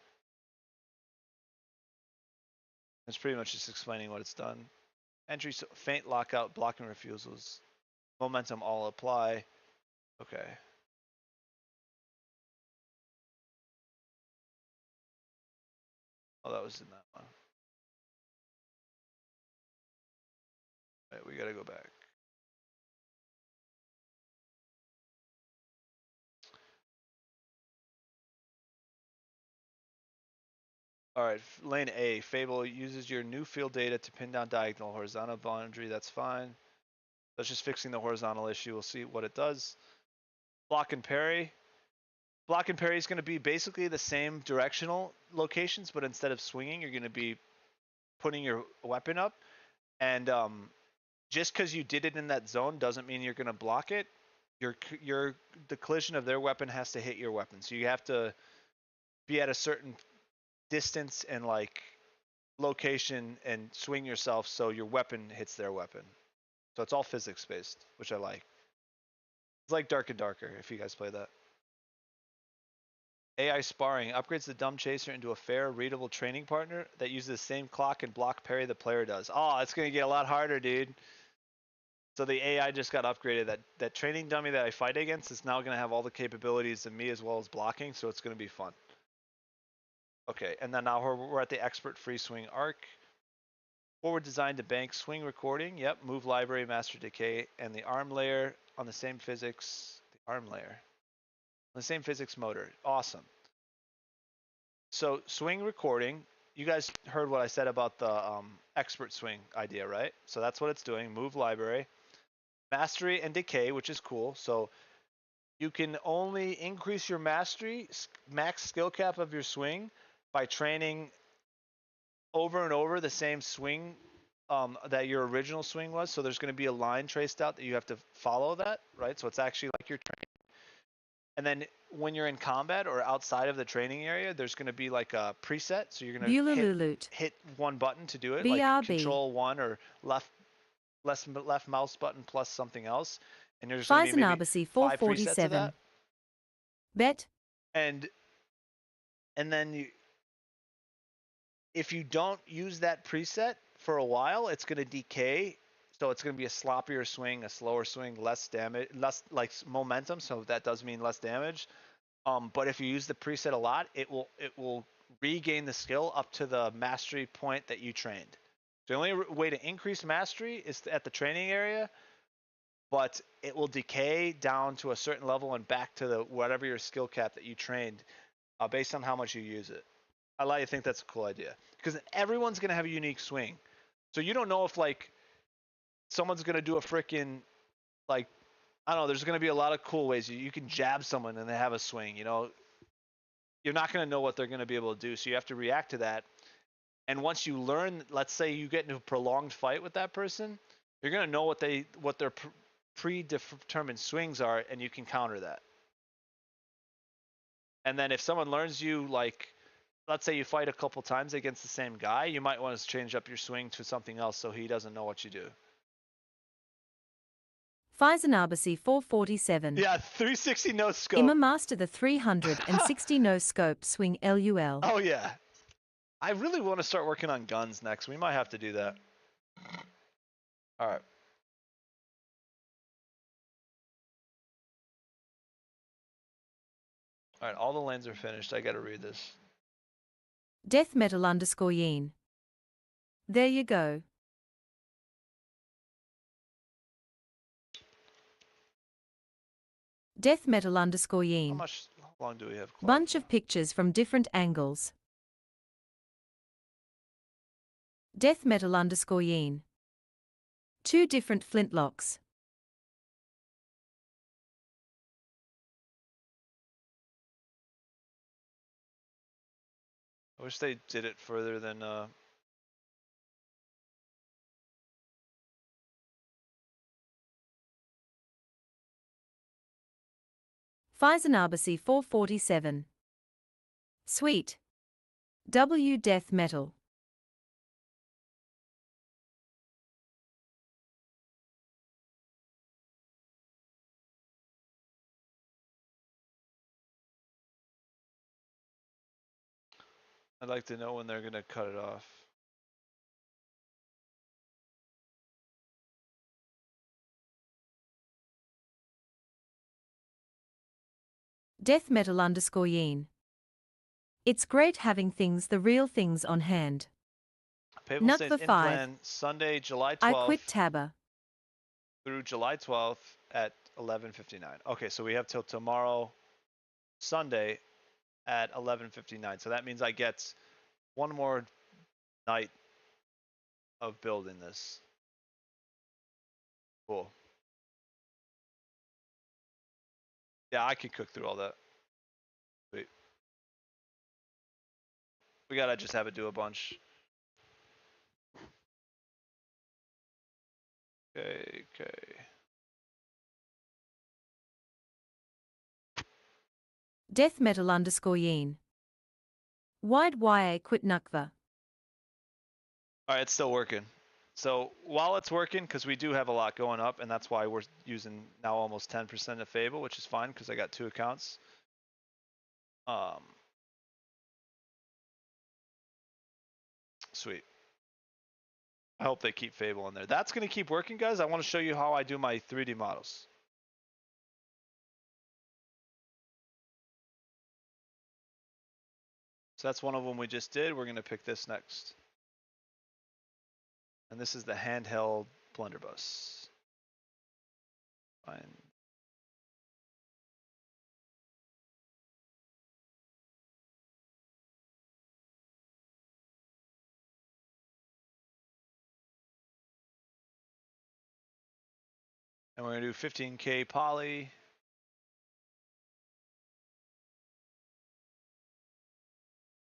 It's pretty much just explaining what it's done. Entry, so faint lockout, blocking refusals. Momentum all apply. Okay. Oh, that was in that one. Right, we gotta go back. All right, lane A, Fable uses your new field data to pin down diagonal horizontal boundary. That's fine. That's just fixing the horizontal issue. We'll see what it does. Block and parry. Block and parry is going to be basically the same directional locations, but instead of swinging, you're going to be putting your weapon up. And just because you did it in that zone doesn't mean you're going to block it. The collision of their weapon has to hit your weapon. So you have to be at a certain distance and like location and swing yourself so your weapon hits their weapon. So it's all physics based, which I like. It's like Dark and Darker if you guys play that. AI sparring upgrades the dumb chaser into a fair, readable training partner that uses the same clock and block parry the player does. Oh, it's gonna get a lot harder, dude. So the AI just got upgraded. That training dummy that I fight against is now gonna have all the capabilities of me as well as blocking, so it's gonna be fun. Okay, and then now we're at the expert free swing arc. Forward designed to bank swing recording. Yep, move library, master decay, and the arm layer on the same physics. The arm layer on the same physics motor. Awesome. So swing recording. You guys heard what I said about the expert swing idea, right? So that's what it's doing. Move library, mastery, and decay, which is cool. So you can only increase your mastery, max skill cap of your swing by training over and over the same swing that your original swing was. So there's going to be a line traced out that you have to follow that, right? So it's actually like you're training. And then when you're in combat or outside of the training area, there's going to be like a preset. So you're going to hit one button to do it, BRB. like control 1 or left mouse button plus something else. And there's going to be maybe 5 presets of that. Bet. And then if you don't use that preset for a while, it's going to decay. So it's going to be a sloppier swing, a slower swing, less damage, less like momentum. So that does mean less damage. But if you use the preset a lot, it will regain the skill up to the mastery point that you trained. The only way to increase mastery is at the training area, but it will decay down to a certain level and back to the whatever your skill cap that you trained, based on how much you use it. I like to think that's a cool idea because everyone's gonna have a unique swing, so you don't know if like someone's gonna do a freaking like I don't know. There's gonna be a lot of cool ways you can jab someone and they have a swing. You know, you're not gonna know what they're gonna be able to do, so you have to react to that. And once you learn, let's say you get into a prolonged fight with that person, you're gonna know what their predetermined swings are, and you can counter that. And then if someone learns you, like, let's say you fight a couple times against the same guy, you might want to change up your swing to something else so he doesn't know what you do. Faizanabasi 447. Yeah, 360 no scope. Ima master the 360 no scope swing LUL. Oh yeah. I really want to start working on guns next. We might have to do that. All right. All right, all the lanes are finished. I got to read this. Death metal underscore yeen. There you go. Death metal underscore How yeen. long do we have? Claude? Bunch of pictures from different angles. Death metal underscore yeen. 2 different flintlocks. I wish they did it further than Faizanabasi 447. Sweet. W death metal. I'd like to know when they're gonna cut it off. Death metal underscore yeen. It's great having things, the real things on hand. Papal Nut States for in 5. plan Sunday, July 12th. I quit Tabba. Through July 12th at 11:59. Okay, so we have till tomorrow, Sunday, at 11:59. So that means I get one more night of building this. Cool. Yeah, I can cook through all that. Sweet. We gotta just have it do a bunch. Okay. Death metal underscore yeen. Wide YA quit Nukva. All right, it's still working. So while it's working, because we do have a lot going up, and that's why we're using now almost 10% of Fable, which is fine because I got 2 accounts. Sweet. I hope they keep Fable in there. That's going to keep working, guys. I want to show you how I do my 3D models. So that's one of them we just did. We're going to pick this next. And this is the handheld blunderbuss. Fine. And we're going to do 15K poly.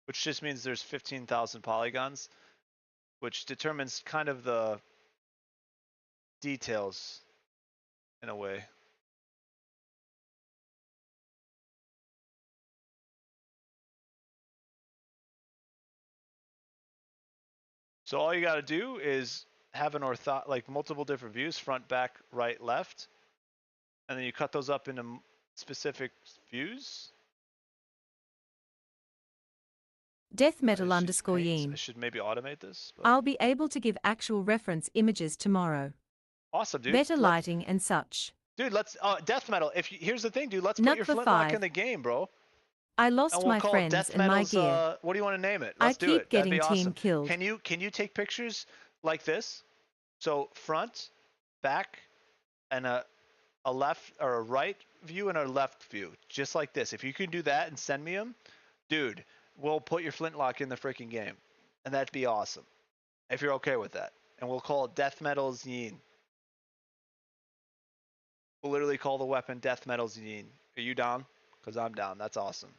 Which just means there's 15,000 polygons, which determines kind of the details in a way. So all you got to do is have an like multiple different views, front, back, right, left, and then you cut those up into specific views. Death metal underscore I yeen. should maybe automate this. But... I'll be able to give actual reference images tomorrow. Awesome, dude. Better lighting and such. Dude, let's death metal. Here's the thing, dude. Let's put your flintlock in the game, bro. I lost my friends and my gear. What do you want to name it? I Let's do keep it. getting That'd be team awesome. killed. Can you take pictures like this? So front, back, and a left or a right view and a left view, just like this. If you can do that and send me them, dude, we'll put your flintlock in the freaking game, and that'd be awesome. If you're okay with that, and we'll call it Death Metal Zine. We'll literally call the weapon Death Metal Zine. Are you down? Because I'm down. That's awesome.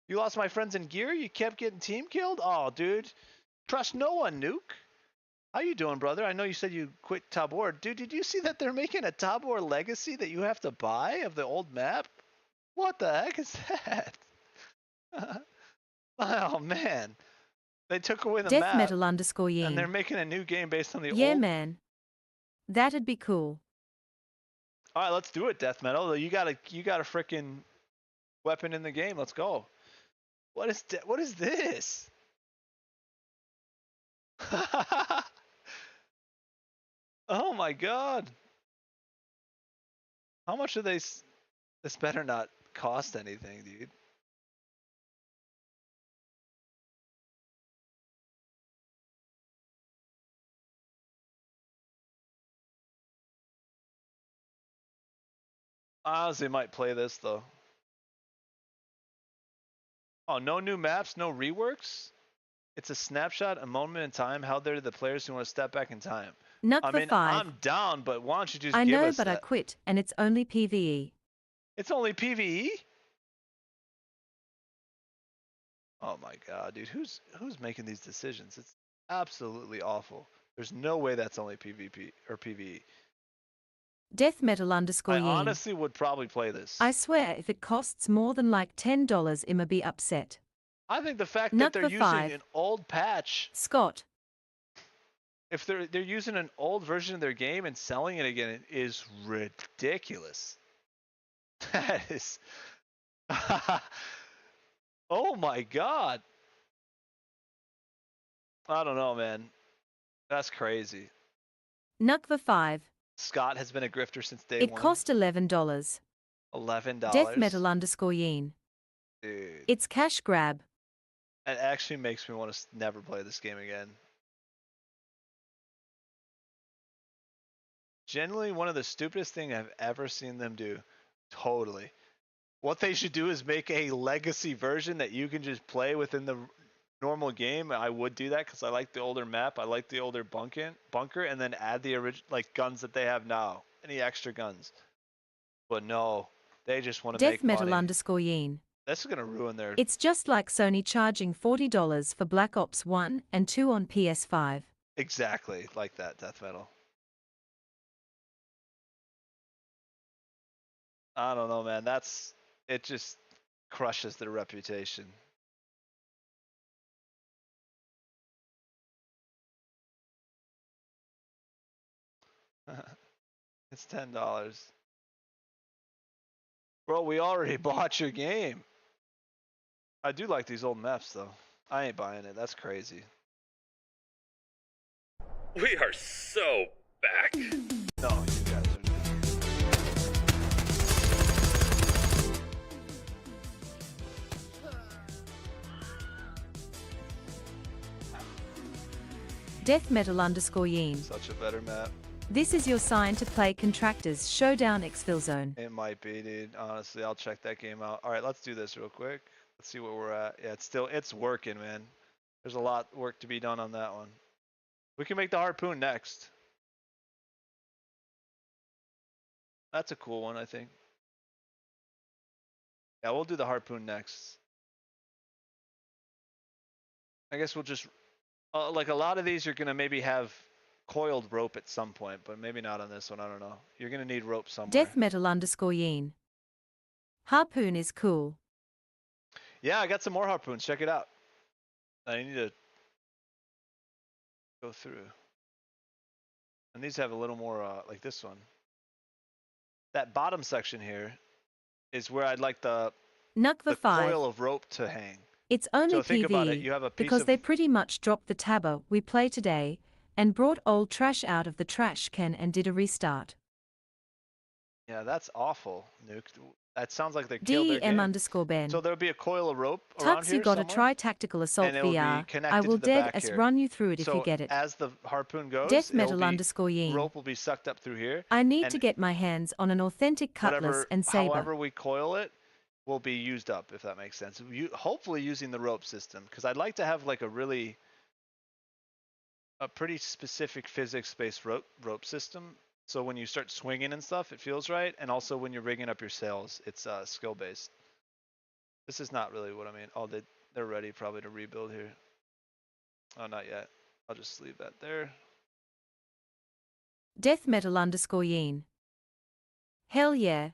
You lost my friends in gear? You kept getting team killed? Oh, dude. Trust no one, Nuke. How you doing, brother? I know you said you quit Tabor. Dude, did you see that they're making a Tabor Legacy that you have to buy of the old map? What the heck is that? Oh, man. They took away the Death map, Metal underscore and they're Yeen. making a new game based on the Yeah, old. man. That'd be cool. All right, let's do it, Death Metal. You got a freaking weapon in the game. Let's go. What is this? Oh my god. How much are they? This better not cost anything, dude. I honestly might play this though. Oh, no new maps, no reworks? It's a snapshot, a moment in time held there to the players who want to step back in time. Nuck I for mean, 5. I'm down, but why don't you just I give know, us but I that? quit, and it's only PvE. It's only PvE? Oh my god, dude, who's making these decisions? It's absolutely awful. There's no way that's only PvP or PvE. Death Metal underscore I Yeen. honestly would probably play this. I swear if it costs more than like $10, I'ma be upset. I think the fact Nuck that they're for using 5. an old patch, Scott. if they're using an old version of their game and selling it again, is ridiculous. That is. Oh my god. I don't know, man. That's crazy. Nuck for 5. Scott has been a grifter since day It one. cost $11. $11. Death Metal underscore Yeen. Dude. It's cash grab. It actually makes me want to never play this game again. Generally, one of the stupidest things I've ever seen them do. Totally. What they should do is make a legacy version that you can just play within the normal game. I would do that because I like the older map. I like the older bunker, and then add the original guns that they have now. Any extra guns. But no, they just want to make Death Metal money. underscore Yeen. This is gonna ruin their. It's just like Sony charging $40 for Black Ops 1 and 2 on PS5. Exactly like that, Death Metal. I don't know, man. It just crushes their reputation. It's $10. Bro, we already bought your game. I do like these old maps though. I ain't buying it. That's crazy. We are so back. No, you guys are. Death Metal underscore Yeen. Such a better map. This is your sign to play Contractors Showdown Exfil Zone. It might be, dude. Honestly, I'll check that game out. All right, let's do this real quick. Let's see where we're at. Yeah, it's working, man. There's a lot of work to be done on that one. We can make the harpoon next. That's a cool one, I think. Yeah, we'll do the harpoon next. I guess we'll just like a lot of these you're gonna maybe have coiled rope at some point, but maybe not on this one. I don't know. You're gonna need rope somewhere. Death Metal underscore Yeen. Harpoon is cool. Yeah, I got some more harpoons. Check it out. I need to go through. And these have a little more like this one. That bottom section here is where I'd like the Nuck for 5. coil of rope to hang. It's only So think about it. PvE You have a piece because of they pretty much dropped the tabber we play today and brought old trash out of the trash can and did a restart. Yeah, that's awful, Nuke. That sounds like they killed their game. DEM_Ben. So there'll be a coil of rope around Tux, here you gotta somewhere, try Tactical Assault and it will be VR. I connected will to the dead back as here. run you through it if So you get it. as the harpoon goes, Death it'll metal be, underscore Yeen. rope will be sucked up through here. I need and to get my hands on an authentic cutlass whatever, and saber. however we coil it, will be used up, if that makes sense. Hopefully using the rope system, because I'd like to have like a pretty specific physics-based rope system. So when you start swinging and stuff, it feels right, and also when you're rigging up your sails, it's skill-based. This is not really what I mean. Oh, they're ready probably to rebuild here. Oh, not yet. I'll just leave that there. Death metal underscore Yeen. Hell yeah.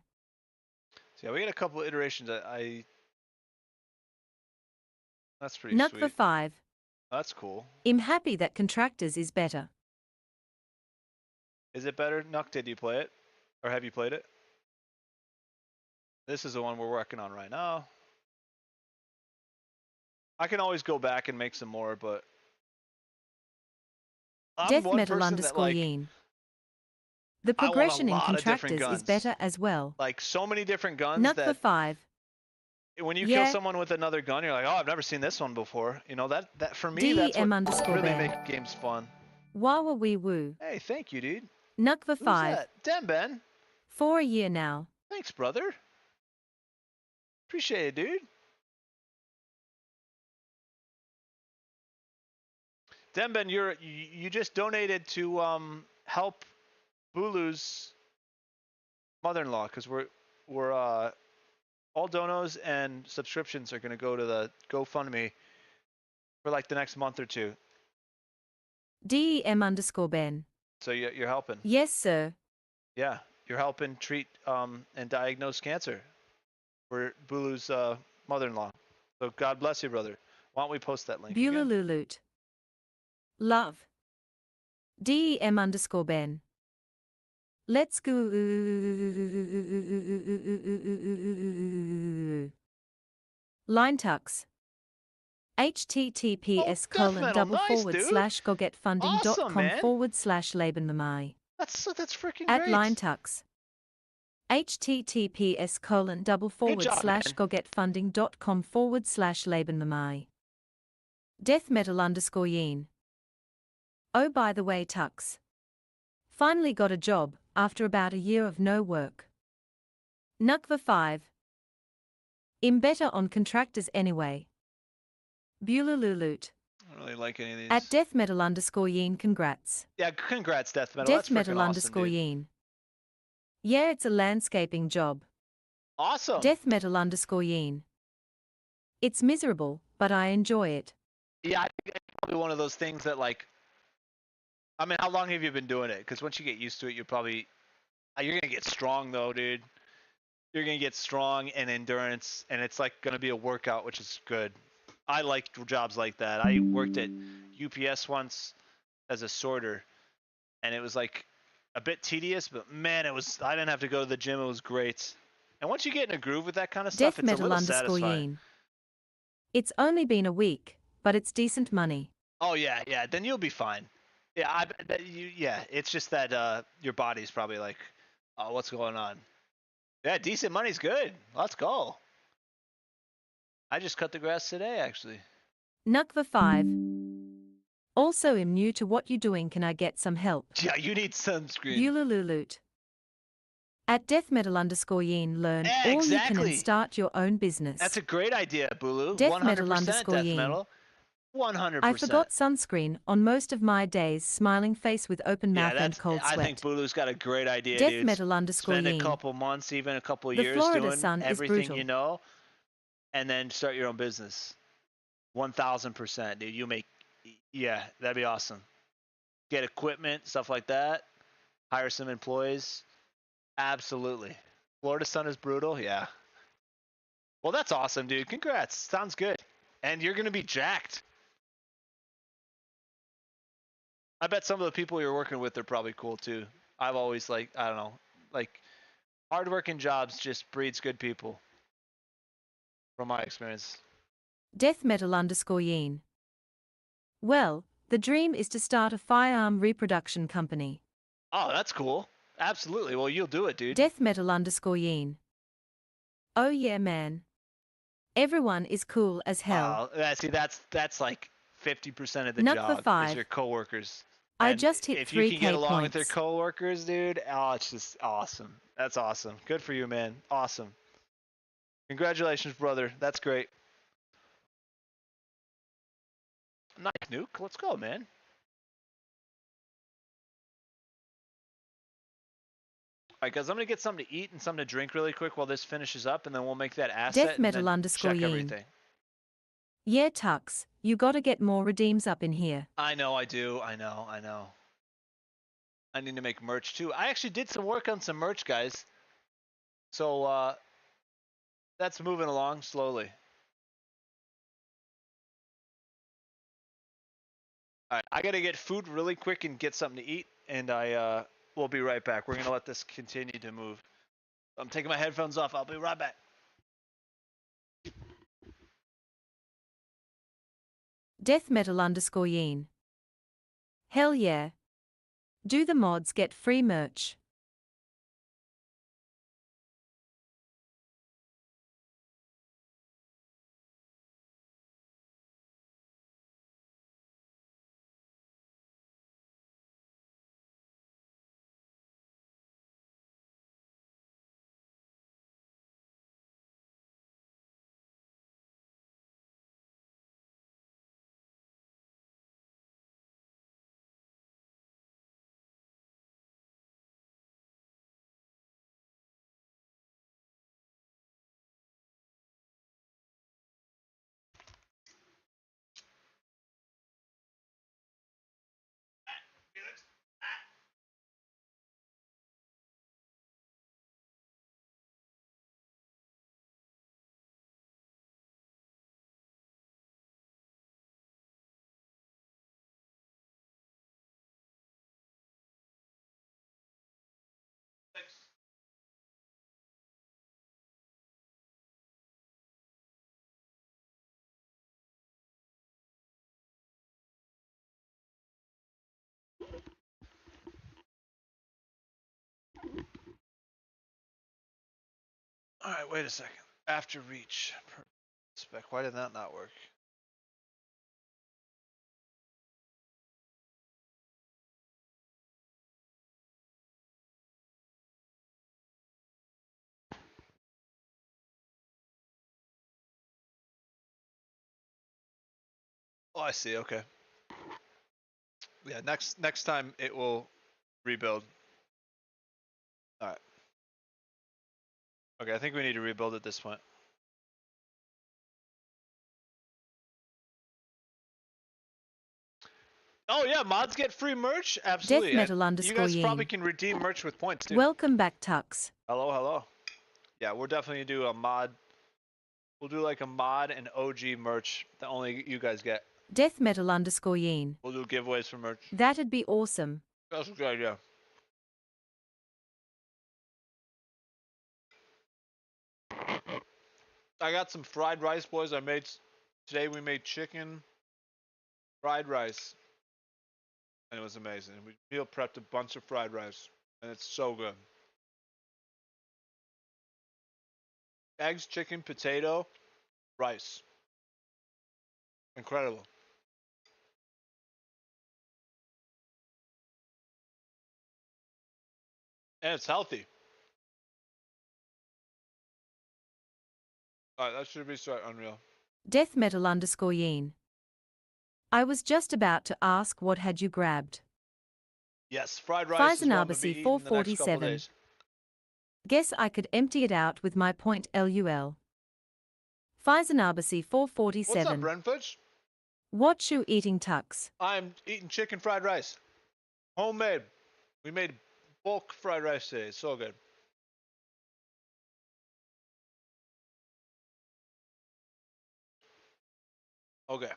So yeah, we got a couple of iterations. That's pretty Nukva sweet. 5. That's cool. I'm happy that Contractors is better. Is it better? Nuck, did you play it? Or have you played it? This is the one we're working on right now. I can always go back and make some more, but I'm Death one metal person underscore that, like, Yeen. The I want a progression in lot of different Contractors is guns. better as well. like so many different guns Nukva that 5. when you Yeah. kill someone with another gun, you're like, oh, I've never seen this one before. You know, that for me, that's DEM what underscore really Ben. makes games fun. Wawa wee woo. Hey, thank you, dude. Nukva Who's 5. that? Damn, Ben. For a year now. Thanks, brother. Appreciate it, dude. Demben, you just donated to help Bulu's mother-in-law, because we're all donos and subscriptions are gonna go to the GoFundMe for like the next month or two. DEM underscore Ben. So you're helping. Yes, sir. Yeah, you're helping treat and diagnose cancer for Bulu's mother-in-law. So God bless you, brother. Why don't we post that link again? Bululululut. Love. DEM underscore Ben. Let's go. Line tux. https :/gogetfunding.com/lebenmamai. That's freaking At great. line tux. https :/gogetfunding.com/lebenmamai. Death metal underscore Yeen. Oh, by the way, Tux. Finally got a job, after about a year of no work. Nukva 5. I'm better on Contractors anyway. Bulululut. I don't really like any of these. At death metal underscore Yeen, congrats. Yeah, congrats, Death Metal. Death That's metal freaking underscore awesome, dude. Yeen. Yeah, it's a landscaping job. Awesome. Death metal underscore Yeen. It's miserable, but I enjoy it. Yeah, I think it's probably one of those things that, like, I mean, how long have you been doing it? Because once you get used to it, you're probably, you're going to get strong, though, dude. You're going to get strong and endurance, and it's, like, going to be a workout, which is good. I like jobs like that. I worked at UPS once as a sorter, and it was, like, a bit tedious, but, man, I didn't have to go to the gym. It was great. And once you get in a groove with that kind of stuff, Death it's a metal little underscore satisfying. Yeen. It's only been a week, but it's decent money. Oh, yeah, then you'll be fine. Yeah, it's just that your body's probably like, oh, what's going on? Yeah, decent money's good. Let's go. I just cut the grass today, actually. Nukva 5. Also am new to what you doing, can I get some help? Yeah, you need sunscreen. Bulululut. At death metal underscore Yeen, learn Yeah, all you can exactly. and start your own business. That's a great idea, Bulu. Death 100% metal underscore death Yeen. metal. 100%. I forgot sunscreen on most of my days, smiling face with open mouth and cold I sweat. think Bulu's got a great idea, Death dude. metal underscore Spend a Yeen. couple months, even a couple The years Florida doing sun is everything brutal. you know, and then start your own business. 1000%, dude. Yeah, that'd be awesome. Get equipment, stuff like that. Hire some employees. Absolutely. Florida sun is brutal. Yeah. Well, that's awesome, dude. Congrats. Sounds good. And you're gonna be jacked. I bet some of the people you're working with are probably cool too. I've always I don't know, hardworking jobs just breeds good people. From my experience. Death metal underscore Yeen. Well, the dream is to start a firearm reproduction company. Oh, that's cool. Absolutely. Well, you'll do it, dude. Death metal underscore Yeen. Oh yeah, man. Everyone is cool as hell. See, that's like 50% of the Nuck for job is 5. your coworkers. I And just hit if you can get 3K along with your points. coworkers, dude, oh, it's just awesome. That's awesome. Good for you, man. Awesome. Congratulations, brother. That's great. Nice, Nuke. Let's go, man. All right, guys, I'm going to get something to eat and something to drink really quick while this finishes up, and then we'll make that asset and then check Deathmetal_Yeen. everything. Yeah, Tux, you gotta get more redeems up in here. I know I do. I know. I need to make merch, too. I actually did some work on some merch, guys. So, that's moving along slowly. All right, I got to get food really quick and get something to eat, and we'll be right back. We're going to let this continue to move. I'm taking my headphones off. I'll be right back. Deathmetal_Yeen. Hell yeah. Do the mods get free merch? All right, wait a second. After reach. Spec. Why did that not work? Oh, I see. Okay. Yeah, next time it will rebuild. All right. Okay, I think we need to rebuild at this point. Oh yeah, mods get free merch. Absolutely. You guys probably Deathmetal_Yeen. can redeem merch with points too. Welcome back, Tux. Hello, hello. Yeah, we're definitely gonna do a mod. We'll do like a mod and OG merch that only you guys get. Deathmetal_Yeen. We'll do giveaways for merch. That'd be awesome. That's a good idea. I got some fried rice, boys. Today we made chicken fried rice, and it was amazing. We meal prepped a bunch of fried rice, and it's so good. Eggs, chicken, potato, rice. Incredible. And it's healthy. Alright, that should be so unreal. Deathmetal_Yeen. I was just about to ask what had you grabbed. Yes, fried rice is what I'm going to be eating the next couple 447. days. Guess I could empty it out with my point LUL. Faisanabasi What's up, 447. Brenfudge? What you eating, Tux? I'm eating chicken fried rice. Homemade. We made bulk fried rice today. It's so good. Okay.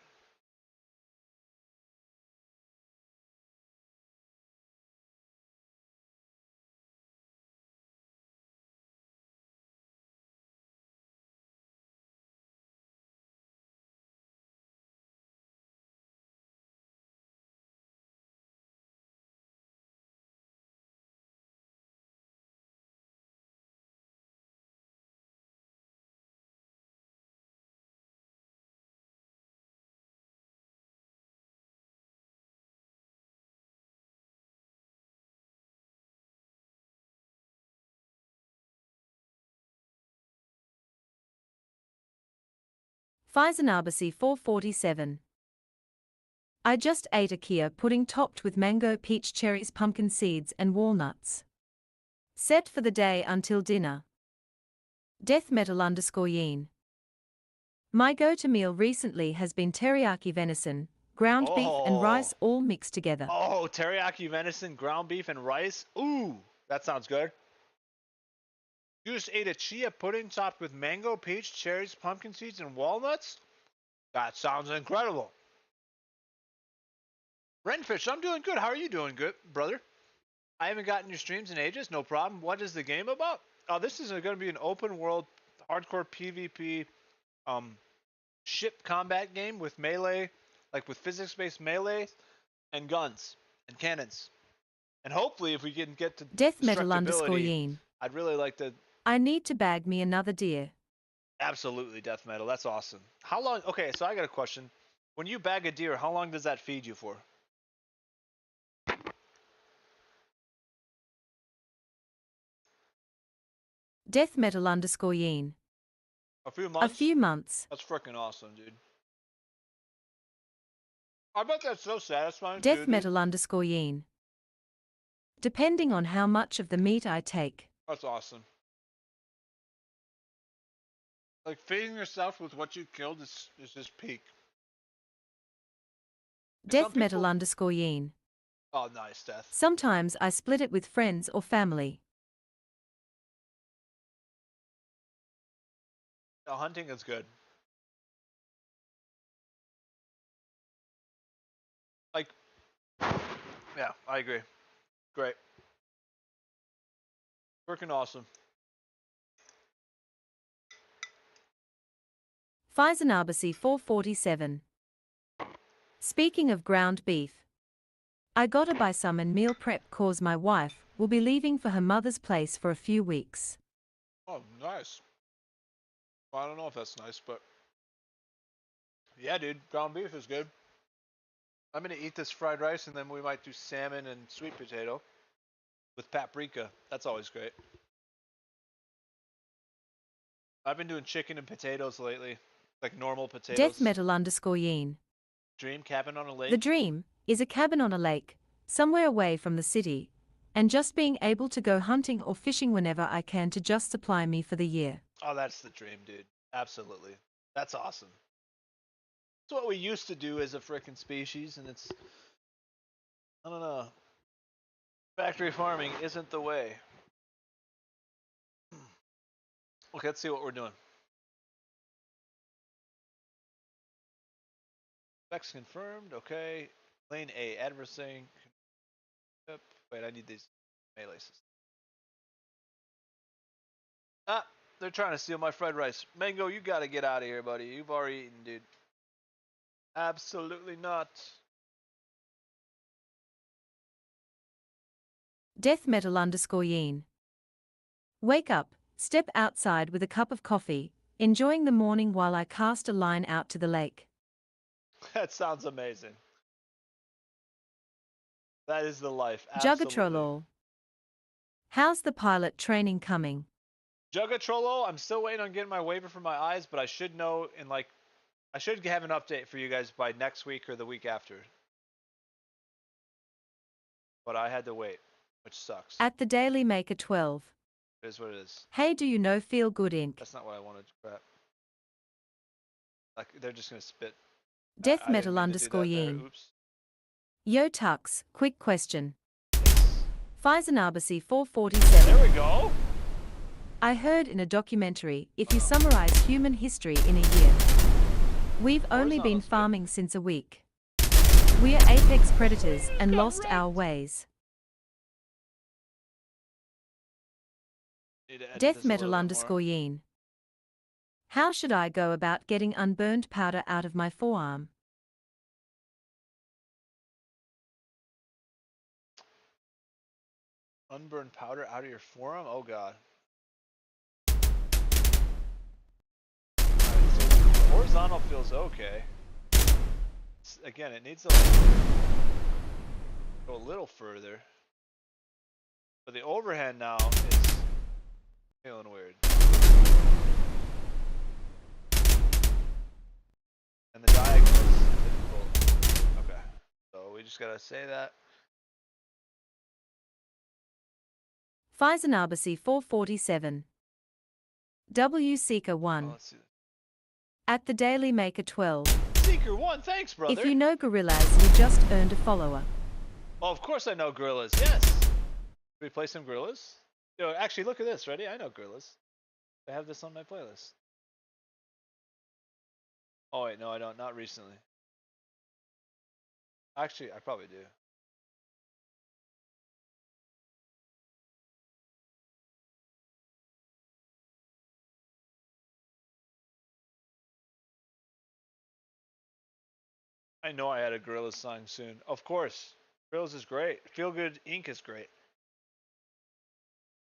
Faisanabasi 447. I just ate a Kia pudding topped with mango, peach, cherries, pumpkin seeds and walnuts. Set for the day until dinner. Death metal _Yeen. My go-to meal recently has been teriyaki venison, ground beef and rice all mixed together. Oh, teriyaki venison, ground beef, and rice. Ooh, that sounds good. You just ate a chia pudding topped with mango, peach, cherries, pumpkin seeds, and walnuts? That sounds incredible. Renfish, I'm doing good. How are you doing, good brother? I haven't gotten your streams in ages. No problem. What is the game about? Oh, this is going to be an open world, hardcore PvP, ship combat game with melee, like with physics-based melee and guns and cannons. And hopefully, if we can get to Death metal destructibility, _Yeen. I'd really like to. I need to bag me another deer. Absolutely, death metal. That's awesome. How long? Okay, so I got a question. When you bag a deer, how long does that feed you for? Death metal _Yeen. A few A months? few months. That's freaking awesome, dude. I bet that's so satisfying. Death too, metal dude. _Yeen. Depending on how much of the meat I take. That's awesome. Like feeding yourself with what you killed is just peak. Death metal _Yeen. Oh, nice, Death. Sometimes I split it with friends or family. No, hunting is good. Like, yeah, I agree. Great. Freaking awesome. Faisanabasi 447. Speaking of ground beef, I gotta buy some and meal prep cause my wife will be leaving for her mother's place for a few weeks. Oh, nice. Well, I don't know if that's nice, but yeah, dude, ground beef is good. I'm gonna eat this fried rice, and then we might do salmon and sweet potato with paprika. That's always great. I've been doing chicken and potatoes lately, like normal potatoes. Death metal _Yeen. Dream cabin on a lake. The dream is a cabin on a lake, somewhere away from the city, and just being able to go hunting or fishing whenever I can to just supply me for the year. Oh, that's the dream, dude. Absolutely. That's awesome. It's what we used to do as a frickin' species, and it's, I don't know. Factory farming isn't the way. Okay, let's see what we're doing. Specs confirmed. Okay. Lane A, adversing. Yep. Wait, I need these melee systems. Ah, they're trying to steal my fried rice. Mango, you gotta get out of here, buddy. You've already eaten, dude. Absolutely not. Death metal _Yeen. Wake up, step outside with a cup of coffee, enjoying the morning while I cast a line out to the lake. That sounds amazing. That is the life. Absolutely. Jugatrolo. How's the pilot training coming? Jugatrolo, I'm still waiting on getting my waiver for my eyes, but I should know in like, I should have an update for you guys by next week or the week after. But I had to wait, which sucks. At the Daily Maker 12. It is what it is. Hey, do you know Feel Good Inc? That's not what I wanted. Crap. Like they're just gonna spit. Death I metal didn't mean to do that there. _Yeen. Oops. Yo Tux, quick question. Faisanabasi 447. There we go. I heard in a documentary, if you summarize human history in a year, we've only been Horizontals, good. farming since a week. We're apex predators and lost our ways. Need to edit Death this a metal little bit more. _Yeen. How should I go about getting unburned powder out of my forearm? Unburned powder out of your forearm? Oh god. Alright, so horizontal feels okay. Again, it needs to go a little further. But the overhand now is feeling weird. just gotta say that. Pfizernarbasi 447. W Seeker Oh, 1. let's see. At the Daily Maker 12. Seeker 1, thanks, brother. If you know gorillas, you just earned a follower. Oh, of course I know gorillas. Yes. Should we play some gorillas? Yo, actually, look at this. Ready? I know gorillas. I have this on my playlist. Oh wait, no, I don't. Not recently. Actually, I probably do. I know I had a Gorillaz song soon. Of course. Gorillaz is great. Feel Good Inc. is great.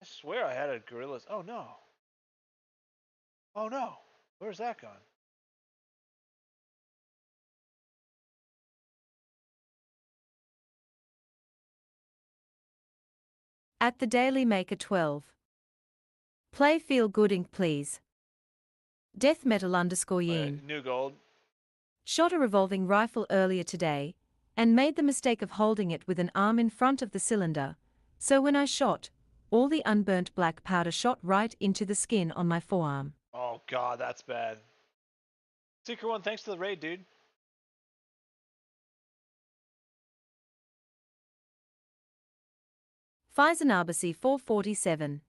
I swear I had a Gorillaz. Oh no. Oh no. Where's that gone? At the Daily Maker 12. Play Feel Good Inc. please. Death Metal _ Yeen. New gold. Shot a revolving rifle earlier today, and made the mistake of holding it with an arm in front of the cylinder, so when I shot, all the unburnt black powder shot right into the skin on my forearm. Oh god, that's bad. Seeker 1, thanks to the raid, dude. Pfizernarbasi 447.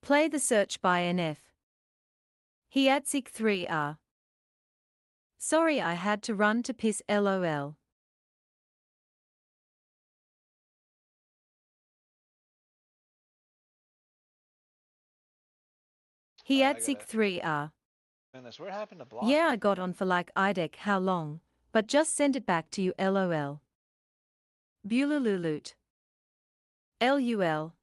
Play the search by NF. Hiatsik 3R. Sorry I had to run to piss lol. Hiatsik 3R. Goodness, what happened to block? Yeah, I got on for like IDEC how long, but just send it back to you lol. Bululululut. LUL.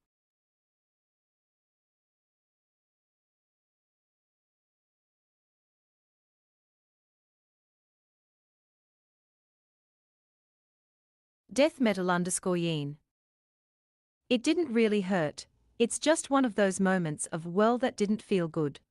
Death Metal _ Yeen. It didn't really hurt, it's just one of those moments of well that didn't feel good.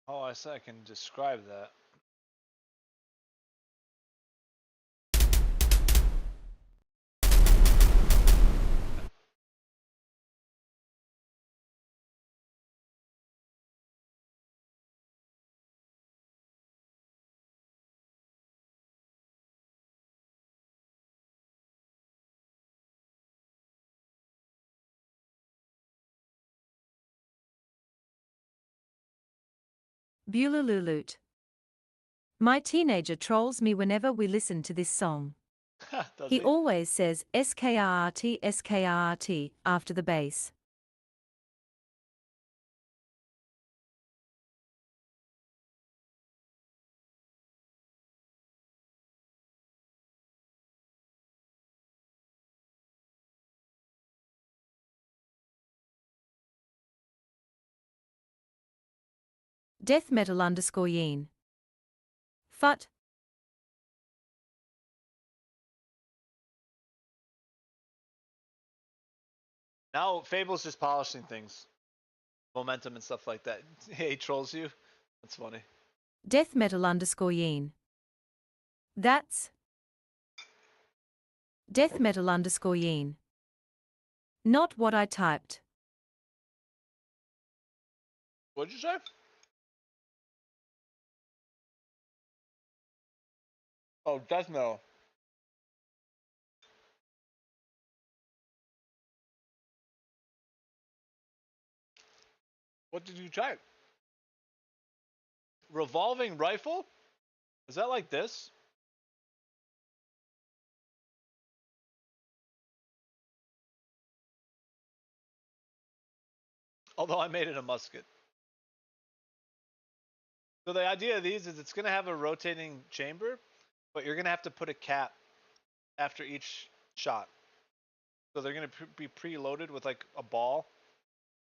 Oh, I said I can describe that. Bululululut. My teenager trolls me whenever we listen to this song. Does He always says SKRT SKRT after the bass. Death Metal _ Yeen. Fut. Now Fable's just polishing things. Momentum and stuff like that. He trolls you. That's funny. Death Metal _ Yeen. That's Death Metal _ Yeen. Not what I typed. What'd you say? Oh, death metal. What did you type? Revolving rifle? Is that like this? Although I made it a musket. So the idea of these is it's going to have a rotating chamber, but you're going to have to put a cap after each shot. So they're gonna be preloaded with like a ball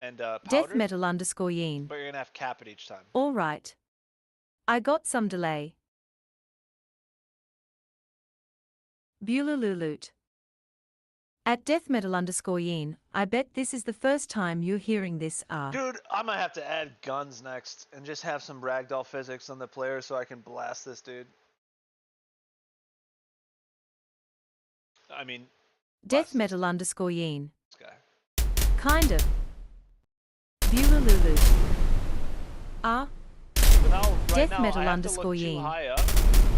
and powder, Deathmetal_yin. but you're gonna have cap it each time. All right. I got some delay. Bululululut. At Deathmetal_yin, I bet this is the first time you're hearing this. Dude, I might have to add guns next and just have some ragdoll physics on the player so I can blast this dude. I mean, Deathmetal_yin. this guy. Kind of. Bulululu. So now, right now, I Deathmetal have to look too _yin. high up to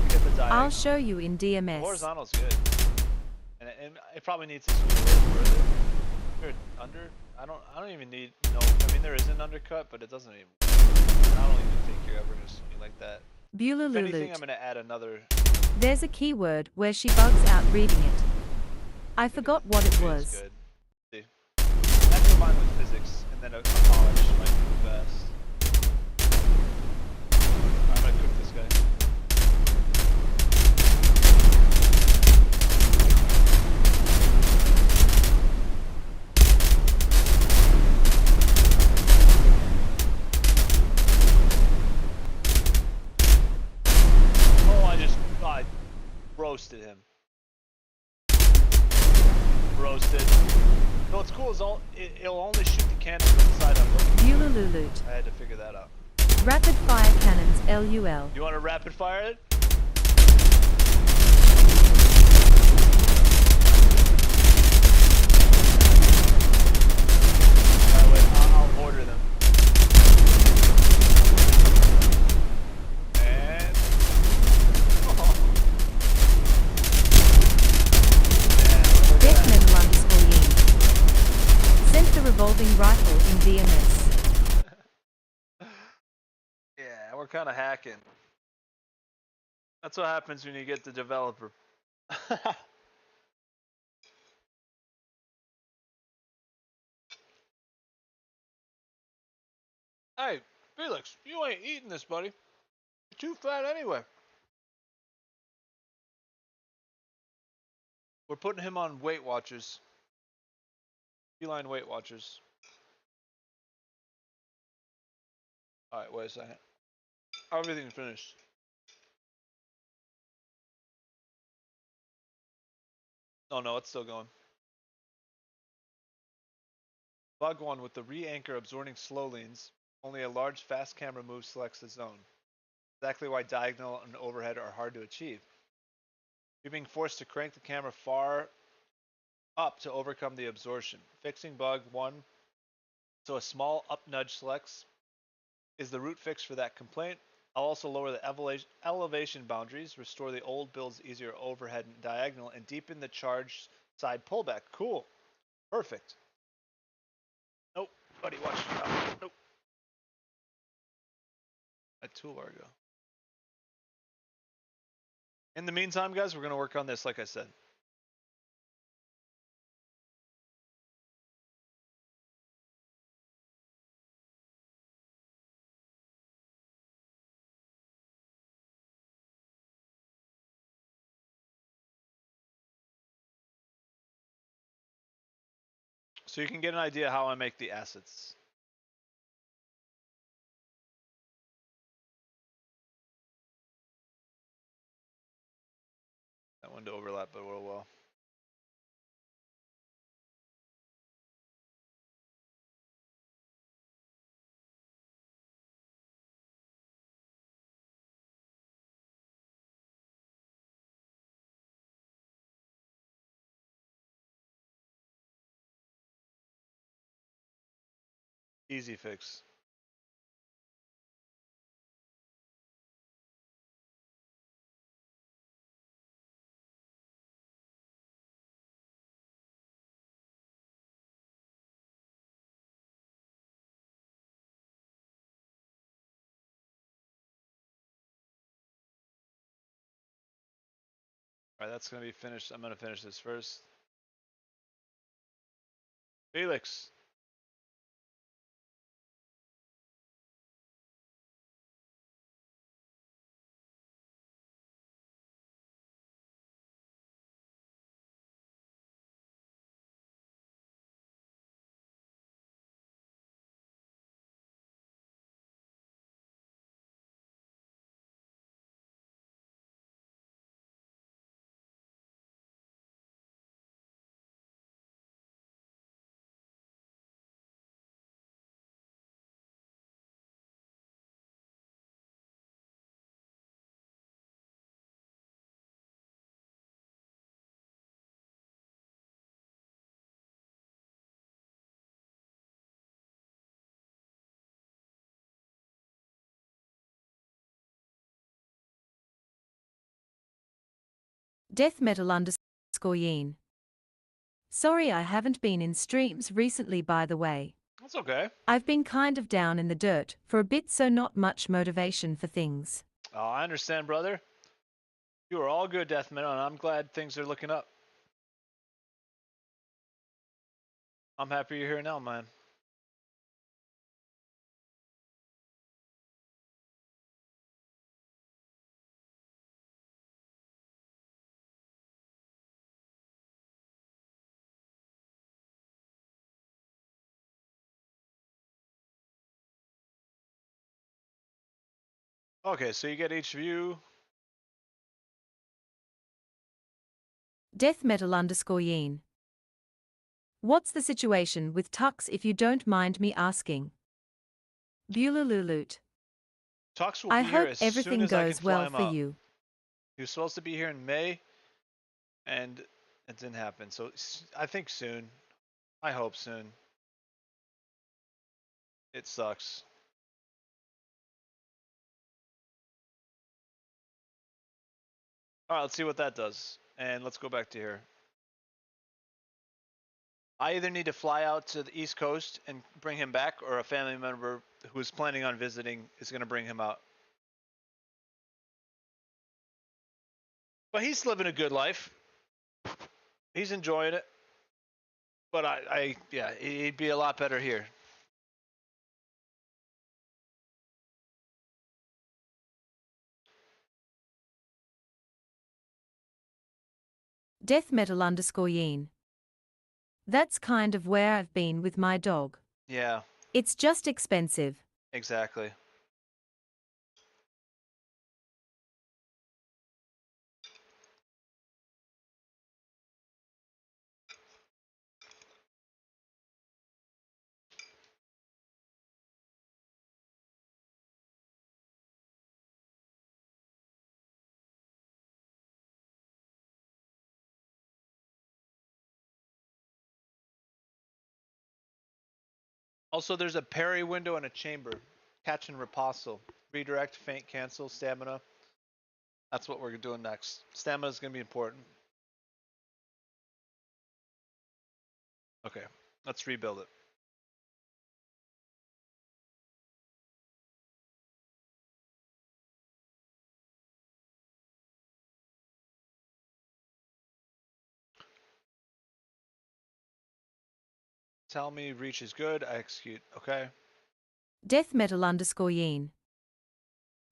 get the diagonal. I'll show you in The DMS. horizontal's good. And it probably needs to swing a little further. Here, under? I don't even need, no, I mean there is an undercut, but it doesn't even, I don't even think you're ever gonna swing like that. If anything, I'm Bulululut. gonna add another. There's a keyword where she bugs out reading it. I forgot what it Maybe was. it's good. See. That combined with physics and then a polish might be the best. I'm gonna cook this guy. I roasted him. Roasted. So what's cool is it'll only shoot the cannon from the side I'm looking. Bulululut. I had to figure that out. Rapid fire cannons LUL. You want to rapid fire it? Alright, wait, I'll order them. And... Oh. Deathmetal_yin. Sent the revolving rifle in DMS. Yeah, we're kind of hacking. That's what happens when you get the developer. Hey, Felix, you ain't eating this, buddy. You're too fat anyway. We're putting him on Weight Watchers. Feline Weight Watchers. Alright, wait a second. Everything's finished. Oh no, it's still going. Bug 1 with the re-anchor absorbing slow leans. Only a large fast camera move selects the zone. Exactly why diagonal and overhead are hard to achieve. You're being forced to crank the camera far up to overcome the absorption. Fixing bug 1 so a small up nudge selects is the root fix for that complaint. I'll also lower the elevation boundaries, restore the old build's easier overhead and diagonal, and deepen the charge side pullback. Cool. Perfect. Nope. Buddy, watch. Nope. That toolbar go. In the meantime, guys, we're going to work on this, like I said. So you can get an idea how I make the assets. That one to overlap, but oh well. Easy fix. Alright, that's going to be finished. I'm going to finish this first. Felix. Death metal underscore yeen. Sorry I haven't been in streams recently, by the way. That's okay. I've been kind of down in the dirt for a bit, so not much motivation for things. Oh, I understand, brother. You are all good, Death Metal, and I'm glad things are looking up. I'm happy you're here now, man. Okay, so you get each view. Death metal underscore yeen. What's the situation with Tux, if you don't mind me asking? Bululululut. Tux will I be here hope as soon everything as I can goes fly well him for up. you. He was supposed to be here in May, and it didn't happen. So I think soon. I hope soon. It sucks. All right, let's see what that does. And let's go back to here. I either need to fly out to the East Coast and bring him back, or a family member who's planning on visiting is going to bring him out. But he's living a good life. He's enjoying it. But yeah, he'd be a lot better here. Death metal underscore yeen. That's kind of where I've been with my dog. Yeah, It's just expensive. exactly. Also, there's a parry window and a chamber. Catch and riposte. Redirect, feint, cancel, stamina. That's what we're doing next. Stamina is going to be important. Okay, let's rebuild it. Tell me reach is good. I execute. Okay. Death metal underscore yeen.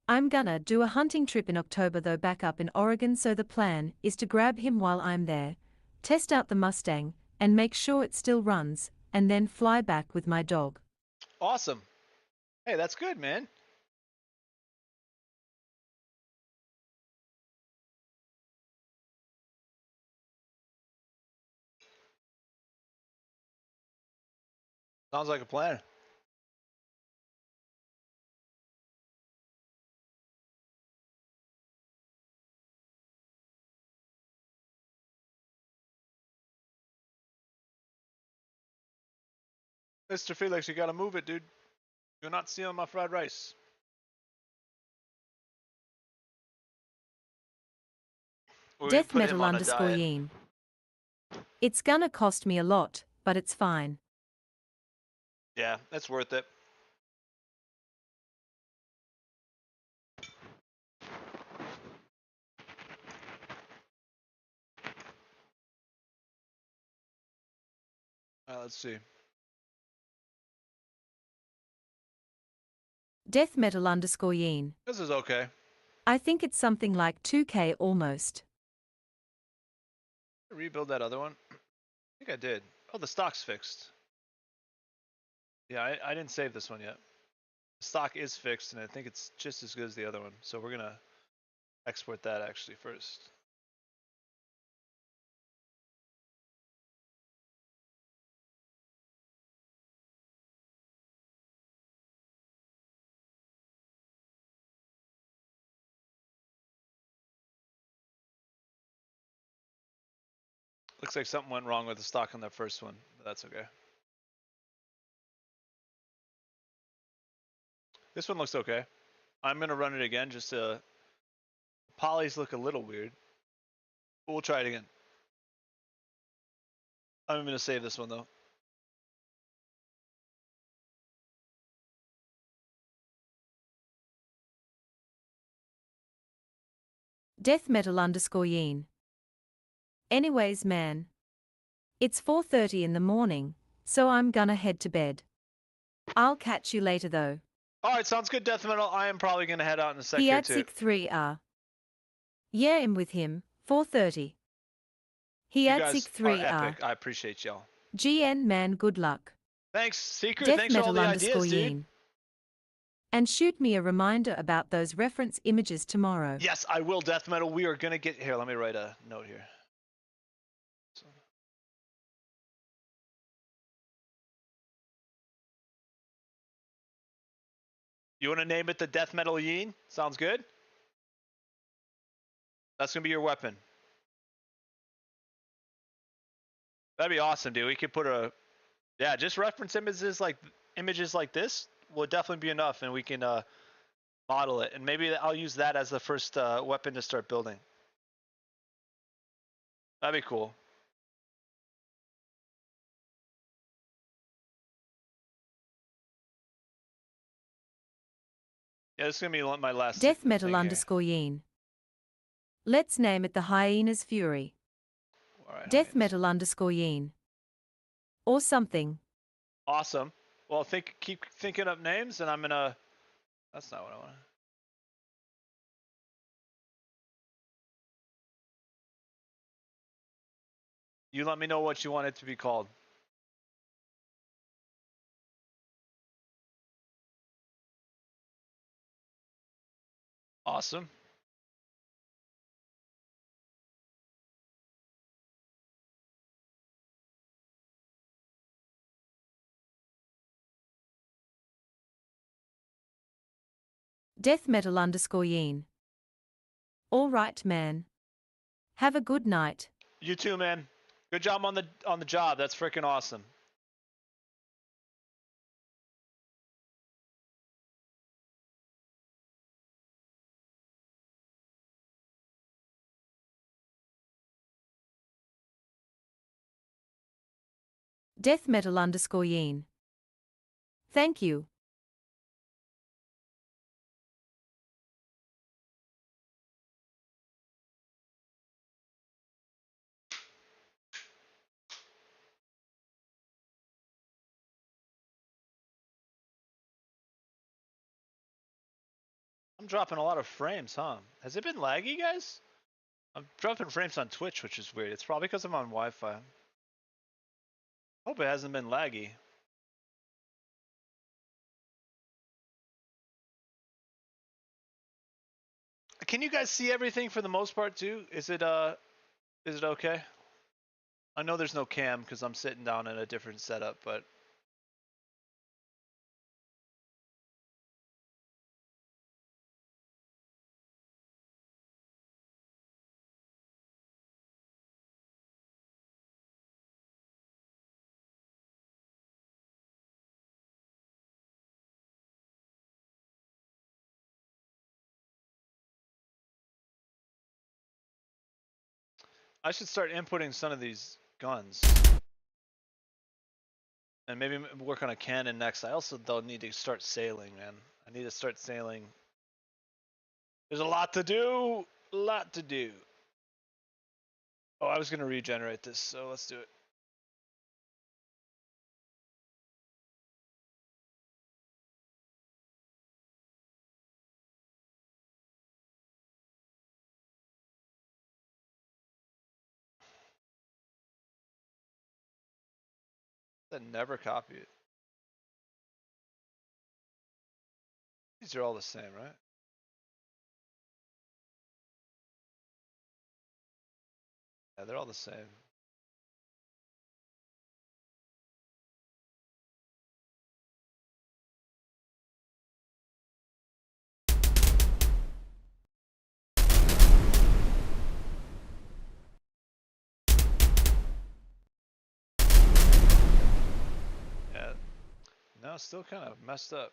I'm gonna do a hunting trip in October though, back up in Oregon, so the plan is to grab him while I'm there, test out the Mustang, and make sure it still runs, and then fly back with my dog. Awesome. Hey, that's good, man. Sounds like a plan. Mr. Felix, you gotta move it, dude. You're not stealing my fried rice. We Death put him metal on a underscore diet. yeen. It's gonna cost me a lot, but it's fine. Yeah, that's worth it. Let's see. Death metal underscore yeen. This is okay. I think it's something like 2K almost. Rebuild that other one. I think I did. Oh, the stock's fixed. Yeah, I didn't save this one yet. The stock is fixed, and I think it's just as good as the other one. So we're gonna export that actually first. Looks like something went wrong with the stock on that first one, but that's okay. This one looks okay. I'm gonna run it again just to. Polys look a little weird. We'll try it again. I'm gonna save this one though. Death metal underscore Yeen. Anyways, man. It's 4:30 in the morning, so I'm gonna head to bed. I'll catch you later though. Alright, sounds good, Death Metal. I am probably gonna head out in a sec He here at too. sick 3R. Yeah, I'm with him, 4:30. He You at guys sick are 3R. epic. I appreciate y'all. GN man, good luck. Thanks, Secret. Death Thanks for all metal the underscore ideas, dude. Yeen. And shoot me a reminder about those reference images tomorrow. Yes, I will, Death Metal. We are gonna get here. Let me write a note here. You want to name it the Death Metal Yeen? Sounds good. That's gonna be your weapon. That'd be awesome, dude. We could put a, yeah, just reference images like this will definitely be enough, and we can model it, and maybe I'll use that as the first weapon to start building. That'd be cool. Yeah, this is gonna be my last. Death metal thing underscore Yeen. Let's name it the Hyena's Fury. All right, Death Hyenas. metal underscore Yeen. Or something. Awesome. Well, keep thinking up names, and I'm gonna. That's not what I want. You let me know what you want it to be called. Awesome. Death metal underscore Yeen. All right, man. Have a good night. You too, man. Good job on the job. That's freaking awesome. Death metal underscore Yeen. Thank you. I'm dropping a lot of frames, huh? Has it been laggy, guys? I'm dropping frames on Twitch, which is weird. It's probably because I'm on Wi-Fi. Hope it hasn't been laggy. Can you guys see everything for the most part too? Is it okay? I know there's no cam because I'm sitting down in a different setup, but I should start inputting some of these guns. And maybe work on a cannon next. I also don't need to start sailing, man. I need to start sailing. There's a lot to do. A lot to do. Oh, I was gonna regenerate this, so let's do it. Then never copy it. These are all the same, right? Yeah, they're all the same. Yeah. No, still kind of messed up.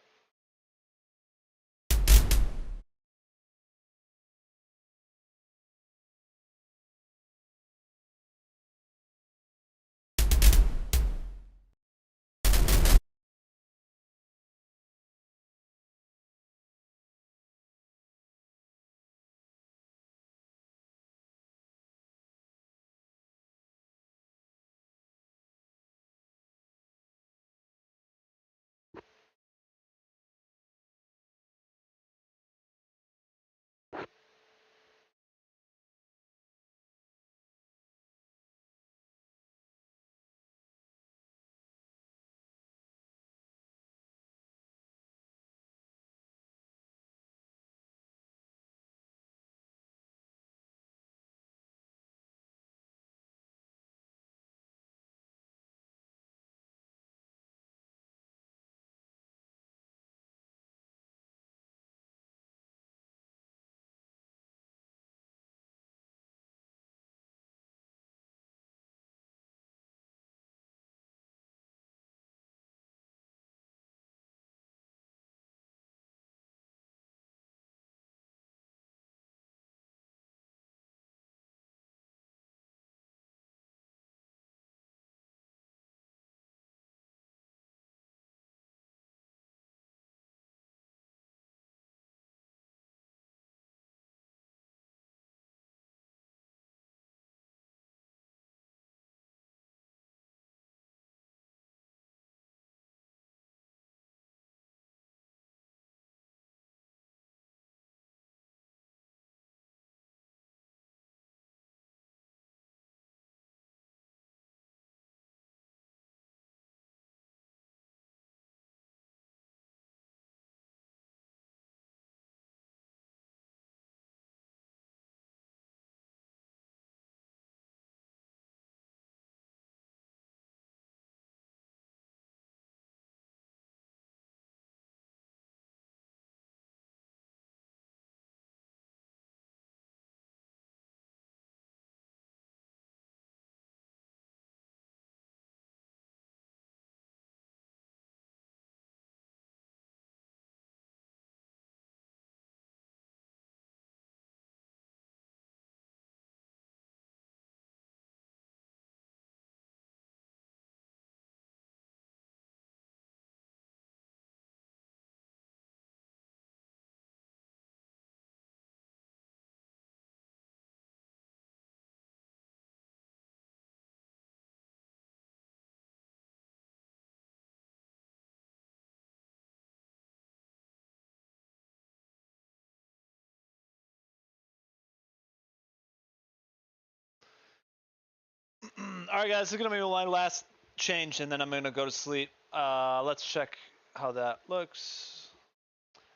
right, guys, this is gonna be my last change, and then I'm gonna go to sleep. Let's check how that looks.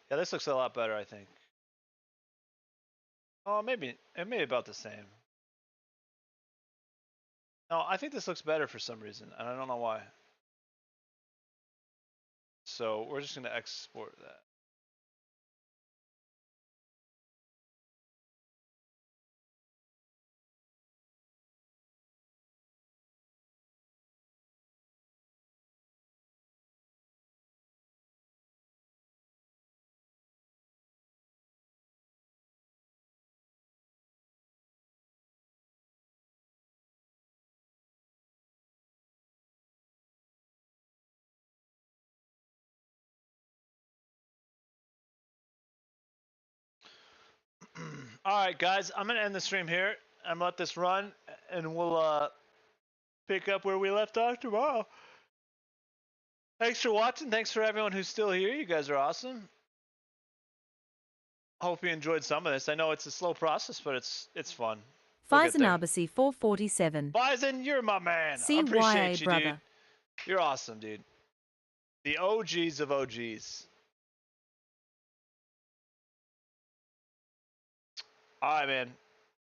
Yeah, this looks a lot better, I think. Oh, maybe it may be about the same. No, I think this looks better for some reason, and I don't know why. So we're just gonna export that. All right, guys, I'm gonna end the stream here. I'm gonna let this run, and we'll pick up where we left off tomorrow. Thanks for watching. Thanks for everyone who's still here. You guys are awesome. Hope you enjoyed some of this. I know it's a slow process, but it's fun. We'll get there. Faizen 447. Bison, you're my man. I CYA appreciate you, brother. dude. You're awesome, dude. The OGs of OGs. All right, man.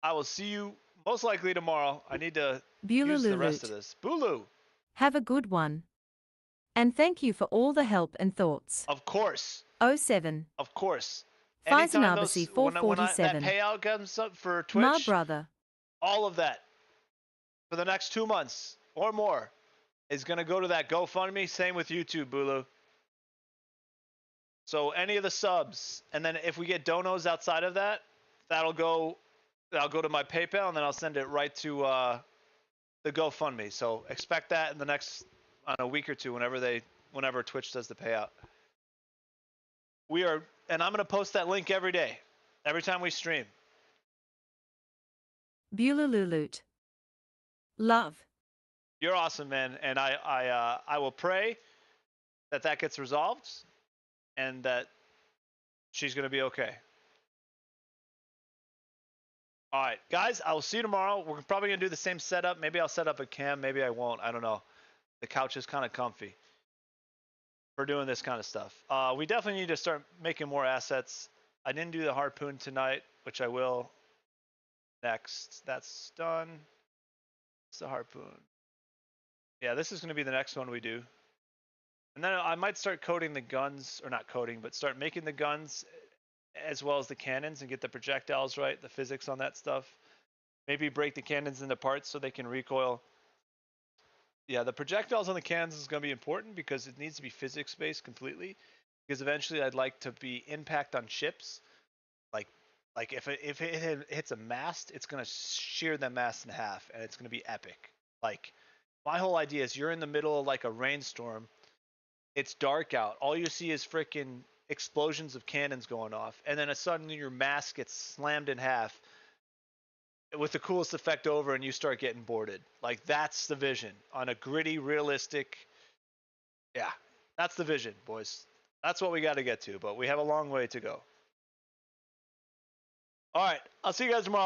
I will see you most likely tomorrow. I need to use the rest of Bulululut. this. Bulu. Have a good one. And thank you for all the help and thoughts. Of course. 07. Of course. Faizen Anytime those, when that 447. payout comes up for Twitch, My brother. all of that for the next 2 months or more is going to go to that GoFundMe. Same with YouTube, Bulu. So any of the subs, and then if we get donos outside of that, I'll go to my PayPal, and then I'll send it right to the GoFundMe. So expect that in the next a week or two, whenever Twitch does the payout. And I'm gonna post that link every day, every time we stream. Bulululut. Love. You're awesome, man, and I will pray that gets resolved, and that she's gonna be okay. All right, guys, I will see you tomorrow. We're probably going to do the same setup. Maybe I'll set up a cam. Maybe I won't. I don't know. The couch is kind of comfy for doing this kind of stuff. We definitely need to start making more assets. I didn't do the harpoon tonight, which I will next. That's done. It's the harpoon. Yeah, this is going to be the next one we do. And then I might start coding the guns, or not coding, but start making the guns as well as the cannons and get the projectiles right, the physics on that stuff. Maybe break the cannons into parts so they can recoil. Yeah, the projectiles on the cannons is going to be important because it needs to be physics-based completely. Because eventually I'd like to be impact on ships. Like if it hits a mast, it's going to shear the mast in half, and it's going to be epic. Like, my whole idea is you're in the middle of like a rainstorm. It's dark out. All you see is freaking explosions of cannons going off, and then suddenly your mast gets slammed in half with the coolest effect over, and you start getting boarded. Like, that's the vision on a gritty, realistic. Yeah, that's the vision, boys. That's what we got to get to, but we have a long way to go. All right, I'll see you guys tomorrow.